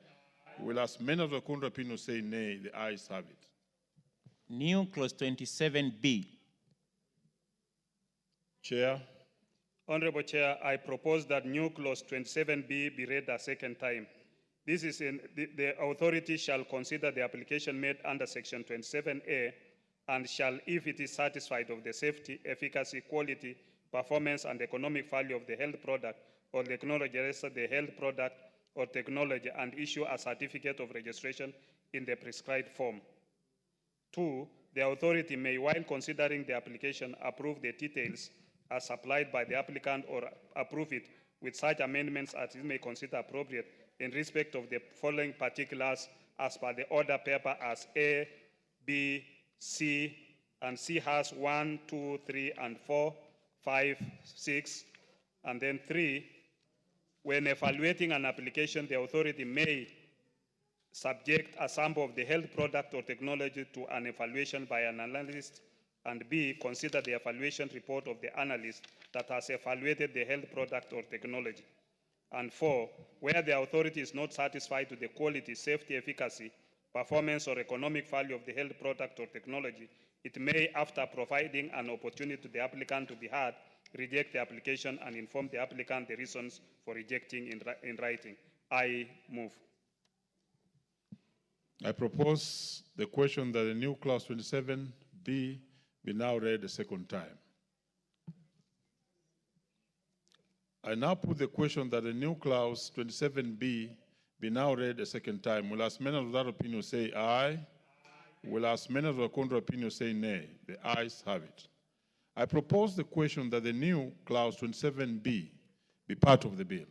Will as many as of the contrary opinion say nay? The ayes have it. New clause 27B. Chair. Honorable Chair, I propose that new clause 27B be read a second time. This is in the authority shall consider the application made under section 27A and shall, if it is satisfied of the safety, efficacy, quality, performance, and economic value of the health product or technology, register the health product or technology and issue a certificate of registration in the prescribed form. 2, the authority may, while considering the application, approve the details as supplied by the applicant or approve it with such amendments as it may consider appropriate in respect of the following particulars as per the order paper as A, B, C, and C has 1, 2, 3, and 4, 5, 6, and then 3. When evaluating an application, the authority may subject a sample of the health product or technology to an evaluation by an analyst, and B, consider the evaluation report of the analyst that has evaluated the health product or technology. And 4, where the authority is not satisfied with the quality, safety, efficacy, performance, or economic value of the health product or technology, it may, after providing an opportunity to the applicant to be heard, reject the application and inform the applicant the reasons for rejecting in writing. I move. I propose the question that the new clause 27B be now read a second time. I now put the question that the new clause 27B be now read a second time. Will as many of that opinion say aye? Will as many of the contrary opinion say nay? The ayes have it. I propose the question that the new clause 27B be part of the bill.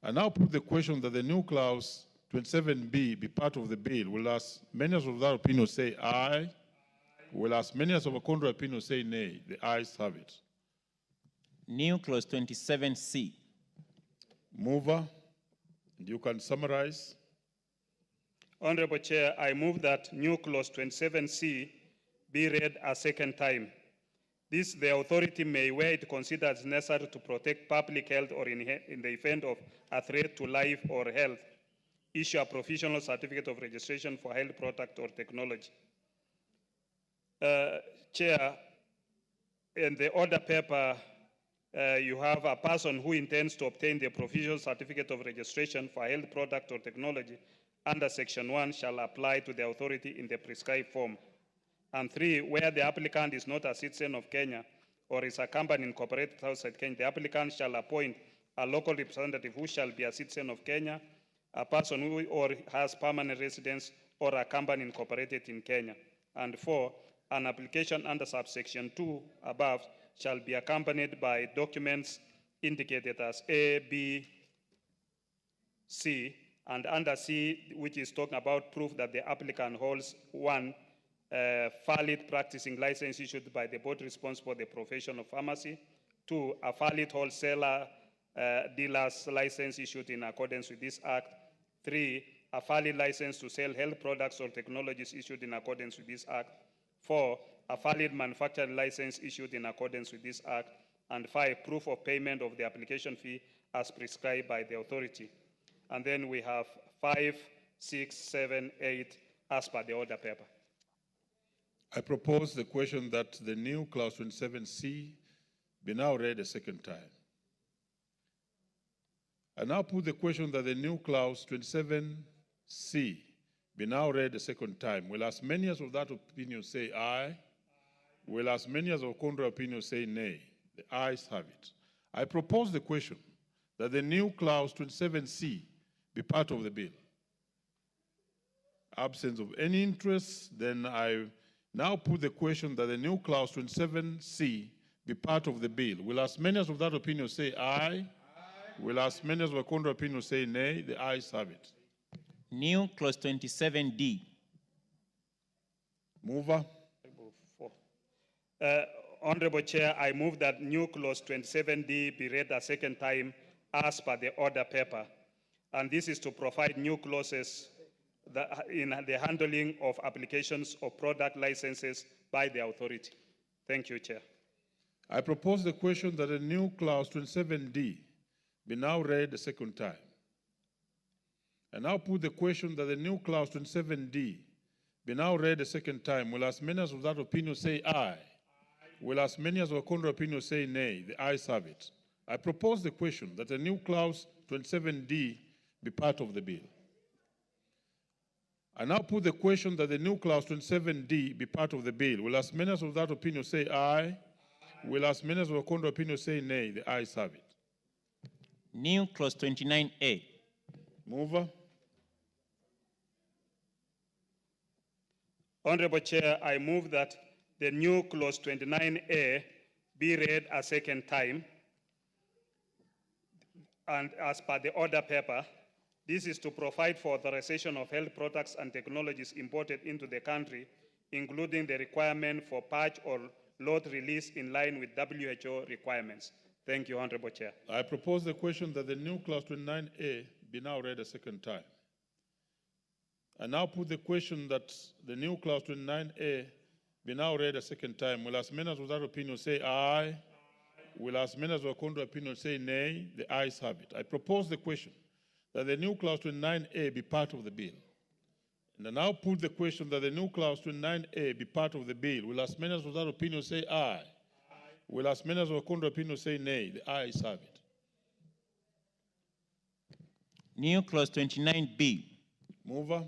I now put the question that the new clause 27B be part of the bill. Will as many as of that opinion say aye? Will as many as of a contrary opinion say nay? The ayes have it. New clause 27C. Mover, and you can summarize. Honorable Chair, I move that new clause 27C be read a second time. This, the authority may, where it considers necessary to protect public health or in the event of a threat to life or health, issue a provisional certificate of registration for health product or technology. Chair, in the order paper, you have a person who intends to obtain the provisional certificate of registration for health product or technology under Section 1 shall apply to the authority in the prescribed form. And 3, where the applicant is not a citizen of Kenya or is a company incorporated outside Kenya, the applicant shall appoint a local representative who shall be a citizen of Kenya, a person who or has permanent residence, or a company incorporated in Kenya. And 4, an application under subsection 2 above shall be accompanied by documents indicated as A, B, C, and under C, which is talking about proof that the applicant holds 1, valid practicing license issued by the board responsible for the profession of pharmacy. 2, a valid wholesaler dealer's license issued in accordance with this act. 3, a valid license to sell health products or technologies issued in accordance with this act. 4, a valid manufacturing license issued in accordance with this act. And 5, proof of payment of the application fee as prescribed by the authority. And then we have 5, 6, 7, 8 as per the order paper. I propose the question that the new clause 27C be now read a second time. I now put the question that the new clause 27C be now read a second time. Will as many as of that opinion say aye? Will as many as of contrary opinion say nay? The ayes have it. I propose the question that the new clause 27C be part of the bill. Absence of any interest, then I now put the question that the new clause 27C be part of the bill. Will as many as of that opinion say aye? Aye. Will as many as of a contrary opinion say nay? The ayes have it. New clause 27D. Mover. Honorable Chair, I move that new clause 27D be read a second time as per the order paper. And this is to provide new clauses in the handling of applications of product licenses by the authority. Thank you, Chair. I propose the question that the new clause 27D be now read a second time. I now put the question that the new clause 27D be now read a second time. Will as many as of that opinion say aye? Will as many as of a contrary opinion say nay? The ayes have it. I propose the question that the new clause 27D be part of the bill. I now put the question that the new clause 27D be part of the bill. Will as many as of that opinion say aye? Will as many as of a contrary opinion say nay? The ayes have it. New clause 29A. Mover. Honorable Chair, I move that the new clause 29A be read a second time. And as per the order paper, this is to provide for authorization of health products and technologies imported into the country, including the requirement for patch or lot release in line with WHO requirements. Thank you, Honorable Chair. I propose the question that the new clause 29A be now read a second time. I now put the question that the new clause 29A be now read a second time. Will as many as of that opinion say aye? Will as many as of a contrary opinion say nay? The ayes have it. I propose the question that the new clause 29A be part of the bill. And I now put the question that the new clause 29A be part of the bill. Will as many as of that opinion say aye? Aye. Will as many as of a contrary opinion say nay? The ayes have it. New clause 29B. Mover.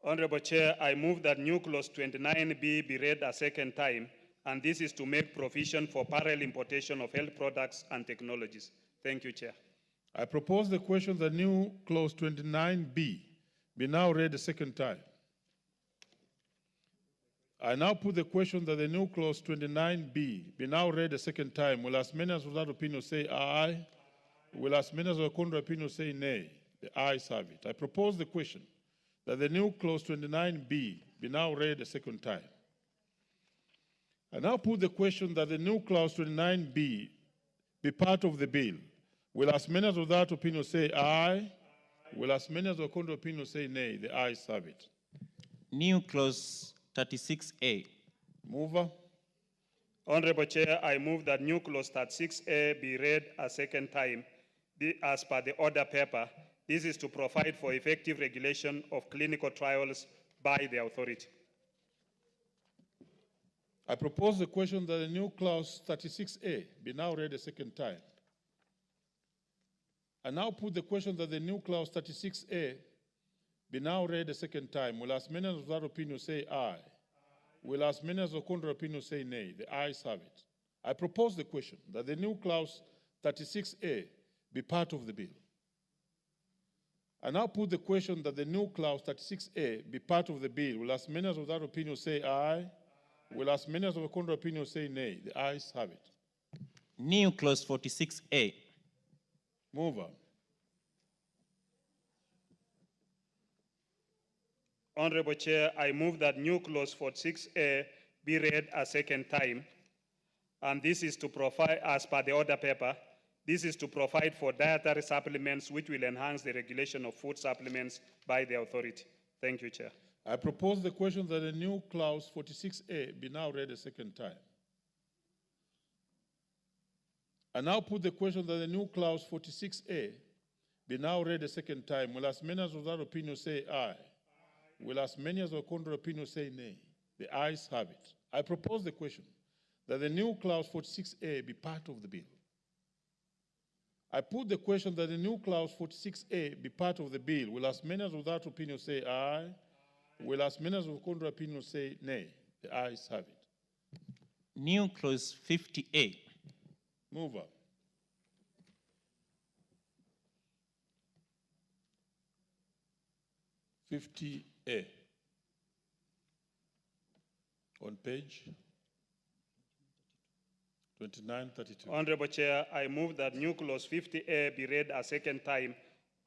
Honorable Chair, I move that new clause 29B be read a second time, and this is to make provision for parallel importation of health products and technologies. Thank you, Chair. I propose the question that new clause 29B be now read a second time. I now put the question that the new clause 29B be now read a second time. Will as many as without opinion say aye? Will as many as with contrary opinion say nay? The ayes have it. I propose the question that the new clause 29B be now read a second time. I now put the question that the new clause 29B be part of the bill. Will as many as without opinion say aye? Will as many as with contrary opinion say nay? The ayes have it. New clause 36A. Mover. Honorable Chair, I move that new clause 36A be read a second time as per the order paper. This is to provide for effective regulation of clinical trials by the authority. I propose the question that the new clause 36A be now read a second time. I now put the question that the new clause 36A be now read a second time. Will as many as without opinion say aye? Will as many as with contrary opinion say nay? The ayes have it. I propose the question that the new clause 36A be part of the bill. I now put the question that the new clause 36A be part of the bill. Will as many as without opinion say aye? Will as many as with contrary opinion say nay? The ayes have it. New clause 46A. Mover. Honorable Chair, I move that new clause 46A be read a second time, and this is to provide, as per the order paper, this is to provide for dietary supplements which will enhance the regulation of food supplements by the authority. Thank you, Chair. I propose the question that the new clause 46A be now read a second time. I now put the question that the new clause 46A be now read a second time. Will as many as without opinion say aye? Will as many as with contrary opinion say nay? The ayes have it. I propose the question that the new clause 46A be part of the bill. I put the question that the new clause 46A be part of the bill. Will as many as without opinion say aye? Will as many as with contrary opinion say nay? The ayes have it. New clause 50A. Mover. A on page 2932. Honorable Chair, I move that new clause 50A be read a second time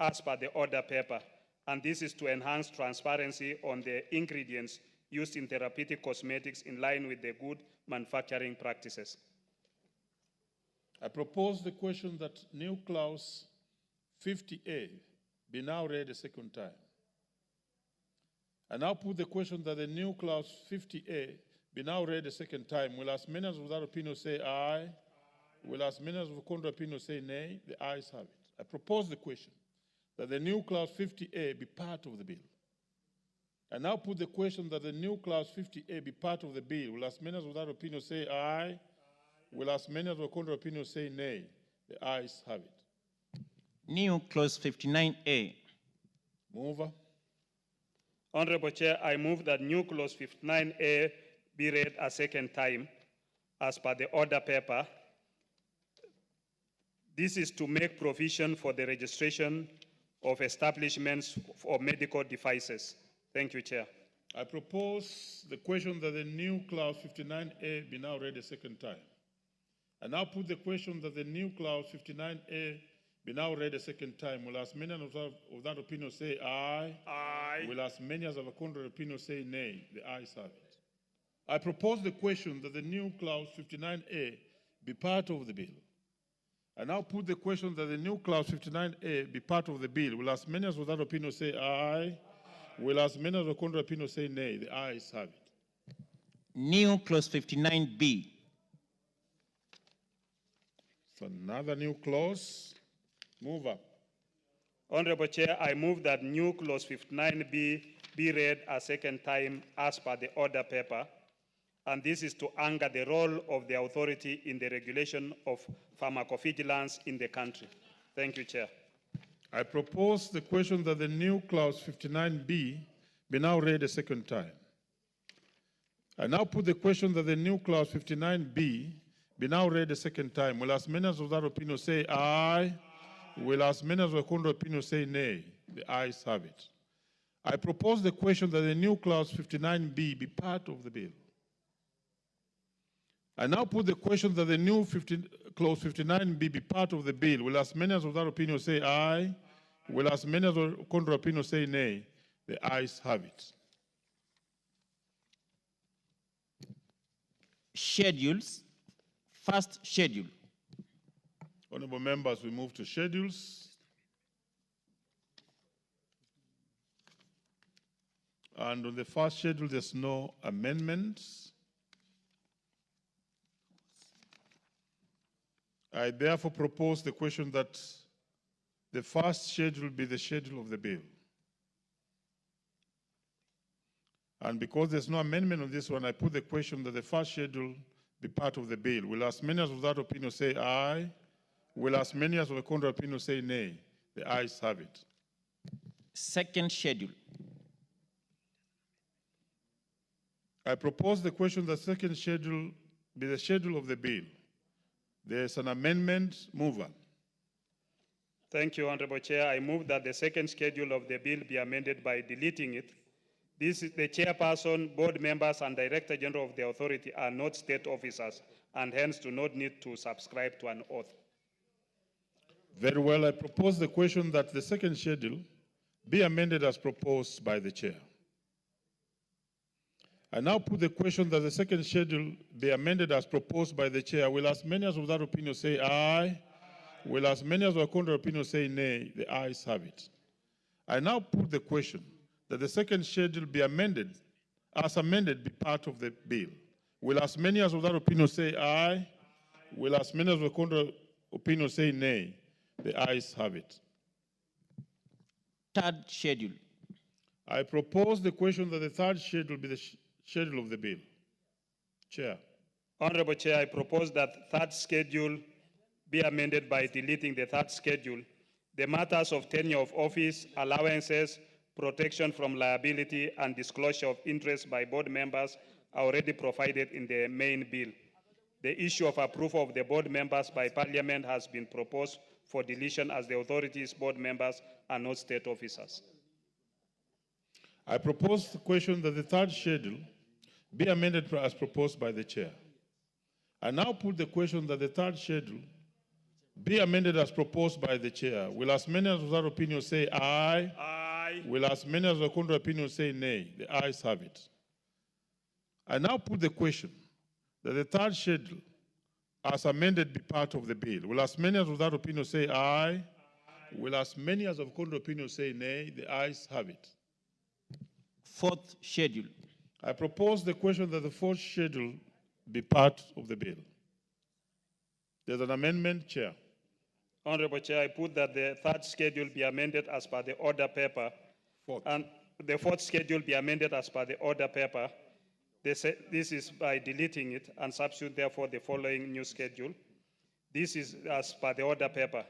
as per the order paper, and this is to enhance transparency on the ingredients used in therapeutic cosmetics in line with the good manufacturing practices. I propose the question that new clause 50A be now read a second time. I now put the question that the new clause 50A be now read a second time. Will as many as without opinion say aye? Will as many as with contrary opinion say nay? The ayes have it. I propose the question that the new clause 50A be part of the bill. I now put the question that the new clause 50A be part of the bill. Will as many as without opinion say aye? Will as many as with contrary opinion say nay? The ayes have it. New clause 59A. Mover. Honorable Chair, I move that new clause 59A be read a second time as per the order paper. This is to make provision for the registration of establishments for medical devices. Thank you, Chair. I propose the question that the new clause 59A be now read a second time. I now put the question that the new clause 59A be now read a second time. Will as many of that opinion say aye? Aye. Will as many as of a contrary opinion say nay? The ayes have it. I propose the question that the new clause 59A be part of the bill. I now put the question that the new clause 59A be part of the bill. Will as many as of that opinion say aye? Will as many as of a contrary opinion say nay? The ayes have it. New clause 59B. So another new clause. Mover. Honorable Chair, I move that new clause 59B be read a second time as per the order paper, and this is to anchor the role of the authority in the regulation of pharmacovigilance in the country. Thank you, Chair. I propose the question that the new clause 59B be now read a second time. I now put the question that the new clause 59B be now read a second time. Will as many as of that opinion say aye? Will as many as of contrary opinion say nay? The ayes have it. I propose the question that the new clause 59B be part of the bill. I now put the question that the new clause 59B be part of the bill. Will as many as of that opinion say aye? Will as many as of contrary opinion say nay? The ayes have it. Schedules. First schedule. Honorable members, we move to schedules. And on the first schedule, there's no amendments. I therefore propose the question that the first schedule be the schedule of the bill. And because there's no amendment on this one, I put the question that the first schedule be part of the bill. Will as many as of that opinion say aye? Will as many as of the contrary opinion say nay? The ayes have it. Second schedule. I propose the question that second schedule be the schedule of the bill. There's an amendment. Mover. Thank you, Honorable Chair. I move that the second schedule of the bill be amended by deleting it. This is the chairperson, board members, and director general of the authority are not state officers and hence do not need to subscribe to an oath. Very well. I propose the question that the second schedule be amended as proposed by the chair. I now put the question that the second schedule be amended as proposed by the chair. Will as many as of that opinion say aye? Will as many as of the contrary opinion say nay? The ayes have it. I now put the question that the second schedule be amended, as amended, be part of the bill. Will as many as of that opinion say aye? Will as many as of the contrary opinion say nay? The ayes have it. Third schedule. I propose the question that the third schedule be the schedule of the bill. Chair. Honorable Chair, I propose that third schedule be amended by deleting the third schedule. The matters of tenure of office, allowances, protection from liability, and disclosure of interest by board members are already provided in the main bill. The issue of approval of the board members by Parliament has been proposed for deletion as the authorities' board members are not state officers. I propose the question that the third schedule be amended as proposed by the chair. I now put the question that the third schedule be amended as proposed by the chair. Will as many as of that opinion say aye? Aye. Will as many as of the contrary opinion say nay? The ayes have it. I now put the question that the third schedule as amended be part of the bill. Will as many as of that opinion say aye? Will as many as of the contrary opinion say nay? The ayes have it. Fourth schedule. I propose the question that the fourth schedule be part of the bill. There's an amendment, Chair. Honorable Chair, I put that the third schedule be amended as per the order paper. And the fourth schedule be amended as per the order paper. This is by deleting it and substitute therefore the following new schedule. This is as per the order paper.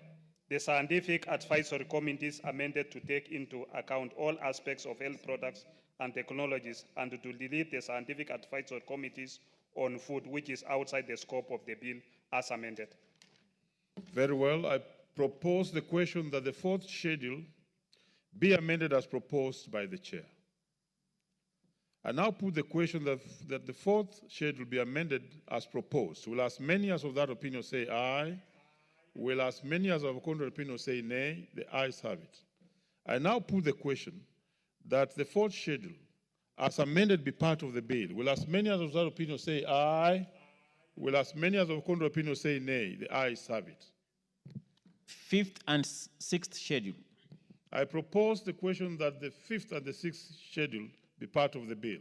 The scientific advisory committees amended to take into account all aspects of health products and technologies and to delete the scientific advisory committees on food, which is outside the scope of the bill as amended. Very well. I propose the question that the fourth schedule be amended as proposed by the chair. I now put the question that the fourth schedule be amended as proposed. Will as many as of that opinion say aye? Will as many as of the contrary opinion say nay? The ayes have it. I now put the question that the fourth schedule as amended be part of the bill. Will as many as of that opinion say aye? Will as many as of the contrary opinion say nay? The ayes have it. Fifth and sixth schedule. I propose the question that the fifth and the sixth schedule be part of the bill.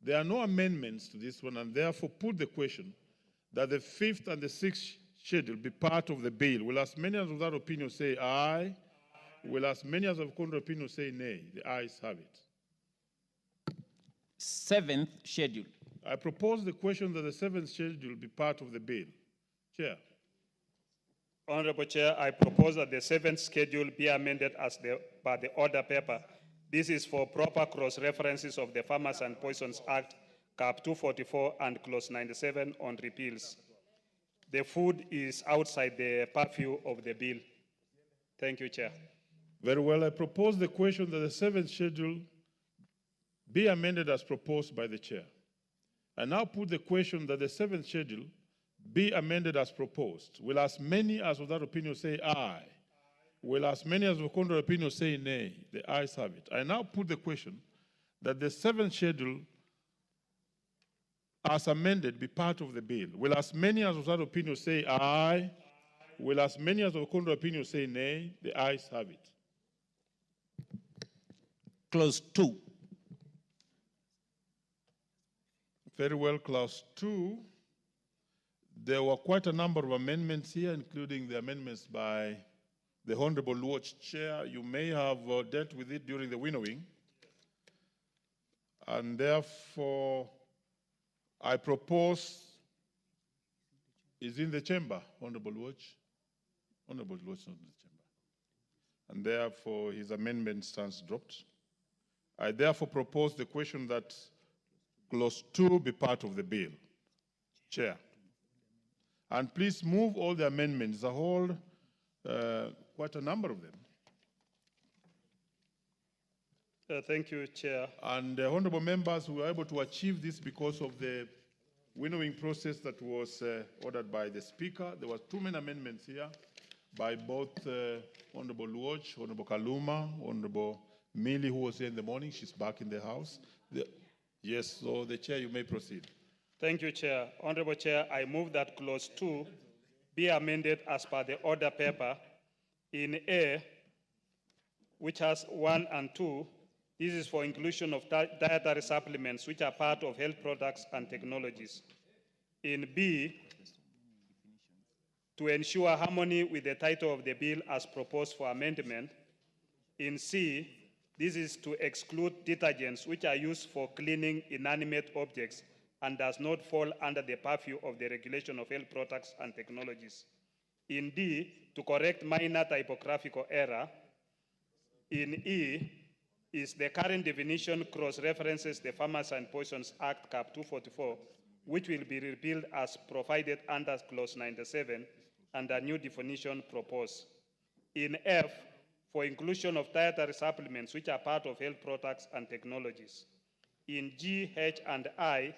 There are no amendments to this one, and therefore put the question that the fifth and the sixth schedule be part of the bill. Will as many as of that opinion say aye? Will as many as of the contrary opinion say nay? The ayes have it. Seventh schedule. I propose the question that the seventh schedule be part of the bill. Chair. Honorable Chair, I propose that the seventh schedule be amended as by the order paper. This is for proper cross-references of the Farmers and Poisons Act, Cap 244 and Clause 97 on repeals. The food is outside the purview of the bill. Thank you, Chair. Very well. I propose the question that the seventh schedule be amended as proposed by the chair. I now put the question that the seventh schedule be amended as proposed. Will as many as of that opinion say aye? Will as many as of the contrary opinion say nay? The ayes have it. I now put the question that the seventh schedule as amended be part of the bill. Will as many as of that opinion say aye? Will as many as of the contrary opinion say nay? The ayes have it. Clause 2. Very well, Clause 2. There were quite a number of amendments here, including the amendments by the Honorable Luoch Chair. You may have dealt with it during the winnowing. And therefore, I propose, is in the chamber, Honorable Luoch? Honorable Luoch not in the chamber. And therefore, his amendment stands dropped. I therefore propose the question that Clause 2 be part of the bill. Chair. And please move all the amendments, the whole, quite a number of them. Thank you, Chair. And honorable members, we were able to achieve this because of the winnowing process that was ordered by the Speaker. There were too many amendments here by both Honorable Luoch, Honorable Kaluma, Honorable Millie, who was here in the morning. She's back in the House. Yes, so the Chair, you may proceed. Thank you, Chair. Honorable Chair, I move that Clause 2 be amended as per the order paper in A, which has 1 and 2. This is for inclusion of dietary supplements, which are part of health products and technologies. In B, to ensure harmony with the title of the bill as proposed for amendment. In C, this is to exclude detergents which are used for cleaning inanimate objects and does not fall under the purview of the regulation of health products and technologies. In D, to correct minor typographical error. In E, is the current definition cross-references the Farmers and Poisons Act, Cap 244, which will be repealed as provided under Clause 97, and a new definition proposed. In F, for inclusion of dietary supplements which are part of health products and technologies. In G, H, and I,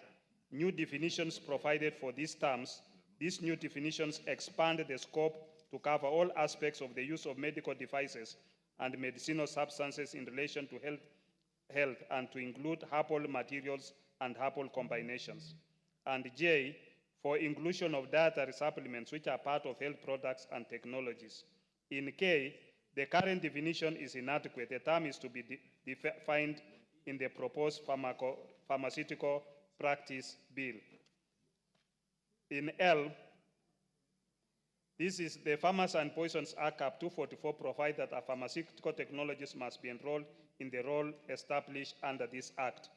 new definitions provided for these terms. These new definitions expand the scope to cover all aspects of the use of medical devices and medicinal substances in relation to health and to include herbal materials and herbal combinations. And J, for inclusion of dietary supplements which are part of health products and technologies. In K, the current definition is inadequate. The term is to be defined in the proposed pharmaceutical practice bill. In L, this is the Farmers and Poisons Act, Cap 244, provide that pharmaceutical technologies must be enrolled in the role established under this act.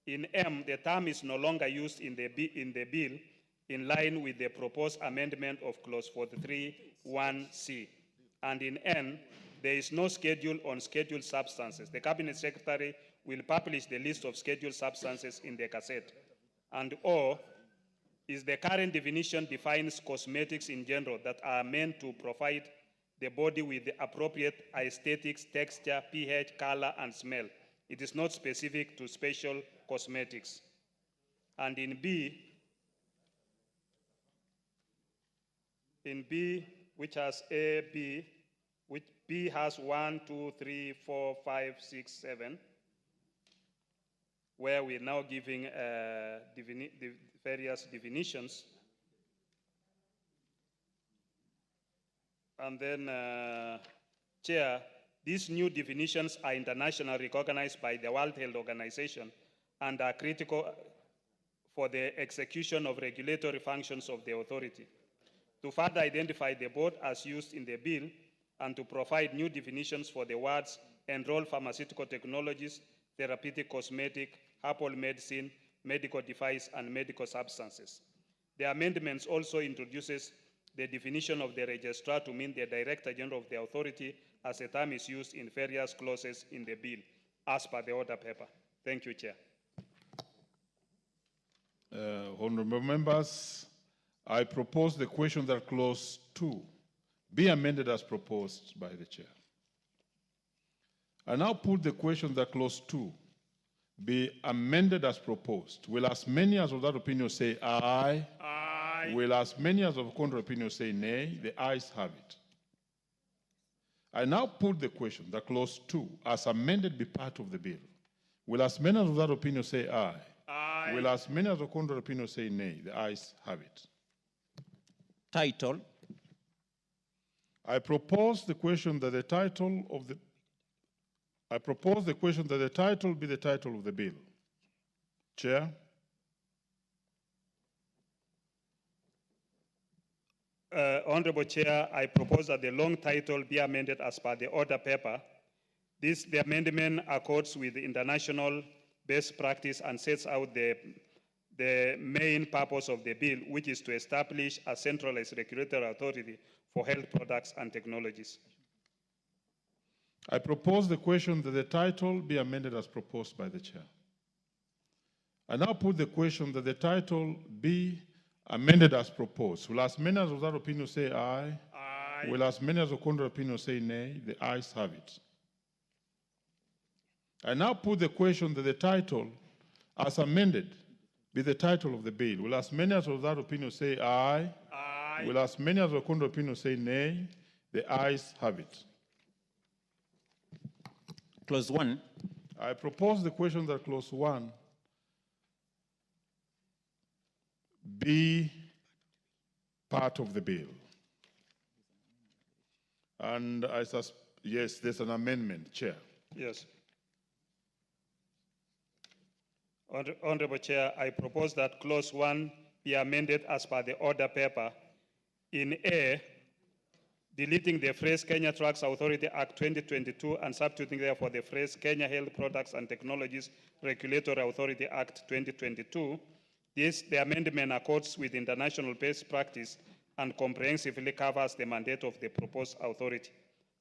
In M, the term is no longer used in the bill in line with the proposed amendment of Clause 43(1)(c). And in N, there is no schedule on scheduled substances. The Cabinet Secretary will publish the list of scheduled substances in the Gazette. And O, is the current definition defines cosmetics in general that are meant to provide the body with the appropriate aesthetics, texture, pH, color, and smell. It is not specific to special cosmetics. And in B, which has A, B, which B has 1, 2, 3, 4, 5, 6, 7, where we're now giving the various definitions. And then, Chair, these new definitions are internationally recognized by the World Health Organization and are critical for the execution of regulatory functions of the authority. To further identify the board as used in the bill and to provide new definitions for the words enrolled pharmaceutical technologies, therapeutic cosmetic, herbal medicine, medical device, and medical substances. The amendments also introduces the definition of the registrar to mean the Director General of the authority, as the term is used in various clauses in the bill, as per the order paper. Thank you, Chair. Honorable members, I propose the question that Clause 2 be amended as proposed by the Chair. I now put the question that Clause 2 be amended as proposed. Will as many as of that opinion say aye? Aye. Will as many as of contrary opinion say nay? The ayes have it. I now put the question that clause 2, as amended, be part of the bill. Will as many as of that opinion say aye? Aye. Will as many as of contrary opinion say nay? The ayes have it. Title. I propose the question that the title of the I propose the question that the title be the title of the bill. Chair. Honorable Chair, I propose that the long title be amended as per the order paper. The amendment accords with the international best practice and sets out the main purpose of the bill, which is to establish a centralized regulatory authority for health products and technologies. I propose the question that the title be amended as proposed by the chair. I now put the question that the title be amended as proposed. Will as many as of that opinion say aye? Aye. Will as many as of contrary opinion say nay? The ayes have it. I now put the question that the title, as amended, be the title of the bill. Will as many as of that opinion say aye? Aye. Will as many as of contrary opinion say nay? The ayes have it. Clause 1. I propose the question that clause 1 be part of the bill. And yes, there's an amendment, Chair. Yes. Honorable Chair, I propose that clause 1 be amended as per the order paper. In A, deleting the phrase Kenya Drugs Authority Act 2022 and substituting therefore the phrase Kenya Health Products and Technologies Regulatory Authority Act 2022. The amendment accords with international best practice and comprehensively covers the mandate of the proposed authority.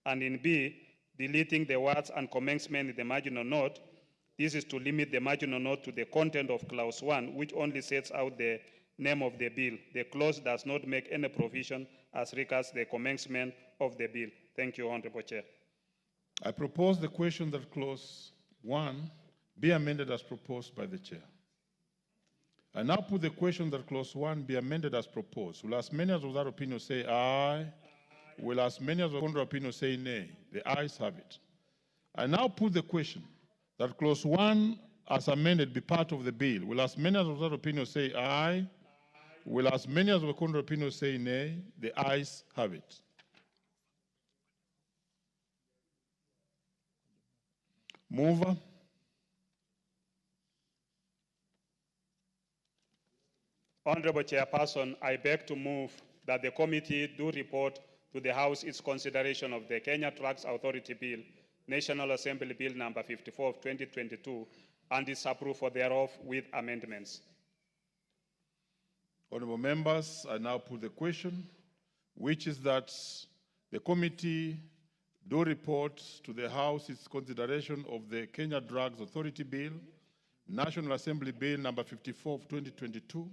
And in B, deleting the words and commencement in the marginal note. This is to limit the marginal note to the content of clause 1, which only sets out the name of the bill. The clause does not make any provision as regards the commencement of the bill. Thank you, Honorable Chair. I propose the question that clause 1 be amended as proposed by the chair. I now put the question that clause 1 be amended as proposed. Will as many as of that opinion say aye? Will as many as of contrary opinion say nay? The ayes have it. I now put the question that clause 1 as amended be part of the bill. Will as many as of that opinion say aye? Will as many as of contrary opinion say nay? The ayes have it. Mover. Honorable Chairperson, I beg to move that the committee do report to the House its consideration of the Kenya Drugs Authority Bill, National Assembly Bill number 54 of 2022, and its approval thereof with amendments. Honorable members, I now put the question, which is that the committee do report to the House its consideration of the Kenya Drugs Authority Bill, National Assembly Bill number 54 of 2022,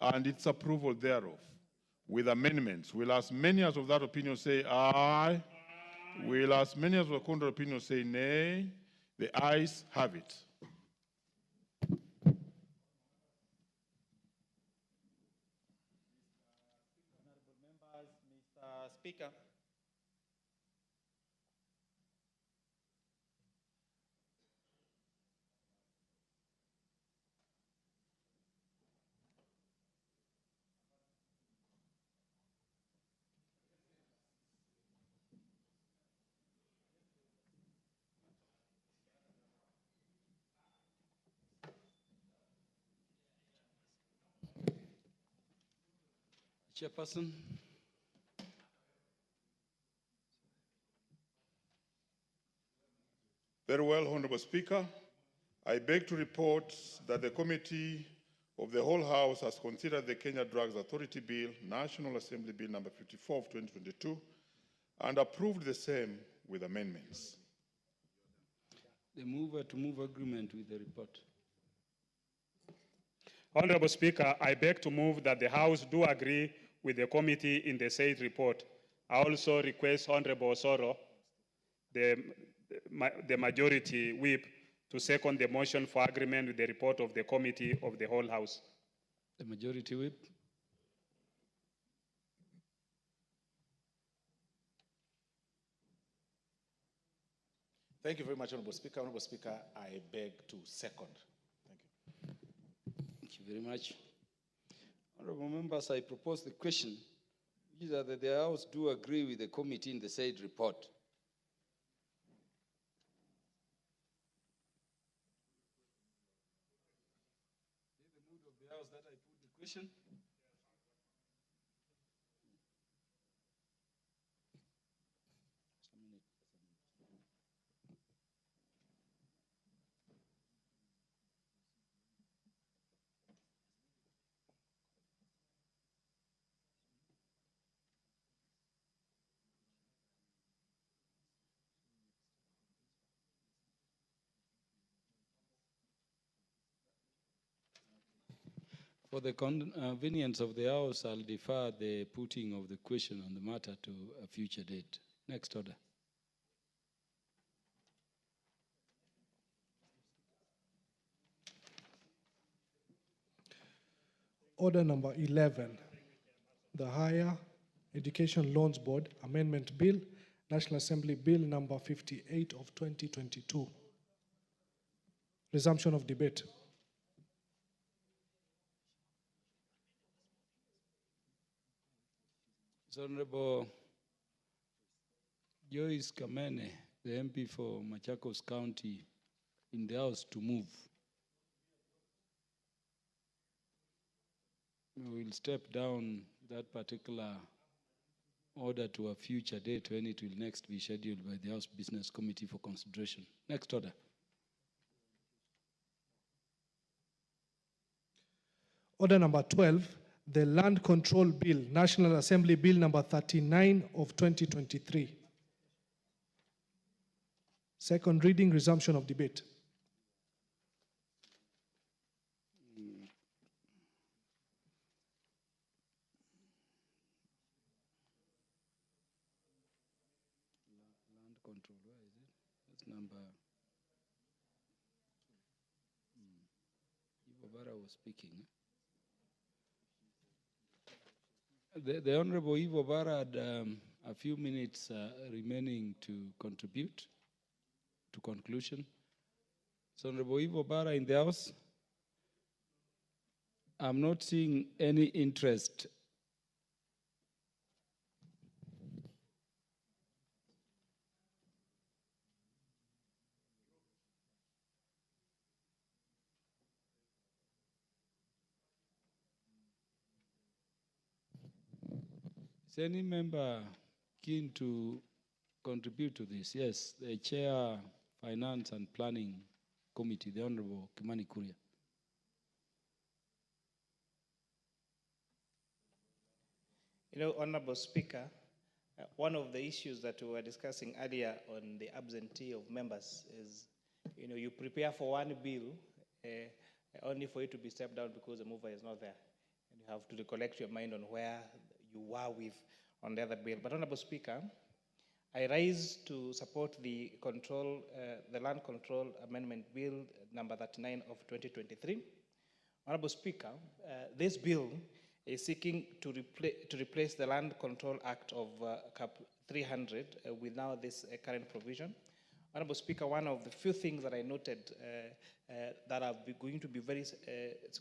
and its approval thereof, with amendments. Will as many as of that opinion say aye? Aye. Will as many as of the contrary opinion say nay? The ayes have it. Mr. Speaker. Chairperson. Very well, Honorable Speaker. I beg to report that the Committee of the whole House has considered the Kenya Drugs Authority Bill, National Assembly Bill number 54 of 2022, and approved the same with amendments. The mover to move agreement with the report. Honorable Speaker, I beg to move that the House do agree with the committee in the said report. I also request Honorable Osoro, the majority whip, to second the motion for agreement with the report of the Committee of the Whole House. The Majority Whip. Thank you very much, Honorable Speaker. Honorable Speaker, I beg to second. Thank you. Thank you very much. Honorable members, I propose the question, which is that the House do agree with the committee in the said report. In the mood of the House that I put the question. For the convenience of the House, I'll defer the putting of the question on the matter to a future date. Next order. Order number 11, the Higher Education Loans Board Amendment Bill, National Assembly Bill number 58 of 2022. Resumption of debate. Honorable Joyce Kamene, the MP for Machakos County, in the House to move. We will step down that particular order to a future date when it will next be scheduled by the House Business Committee for consideration. Next order. Order number 12, the Land Control Bill, National Assembly Bill number 39 of 2023. Second reading, resumption of debate. Land control, where is it? That's number. Ivo Bara was speaking. The Honorable Ivo Bara had a few minutes remaining to contribute to conclusion. So Honorable Ivo Bara in the House. I'm not seeing any interest. Is any member keen to contribute to this? Yes, the Chair, Finance and Planning Committee, the Honorable Kimani Kuria. You know, Honorable Speaker, one of the issues that we were discussing earlier on the absentee of members is, you know, you prepare for one bill only for it to be stepped down because the mover is not there. And you have to recollect your mind on where you were with on the other bill. But Honorable Speaker, I rise to support the Land Control Amendment Bill number 39 of 2023. Honorable Speaker, this bill is seeking to replace the Land Control Act of Cap 300 with now this current provision. Honorable Speaker, one of the few things that I noted that are going to be very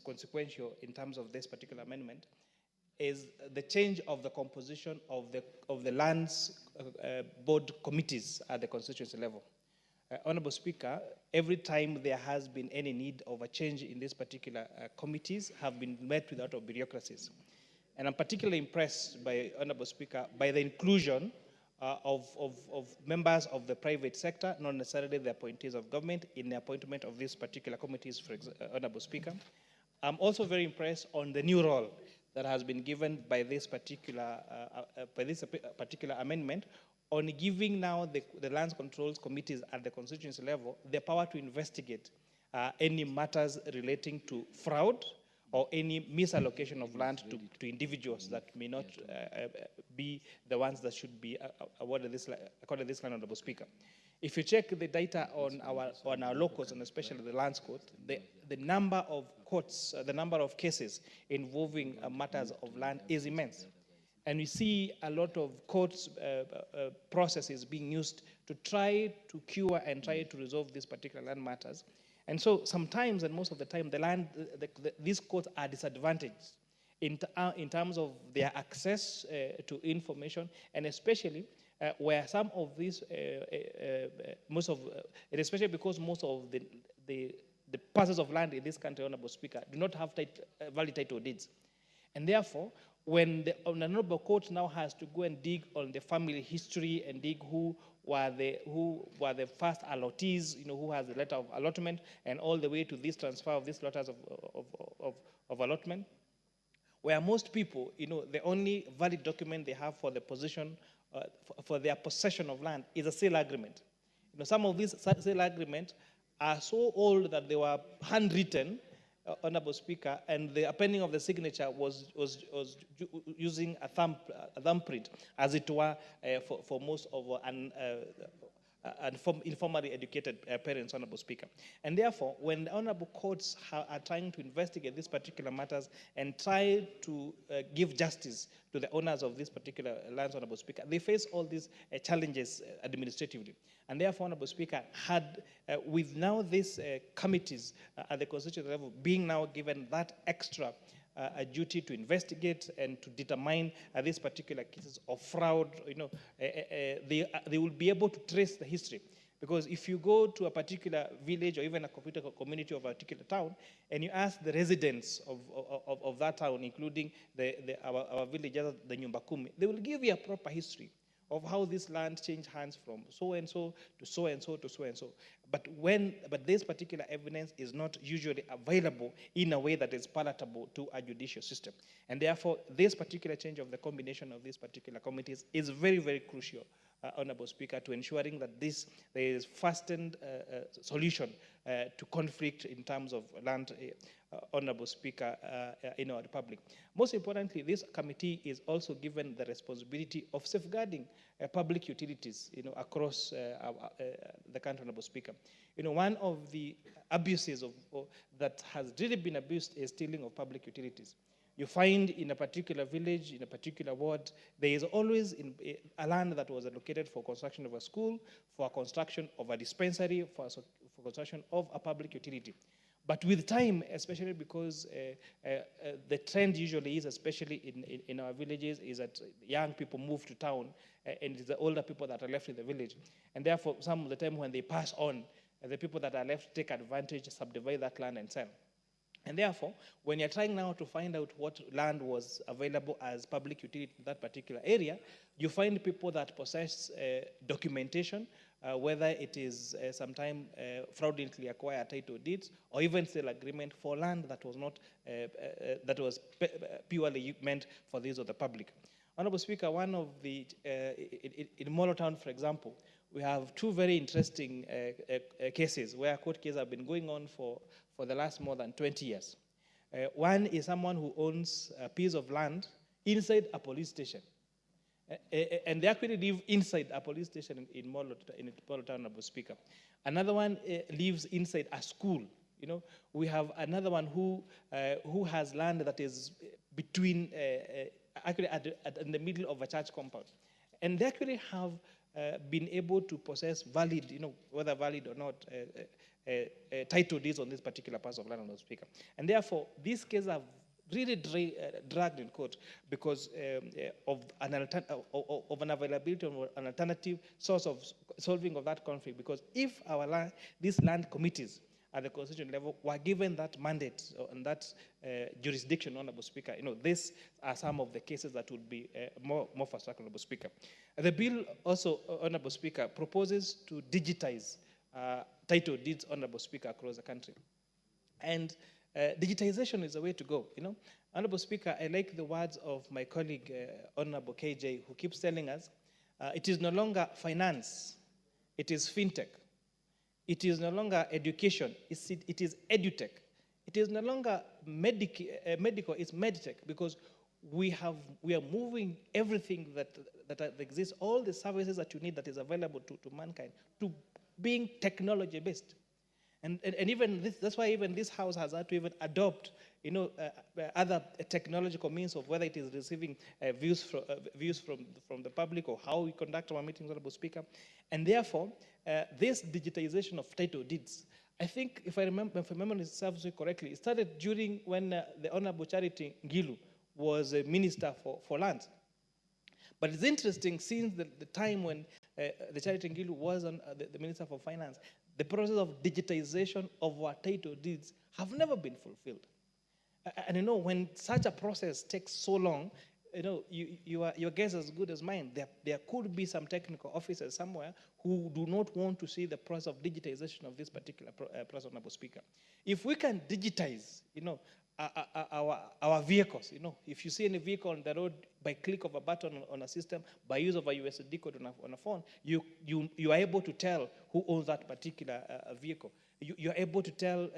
consequential in terms of this particular amendment is the change of the composition of the lands board committees at the constituency level. Honorable Speaker, every time there has been any need of a change in these particular committees have been met with a lot of bureaucracies. And I'm particularly impressed by, Honorable Speaker, by the inclusion of members of the private sector, not necessarily the appointees of government, in the appointment of these particular committees, for Honorable Speaker. I'm also very impressed on the new role that has been given by this particular amendment on giving now the lands controls committees at the constituency level the power to investigate any matters relating to fraud or any misallocation of land to individuals that may not be the ones that should be awarded this, according to this land, Honorable Speaker. If you check the data on our locals, and especially the lands court, the number of courts, the number of cases involving matters of land is immense. And we see a lot of courts processes being used to try to cure and try to resolve these particular land matters. And so sometimes, and most of the time, these courts are disadvantaged in terms of their access to information, and especially where some of these, especially because most of the parcels of land in this country, Honorable Speaker, do not have valid title deeds. And therefore, when the Honorable Court now has to go and dig on the family history and dig who were the first allottees, who has the letter of allotment, and all the way to this transfer of these letters of allotment, where most people, the only valid document they have for the position, for their possession of land is a sale agreement. Some of these sale agreements are so old that they were handwritten, Honorable Speaker, and the appending of the signature was using a thumbprint, as it were, for most of informally educated parents, Honorable Speaker. And therefore, when the Honorable Courts are trying to investigate these particular matters and try to give justice to the owners of these particular lands, Honorable Speaker, they face all these challenges administratively. And therefore, Honorable Speaker, with now these committees at the constitutional level being now given that extra a duty to investigate and to determine these particular cases of fraud, they will be able to trace the history. Because if you go to a particular village or even a community of a particular town, and you ask the residents of that town, including our villagers, the Nyumba Kumi, they will give you a proper history of how this land changed hands from so-and-so to so-and-so to so-and-so. But this particular evidence is not usually available in a way that is palatable to a judicial system. And therefore, this particular change of the combination of these particular committees is very, very crucial, Honorable Speaker, to ensuring that there is fastened solution to conflict in terms of land, Honorable Speaker, in our republic. Most importantly, this committee is also given the responsibility of safeguarding public utilities, across the country, Honorable Speaker. One of the abuses that has really been abused is stealing of public utilities. You find in a particular village, in a particular ward, there is always a land that was allocated for construction of a school, for construction of a dispensary, for construction of a public utility. But with time, especially because the trend usually is, especially in our villages, is that young people move to town, and it's the older people that are left in the village. And therefore, some of the time when they pass on, the people that are left take advantage, subdivide that land and sell. And therefore, when you're trying now to find out what land was available as public utility in that particular area, you find people that possess documentation, whether it is sometime fraudulently acquired title deeds, or even sale agreement for land that was not purely meant for the use of the public. Honorable Speaker, one of the in Molo Town, for example, we have two very interesting cases where court cases have been going on for the last more than 20 years. One is someone who owns a piece of land inside a police station. And they actually live inside a police station in Molo Town, Honorable Speaker. Another one lives inside a school. We have another one who has land that is between, actually in the middle of a church compound. And they actually have been able to possess valid, whether valid or not, title deeds on this particular part of land, Honorable Speaker. And therefore, these cases have really dragged in court because of an availability of an alternative source of solving of that conflict. Because if these land committees at the constitutional level were given that mandate and that jurisdiction, Honorable Speaker, these are some of the cases that would be more fast-track, Honorable Speaker. The bill also, Honorable Speaker, proposes to digitize title deeds, Honorable Speaker, across the country. And digitization is the way to go, Honorable Speaker, I like the words of my colleague, Honorable KJ, who keeps telling us, it is no longer finance, it is fintech. It is no longer education, it is edutech. It is no longer medical, it's medtech, because we are moving everything that exists, all the services that you need that is available to mankind, to being technology-based. And even this, that's why even this house has had to even adopt, other technological means of whether it is receiving views from the public or how we conduct our meetings, Honorable Speaker. And therefore, this digitization of title deeds, I think, if memory serves me correctly, it started during when the Honorable Charity Ngilu was a minister for land. But it's interesting, since the time when the Charity Ngilu was the Minister for Finance, the process of digitization of our title deeds have never been fulfilled. And when such a process takes so long, your guess is as good as mine. There could be some technical officers somewhere who do not want to see the process of digitization of this particular process, Honorable Speaker. If we can digitize, our vehicles, if you see any vehicle on the road, by click of a button on a system, by use of a USSD code on a phone, you are able to tell who owns that particular vehicle. You are able to tell